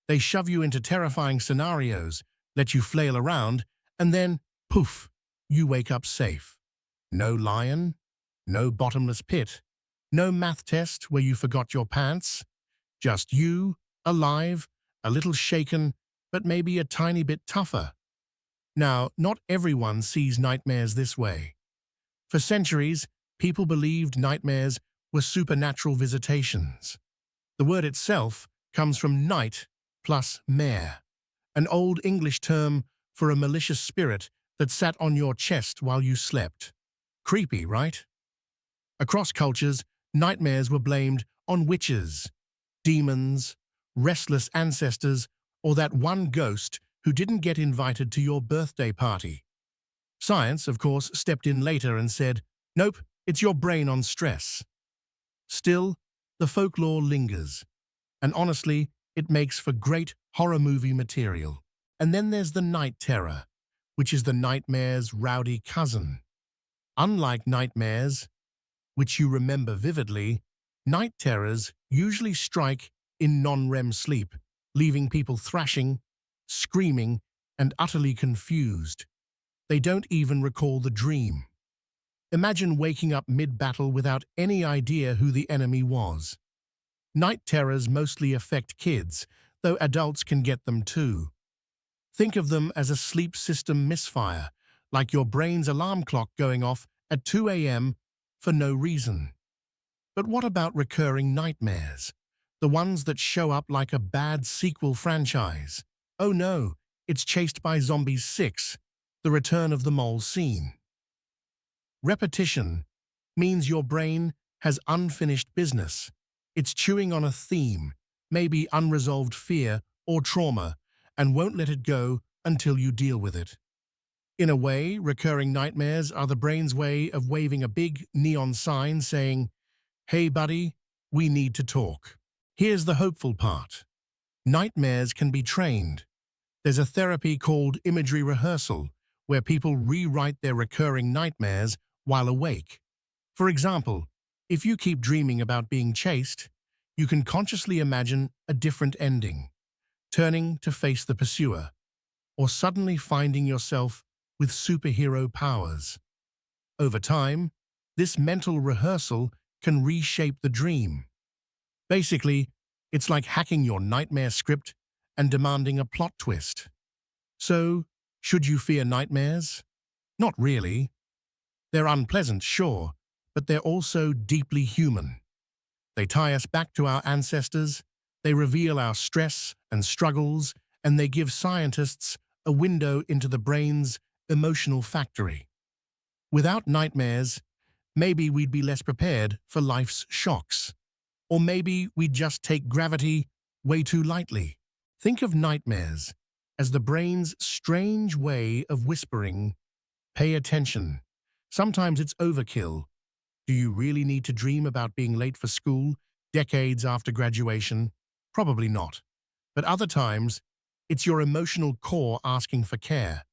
They shove you into terrifying scenarios, let you flail around, and then, poof, you wake up safe. No lion, no bottomless pit, no math test where you forgot your pants. Just you, alive, a little shaken, but maybe a tiny bit tougher. Now, not everyone sees nightmares this way. For centuries, people believed nightmares were supernatural visitations. The word itself comes from night plus mare, an Old English term for a malicious spirit that sat on your chest while you slept. Creepy, right? Across cultures, nightmares were blamed on witches, demons, restless ancestors, or that one ghost who didn't get invited to your birthday party. Science, of course, stepped in later and said, nope, it's your brain on stress. Still, the folklore lingers, and honestly, it makes for great horror movie material. And then there's the night terror, which is the nightmare's rowdy cousin. Unlike nightmares, which you remember vividly, night terrors usually strike in non-REM sleep, leaving people thrashing, screaming, and utterly confused. They don't even recall the dream. Imagine waking up mid-battle without any idea who the enemy was. Night terrors mostly affect kids, though adults can get them too. Think of them as a sleep system misfire, like your brain's alarm clock going off at 2 a.m. for no reason. But what about recurring nightmares? The ones that show up like a bad sequel franchise. Oh no, it's Chased by Zombies 6, The Return of the Mole scene. Repetition means your brain has unfinished business. It's chewing on a theme, maybe unresolved fear or trauma, and won't let it go until you deal with it. In a way, recurring nightmares are the brain's way of waving a big neon sign saying, hey buddy, we need to talk. Here's the hopeful part. Nightmares can be trained. There's a therapy called imagery rehearsal, where people rewrite their recurring nightmares while awake. For example, if you keep dreaming about being chased, you can consciously imagine a different ending, turning to face the pursuer, or suddenly finding yourself with superhero powers. Over time, this mental rehearsal can reshape the dream. Basically, it's like hacking your nightmare script and demanding a plot twist. So, should you fear nightmares? Not really. They're unpleasant, sure, but they're also deeply human. They tie us back to our ancestors, they reveal our stress and struggles, and they give scientists a window into the brain's emotional factory. Without nightmares, maybe we'd be less prepared for life's shocks. Or maybe we'd just take gravity way too lightly. Think of nightmares as the brain's strange way of whispering, "Pay attention." Sometimes it's overkill. Do you really need to dream about being late for school decades after graduation? Probably not. But other times, it's your emotional core asking for care.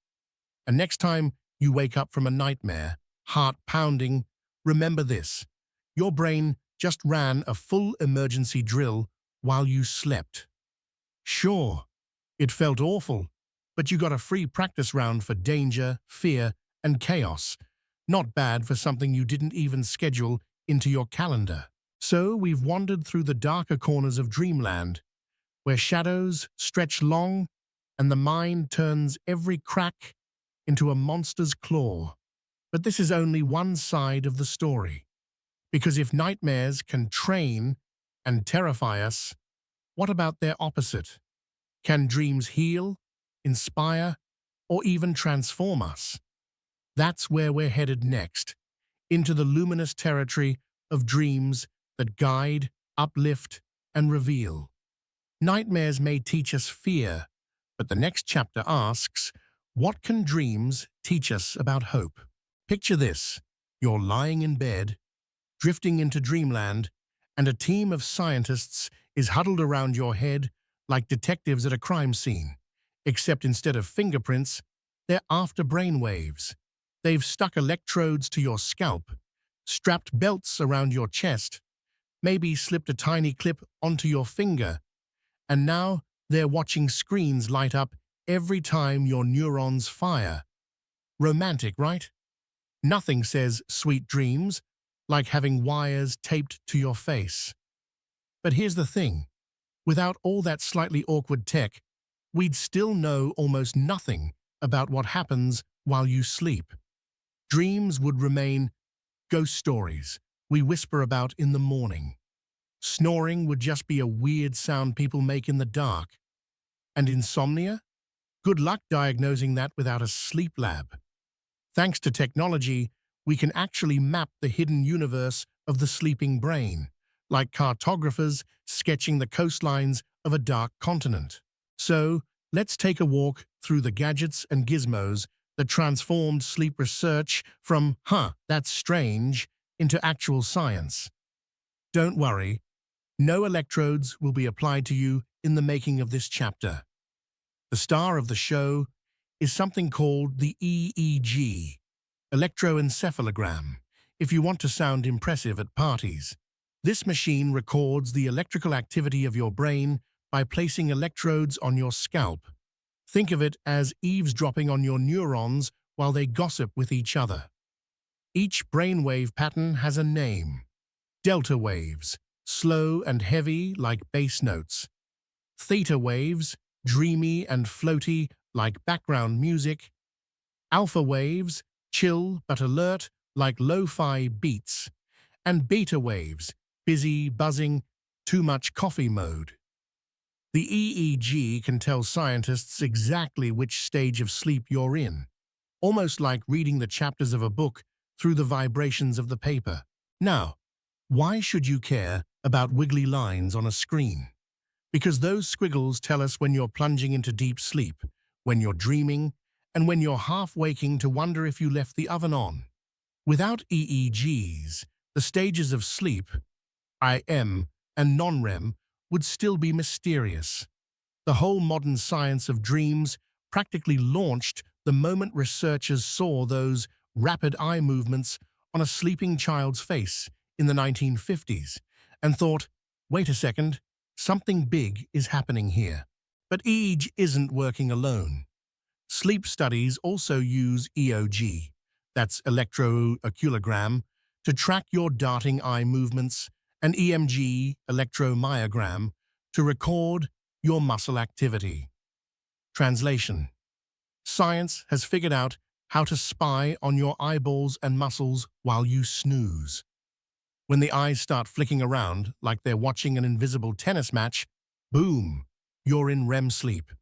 And next time you wake up from a nightmare, heart pounding, remember this. Your brain just ran a full emergency drill while you slept. Sure, it felt awful, but you got a free practice round for danger, fear, and chaos. Not bad for something you didn't even schedule into your calendar. So we've wandered through the darker corners of dreamland, where shadows stretch long and the mind turns every crack into a monster's claw. But this is only one side of the story. Because if nightmares can train and terrify us, what about their opposite? Can dreams heal, inspire, or even transform us? That's where we're headed next, into the luminous territory of dreams that guide, uplift, and reveal. Nightmares may teach us fear, but the next chapter asks, what can dreams teach us about hope? Picture this: you're lying in bed, drifting into dreamland, and a team of scientists is huddled around your head like detectives at a crime scene. Except instead of fingerprints, they're after brainwaves. They've stuck electrodes to your scalp, strapped belts around your chest, maybe slipped a tiny clip onto your finger, and now they're watching screens light up every time your neurons fire. Romantic, right? Nothing says sweet dreams like having wires taped to your face. But here's the thing. Without all that slightly awkward tech, we'd still know almost nothing about what happens while you sleep. Dreams would remain ghost stories we whisper about in the morning. Snoring would just be a weird sound people make in the dark. And insomnia? Good luck diagnosing that without a sleep lab. Thanks to technology, we can actually map the hidden universe of the sleeping brain, like cartographers sketching the coastlines of a dark continent. So, let's take a walk through the gadgets and gizmos that transformed sleep research from, that's strange, into actual science. Don't worry, no electrodes will be applied to you in the making of this chapter. The star of the show is something called the EEG, electroencephalogram, if you want to sound impressive at parties. This machine records the electrical activity of your brain by placing electrodes on your scalp. Think of it as eavesdropping on your neurons while they gossip with each other. Each brainwave pattern has a name. Delta waves, slow and heavy like bass notes. Theta waves, dreamy and floaty like background music. Alpha waves, chill but alert like lo-fi beats. And beta waves, busy, buzzing, too much coffee mode. The EEG can tell scientists exactly which stage of sleep you're in, almost like reading the chapters of a book through the vibrations of the paper. Now, why should you care about wiggly lines on a screen? Because those squiggles tell us when you're plunging into deep sleep, when you're dreaming, and when you're half waking to wonder if you left the oven on. Without EEGs, the stages of sleep, IM and non-REM, would still be mysterious. The whole modern science of dreams practically launched the moment researchers saw those rapid eye movements on a sleeping child's face in the 1950s and thought, wait a second, something big is happening here. But EEG isn't working alone. Sleep studies also use EOG, that's electrooculagram, to track your darting eye movements, and EMG, electromyogram, to record your muscle activity. Translation: science has figured out how to spy on your eyeballs and muscles while you snooze. When the eyes start flicking around like they're watching an invisible tennis match, boom, you're in REM sleep.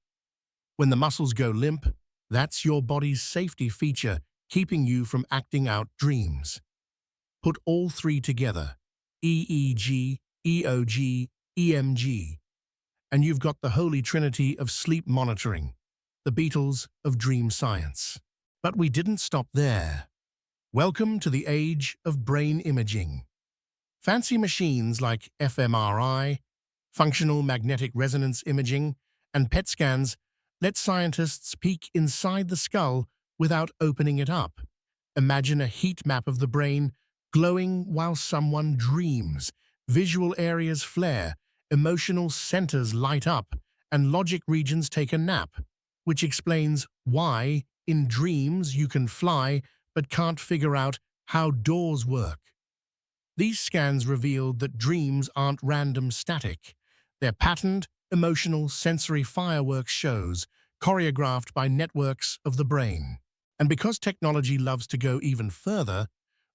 When the muscles go limp, that's your body's safety feature keeping you from acting out dreams. Put all three together, EEG, EOG, EMG, and you've got the holy trinity of sleep monitoring, the Beatles of dream science. But we didn't stop there. Welcome to the age of brain imaging. Fancy machines like fMRI, functional magnetic resonance imaging, and PET scans let scientists peek inside the skull without opening it up. Imagine a heat map of the brain glowing while someone dreams. Visual areas flare, emotional centers light up, and logic regions take a nap, which explains why, in dreams, you can fly but can't figure out how doors work. These scans revealed that dreams aren't random static. They're patterned, emotional, sensory fireworks shows, choreographed by networks of the brain. And because technology loves to go even further,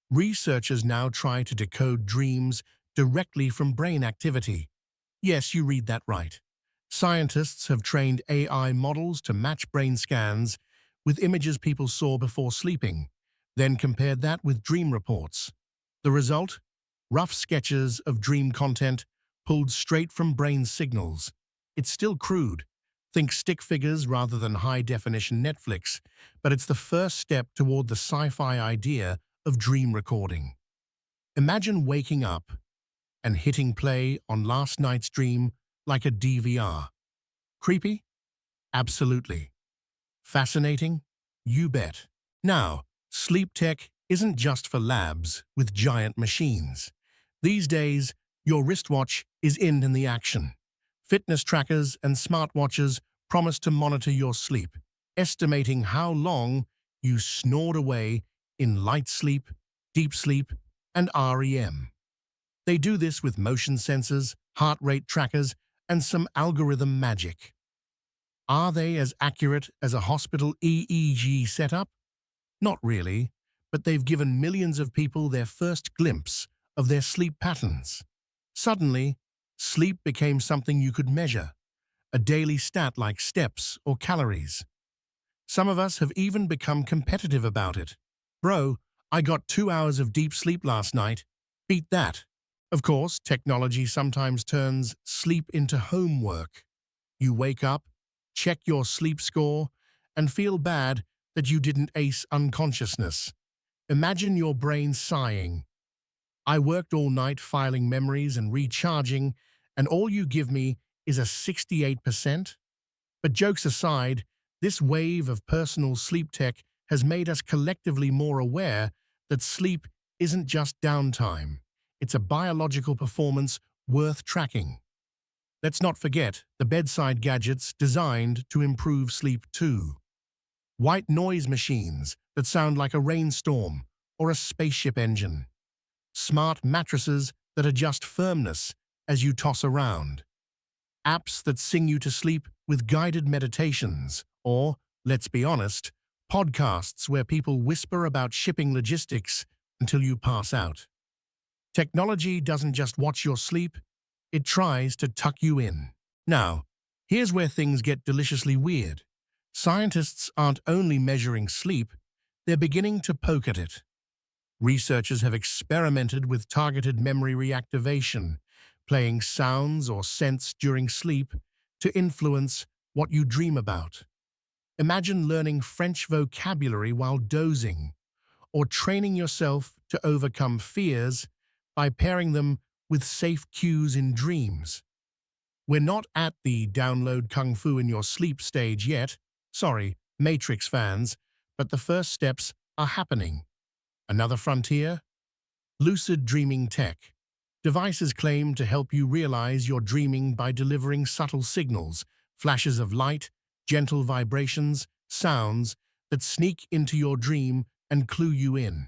researchers now try to decode dreams directly from brain activity. Yes, you read that right. Scientists have trained AI models to match brain scans with images people saw before sleeping, then compared that with dream reports. The result? Rough sketches of dream content pulled straight from brain signals. It's still crude. Think stick figures rather than high-definition Netflix, but it's the first step toward the sci-fi idea of dream recording. Imagine waking up and hitting play on last night's dream like a DVR. Creepy? Absolutely. Fascinating? You bet. Now, sleep tech isn't just for labs with giant machines. These days, your wristwatch is in the action. Fitness trackers and smartwatches promise to monitor your sleep, estimating how long you snored away in light sleep, deep sleep, and REM. They do this with motion sensors, heart rate trackers, and some algorithm magic. Are they as accurate as a hospital EEG setup? Not really, but they've given millions of people their first glimpse of their sleep patterns. Suddenly, sleep became something you could measure, a daily stat like steps or calories. Some of us have even become competitive about it. Bro, I got 2 hours of deep sleep last night. Beat that. Of course, technology sometimes turns sleep into homework. You wake up, check your sleep score, and feel bad that you didn't ace unconsciousness. Imagine your brain sighing. I worked all night filing memories and recharging, and all you give me is a 68%? But jokes aside, this wave of personal sleep tech has made us collectively more aware that sleep isn't just downtime. It's a biological performance worth tracking. Let's not forget the bedside gadgets designed to improve sleep too. White noise machines that sound like a rainstorm or a spaceship engine. Smart mattresses that adjust firmness as you toss around. Apps that sing you to sleep with guided meditations, or, let's be honest, podcasts where people whisper about shipping logistics until you pass out. Technology doesn't just watch your sleep, it tries to tuck you in. Now, here's where things get deliciously weird. Scientists aren't only measuring sleep, they're beginning to poke at it. Researchers have experimented with targeted memory reactivation, playing sounds or scents during sleep to influence what you dream about. Imagine learning French vocabulary while dozing, or training yourself to overcome fears by pairing them with safe cues in dreams. We're not at the download kung fu in your sleep stage yet. Sorry, Matrix fans, But the first steps are happening. Another frontier? Lucid dreaming tech. Devices claim to help you realize you're dreaming by delivering subtle signals, flashes of light, gentle vibrations, sounds that sneak into your dream and clue you in.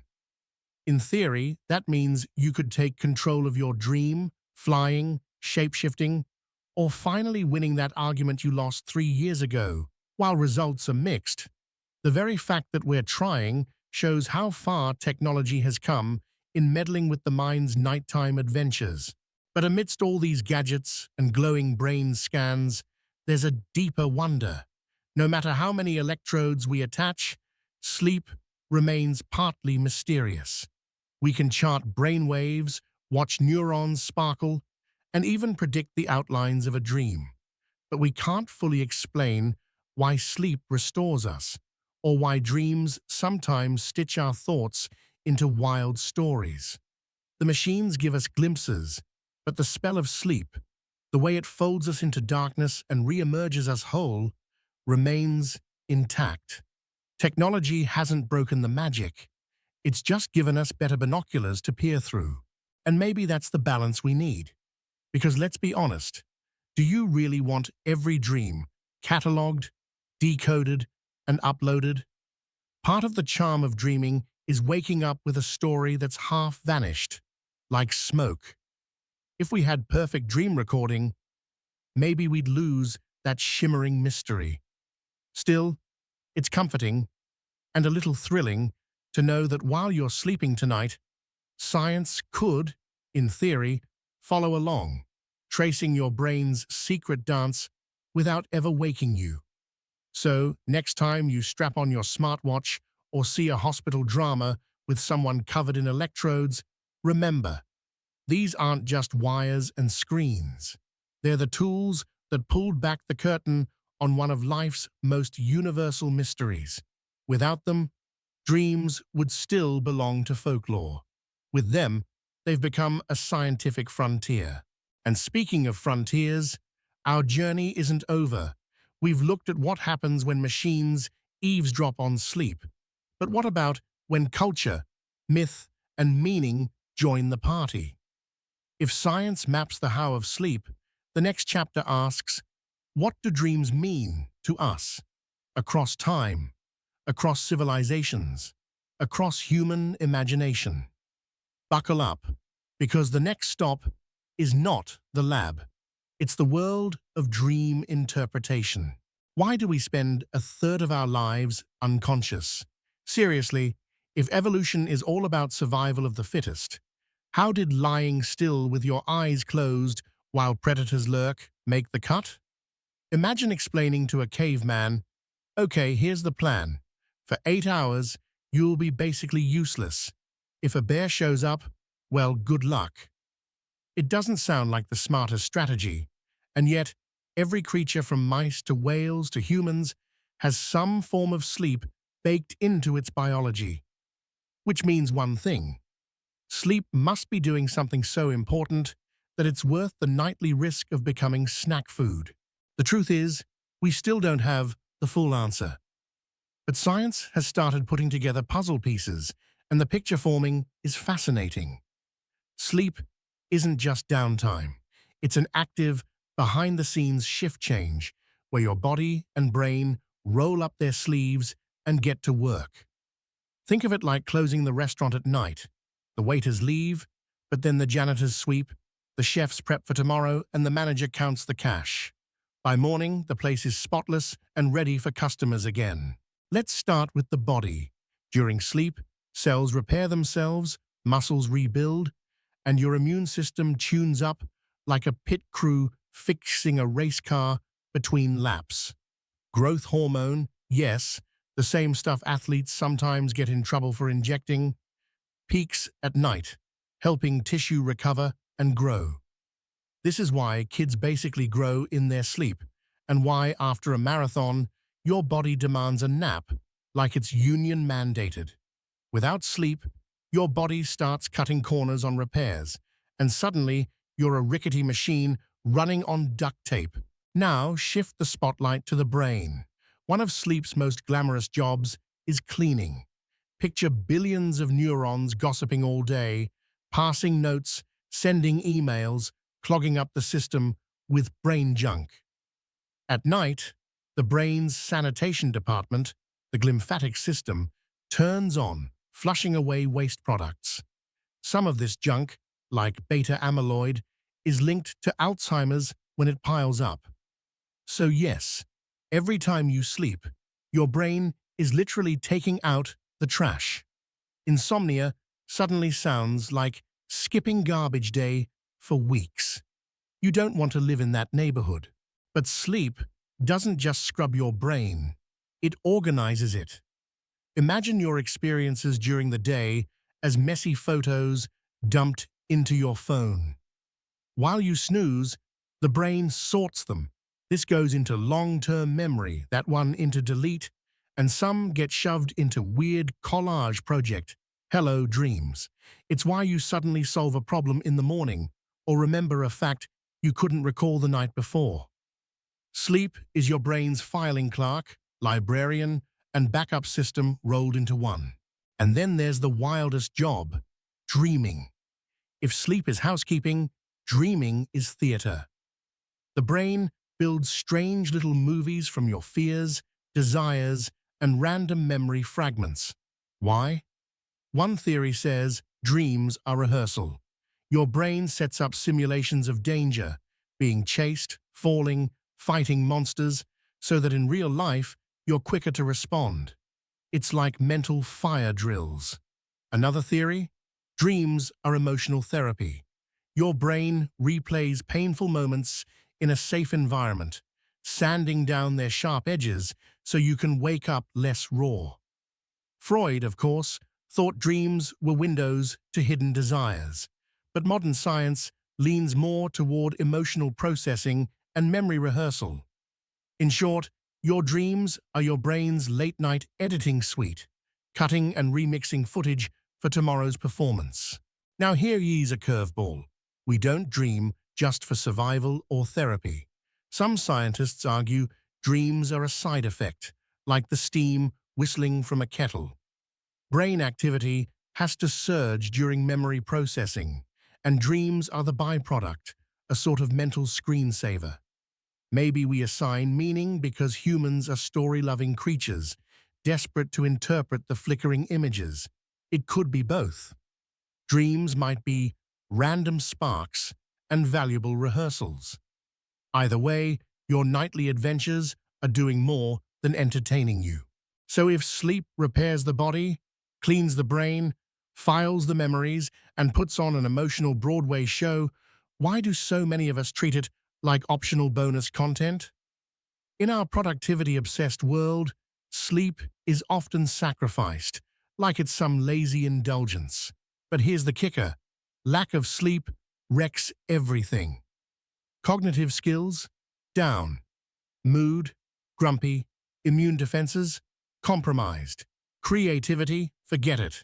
In theory, that means you could take control of your dream, flying, shape-shifting, or finally winning that argument you lost 3 years ago. While results are mixed, the very fact that we're trying shows how far technology has come in meddling with the mind's nighttime adventures. But amidst all these gadgets and glowing brain scans, there's a deeper wonder. No matter how many electrodes we attach, sleep remains partly mysterious. We can chart brain waves, watch neurons sparkle, and even predict the outlines of a dream. But we can't fully explain why sleep restores us, or why dreams sometimes stitch our thoughts into wild stories. The machines give us glimpses, but the spell of sleep, the way it folds us into darkness and re-emerges us whole, remains intact. Technology hasn't broken the magic. It's just given us better binoculars to peer through. And maybe that's the balance we need. Because let's be honest, do you really want every dream catalogued, decoded, and uploaded? Part of the charm of dreaming is waking up with a story that's half vanished, like smoke. If we had perfect dream recording, maybe we'd lose that shimmering mystery. Still, it's comforting and a little thrilling to know that while you're sleeping tonight, science could, in theory, follow along, tracing your brain's secret dance without ever waking you. So, next time you strap on your smartwatch or see a hospital drama with someone covered in electrodes, remember, these aren't just wires and screens. They're the tools that pulled back the curtain on one of life's most universal mysteries. Without them, dreams would still belong to folklore. With them, they've become a scientific frontier. And speaking of frontiers, our journey isn't over. We've looked at what happens when machines eavesdrop on sleep. But what about when culture, myth, and meaning join the party? If science maps the how of sleep, the next chapter asks, what do dreams mean to us? Across time, across civilizations, across human imagination. Buckle up, because the next stop is not the lab. It's the world of dream interpretation. Why do we spend a third of our lives unconscious? Seriously, if evolution is all about survival of the fittest, how did lying still with your eyes closed while predators lurk make the cut? Imagine explaining to a caveman, okay, here's the plan. For 8 hours, you'll be basically useless. If a bear shows up, well, good luck. It doesn't sound like the smartest strategy, and yet every creature from mice to whales to humans has some form of sleep baked into its biology. Which means one thing. Sleep must be doing something so important that it's worth the nightly risk of becoming snack food. The truth is, we still don't have the full answer. But science has started putting together puzzle pieces, and the picture forming is fascinating. Sleep isn't just downtime. It's an active, behind-the-scenes shift change where your body and brain roll up their sleeves and get to work. Think of it like closing the restaurant at night. The waiters leave, but then the janitors sweep, the chefs prep for tomorrow, and the manager counts the cash. By morning, the place is spotless and ready for customers again. Let's start with the body. During sleep, cells repair themselves, muscles rebuild, and your immune system tunes up like a pit crew fixing a race car between laps. Growth hormone, yes, the same stuff athletes sometimes get in trouble for injecting, peaks at night, helping tissue recover and grow. This is why kids basically grow in their sleep, and why, after a marathon, your body demands a nap, like it's union mandated. Without sleep, your body starts cutting corners on repairs, and suddenly you're a rickety machine running on duct tape. Now shift the spotlight to the brain. One of sleep's most glamorous jobs is cleaning. Picture billions of neurons gossiping all day, passing notes, sending emails, clogging up the system with brain junk. At night, the brain's sanitation department, the glymphatic system, turns on, flushing away waste products. Some of this junk, like beta amyloid, is linked to Alzheimer's when it piles up. So yes, every time you sleep, your brain is literally taking out the trash. Insomnia suddenly sounds like skipping garbage day for weeks. You don't want to live in that neighborhood. But sleep doesn't just scrub your brain, it organizes it. Imagine your experiences during the day as messy photos dumped into your phone. While you snooze, the brain sorts them. This goes into long-term memory, that one into delete, and some get shoved into weird collage project. Hello, dreams. It's why you suddenly solve a problem in the morning or remember a fact you couldn't recall the night before. Sleep is your brain's filing clerk, librarian, and backup system rolled into one. And then there's the wildest job, dreaming. If sleep is housekeeping, dreaming is theater. The brain builds strange little movies from your fears, desires, and random memory fragments. Why? One theory says dreams are rehearsal. Your brain sets up simulations of danger, being chased, falling, fighting monsters, so that in real life, you're quicker to respond. It's like mental fire drills. Another theory? Dreams are emotional therapy. Your brain replays painful moments in a safe environment, sanding down their sharp edges so you can wake up less raw. Freud, of course, thought dreams were windows to hidden desires, but modern science leans more toward emotional processing and memory rehearsal. In short, your dreams are your brain's late-night editing suite, cutting and remixing footage for tomorrow's performance. Now here ye's a curveball. We don't dream just for survival or therapy. Some scientists argue dreams are a side effect, like the steam whistling from a kettle. Brain activity has to surge during memory processing, and dreams are the byproduct, a sort of mental screensaver. Maybe we assign meaning because humans are story-loving creatures, desperate to interpret the flickering images. It could be both. Dreams might be random sparks and valuable rehearsals. Either way, your nightly adventures are doing more than entertaining you. So if sleep repairs the body, cleans the brain, files the memories, and puts on an emotional Broadway show, why do so many of us treat it like optional bonus content? In our productivity-obsessed world, sleep is often sacrificed, like it's some lazy indulgence. But here's the kicker. Lack of sleep wrecks everything. Cognitive skills? Down. Mood? Grumpy. Immune defenses? Compromised. Creativity? Forget it.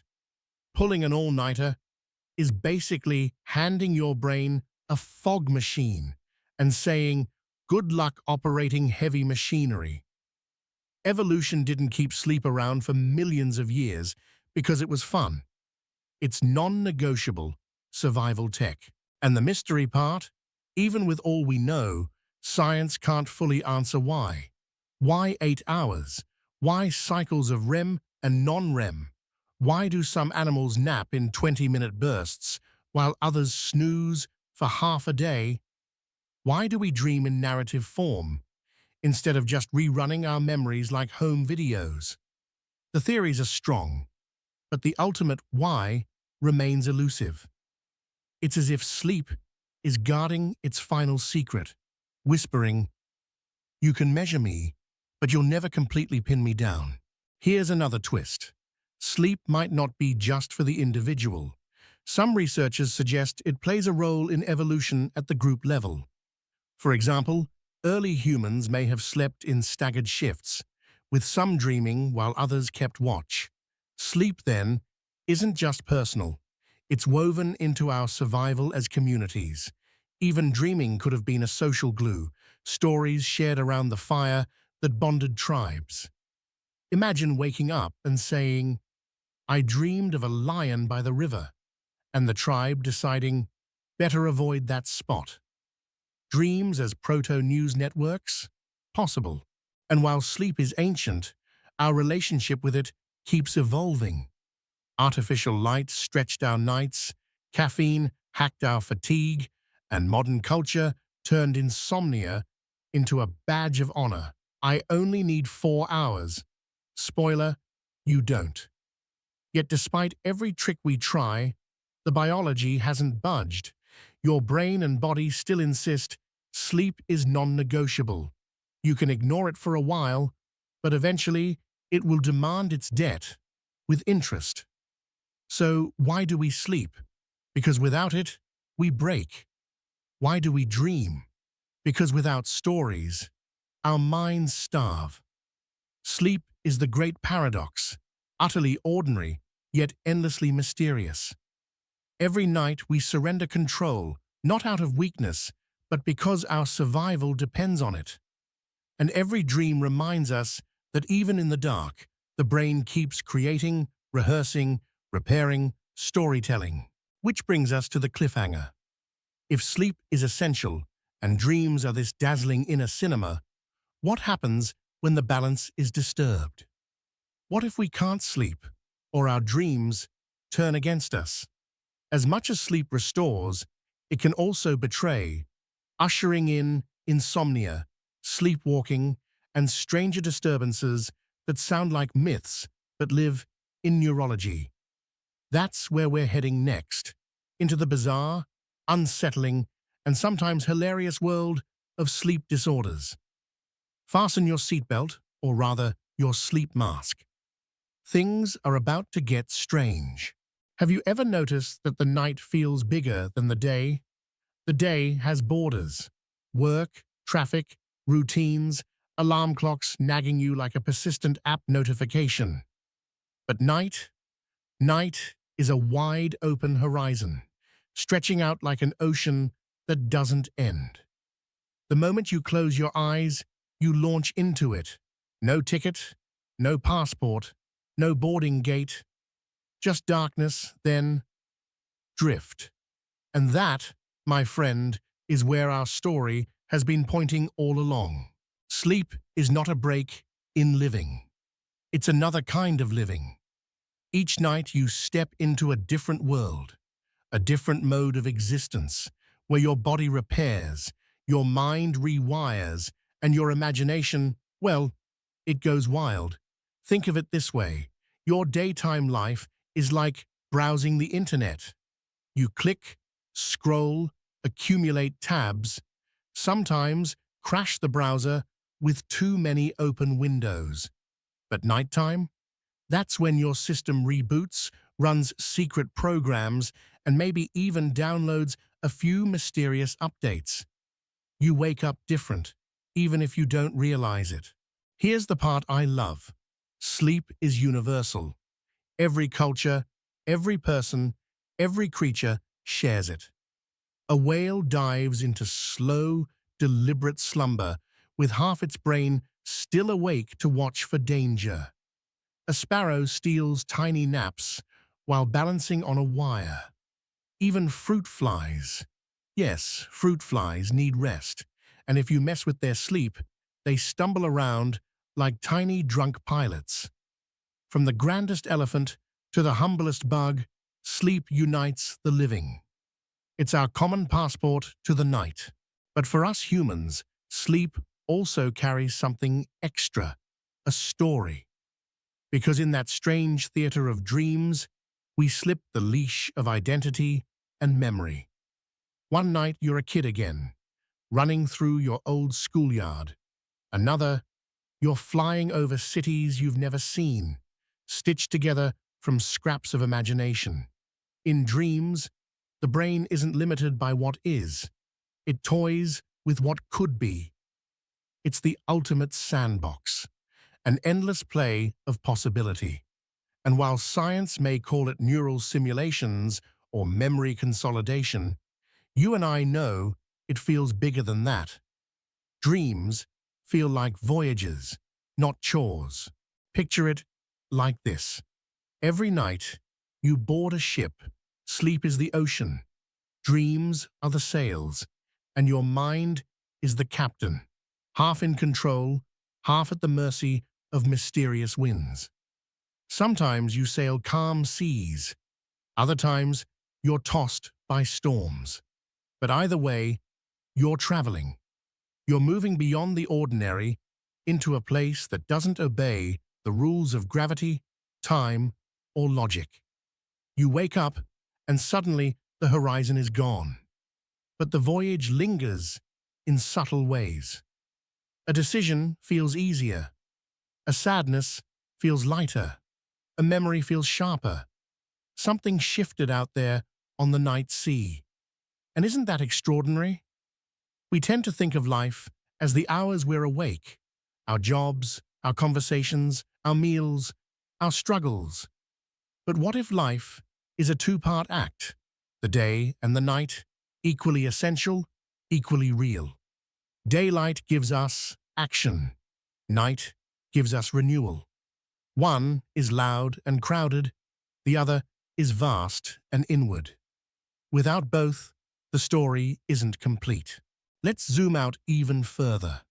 Pulling an all-nighter is basically handing your brain a fog machine and saying, good luck operating heavy machinery. Evolution didn't keep sleep around for millions of years because it was fun. It's non-negotiable survival tech. And the mystery part? Even with all we know, science can't fully answer why. Why 8 hours? Why cycles of REM and non-REM? Why do some animals nap in 20-minute bursts while others snooze for half a day? Why do we dream in narrative form instead of just rerunning our memories like home videos? The theories are strong, but the ultimate why remains elusive. It's as if sleep is guarding its final secret, whispering, "You can measure me, but you'll never completely pin me down." Here's another twist. Sleep might not be just for the individual. Some researchers suggest it plays a role in evolution at the group level. For example, early humans may have slept in staggered shifts, with some dreaming while others kept watch. Sleep, then, isn't just personal. It's woven into our survival as communities. Even dreaming could have been a social glue, stories shared around the fire that bonded tribes. Imagine waking up and saying, I dreamed of a lion by the river, and the tribe deciding, better avoid that spot. Dreams as proto-news networks? Possible. And while sleep is ancient, our relationship with it keeps evolving. Artificial light stretched our nights, caffeine hacked our fatigue, and modern culture turned insomnia into a badge of honor. I only need 4 hours. Spoiler, you don't. Yet despite every trick we try, the biology hasn't budged. Your brain and body still insist sleep is non-negotiable. You can ignore it for a while, but eventually it will demand its debt with interest. So why do we sleep? Because without it, we break. Why do we dream? Because without stories, our minds starve. Sleep is the great paradox, utterly ordinary, yet endlessly mysterious. Every night we surrender control, not out of weakness, but because our survival depends on it. And every dream reminds us that even in the dark, the brain keeps creating, rehearsing, repairing, storytelling. Which brings us to the cliffhanger. If sleep is essential, and dreams are this dazzling inner cinema, what happens when the balance is disturbed? What if we can't sleep, or our dreams turn against us? As much as sleep restores, it can also betray, ushering in insomnia, sleepwalking, and stranger disturbances that sound like myths but live in neurology. That's where we're heading next, into the bizarre, unsettling, and sometimes hilarious world of sleep disorders. Fasten your seatbelt, or rather, your sleep mask. Things are about to get strange. Have you ever noticed that the night feels bigger than the day? The day has borders. Work, traffic, routines, alarm clocks nagging you like a persistent app notification. But night is a wide open horizon, stretching out like an ocean that doesn't end. The moment you close your eyes, you launch into it. No ticket, no passport, no boarding gate, just darkness, then drift. And that, my friend, is where our story has been pointing all along. Sleep is not a break in living. It's another kind of living. Each night you step into a different world, a different mode of existence, where your body repairs, your mind rewires, and your imagination, well, it goes wild. Think of it this way. Your daytime life is like browsing the internet. You click, scroll, accumulate tabs, sometimes crash the browser with too many open windows. But nighttime? That's when your system reboots, runs secret programs, and maybe even downloads a few mysterious updates. You wake up different, even if you don't realize it. Here's the part I love. Sleep is universal. Every culture, every person, every creature shares it. A whale dives into slow, deliberate slumber with half its brain still awake to watch for danger. A sparrow steals tiny naps while balancing on a wire. Even fruit flies. Yes, fruit flies need rest, and if you mess with their sleep, they stumble around like tiny drunk pilots. From the grandest elephant to the humblest bug, sleep unites the living. It's our common passport to the night. But for us humans, sleep also carries something extra, a story. Because in that strange theater of dreams, we slip the leash of identity and memory. One night you're a kid again, running through your old schoolyard. Another, you're flying over cities you've never seen, stitched together from scraps of imagination. In dreams, the brain isn't limited by what is. It toys with what could be. It's the ultimate sandbox, an endless play of possibility. And while science may call it neural simulations or memory consolidation, you and I know it feels bigger than that. Dreams feel like voyages, not chores. Picture it like this. Every night, you board a ship. Sleep is the ocean. Dreams are the sails. And your mind is the captain, half in control, half at the mercy of mysterious winds. Sometimes you sail calm seas. Other times, you're tossed by storms. But either way, you're traveling. You're moving beyond the ordinary into a place that doesn't obey the rules of gravity, time, or logic. You wake up, and suddenly the horizon is gone. But the voyage lingers in subtle ways. A decision feels easier. A sadness feels lighter. A memory feels sharper. Something shifted out there on the night sea. And isn't that extraordinary? We tend to think of life as the hours we're awake, our jobs, our conversations, our meals, our struggles. But what if life is a two-part act? The day and the night, equally essential, equally real. Daylight gives us action. Night gives us renewal. One is loud and crowded, the other is vast and inward. Without both, the story isn't complete. Let's zoom out even further.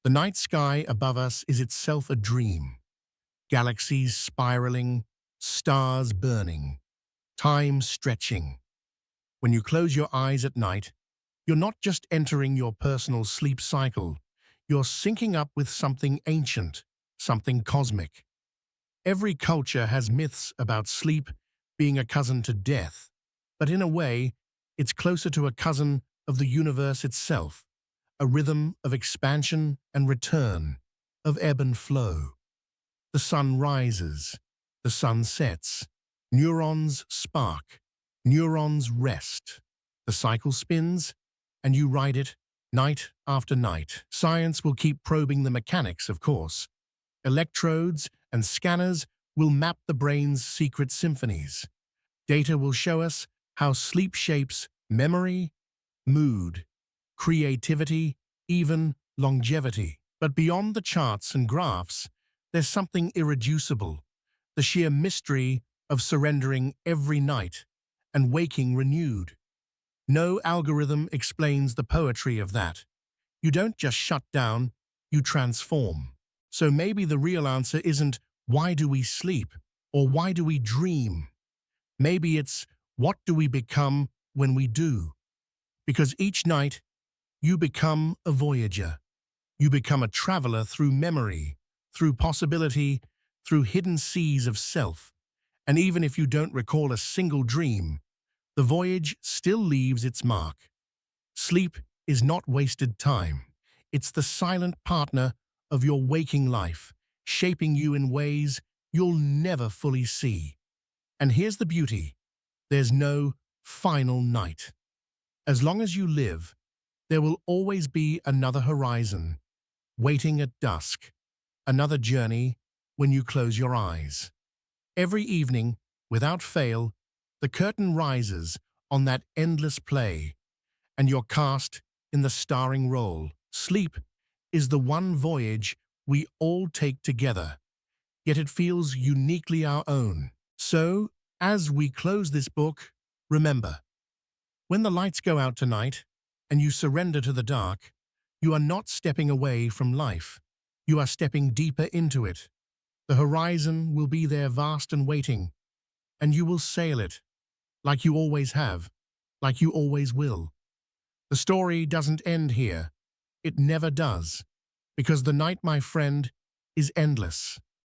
The night sky above us is itself a dream. Galaxies spiraling, stars burning, time stretching. When you close your eyes at night, you're not just entering your personal sleep cycle, you're syncing up with something ancient, something cosmic. Every culture has myths about sleep being a cousin to death, but in a way, it's closer to a cousin of the universe itself, a rhythm of expansion and return, of ebb and flow. The sun rises, the sun sets, neurons spark, neurons rest. The cycle spins, and you ride it night after night. Science will keep probing the mechanics, of course. Electrodes and scanners will map the brain's secret symphonies. Data will show us how sleep shapes memory, mood, creativity, even longevity. But beyond the charts and graphs, there's something irreducible, the sheer mystery of surrendering every night and waking renewed. No algorithm explains the poetry of that. You don't just shut down, you transform. So maybe the real answer isn't why do we sleep or why do we dream? Maybe it's what do we become when we do? Because each night, you become a voyager. You become a traveler through memory, through possibility, through hidden seas of self. And even if you don't recall a single dream, the voyage still leaves its mark. Sleep is not wasted time. It's the silent partner of your waking life, shaping you in ways you'll never fully see. And here's the beauty. There's no final night. As long as you live, there will always be another horizon, waiting at dusk, another journey when you close your eyes. Every evening, without fail, the curtain rises on that endless play, and you're cast in the starring role. Sleep is the one voyage we all take together, yet it feels uniquely our own. So, as we close this book, remember, when the lights go out tonight and you surrender to the dark, you are not stepping away from life. You are stepping deeper into it. The horizon will be there vast and waiting, and you will sail it, like you always have, like you always will. The story doesn't end here. It never does, because the night, my friend, is endless.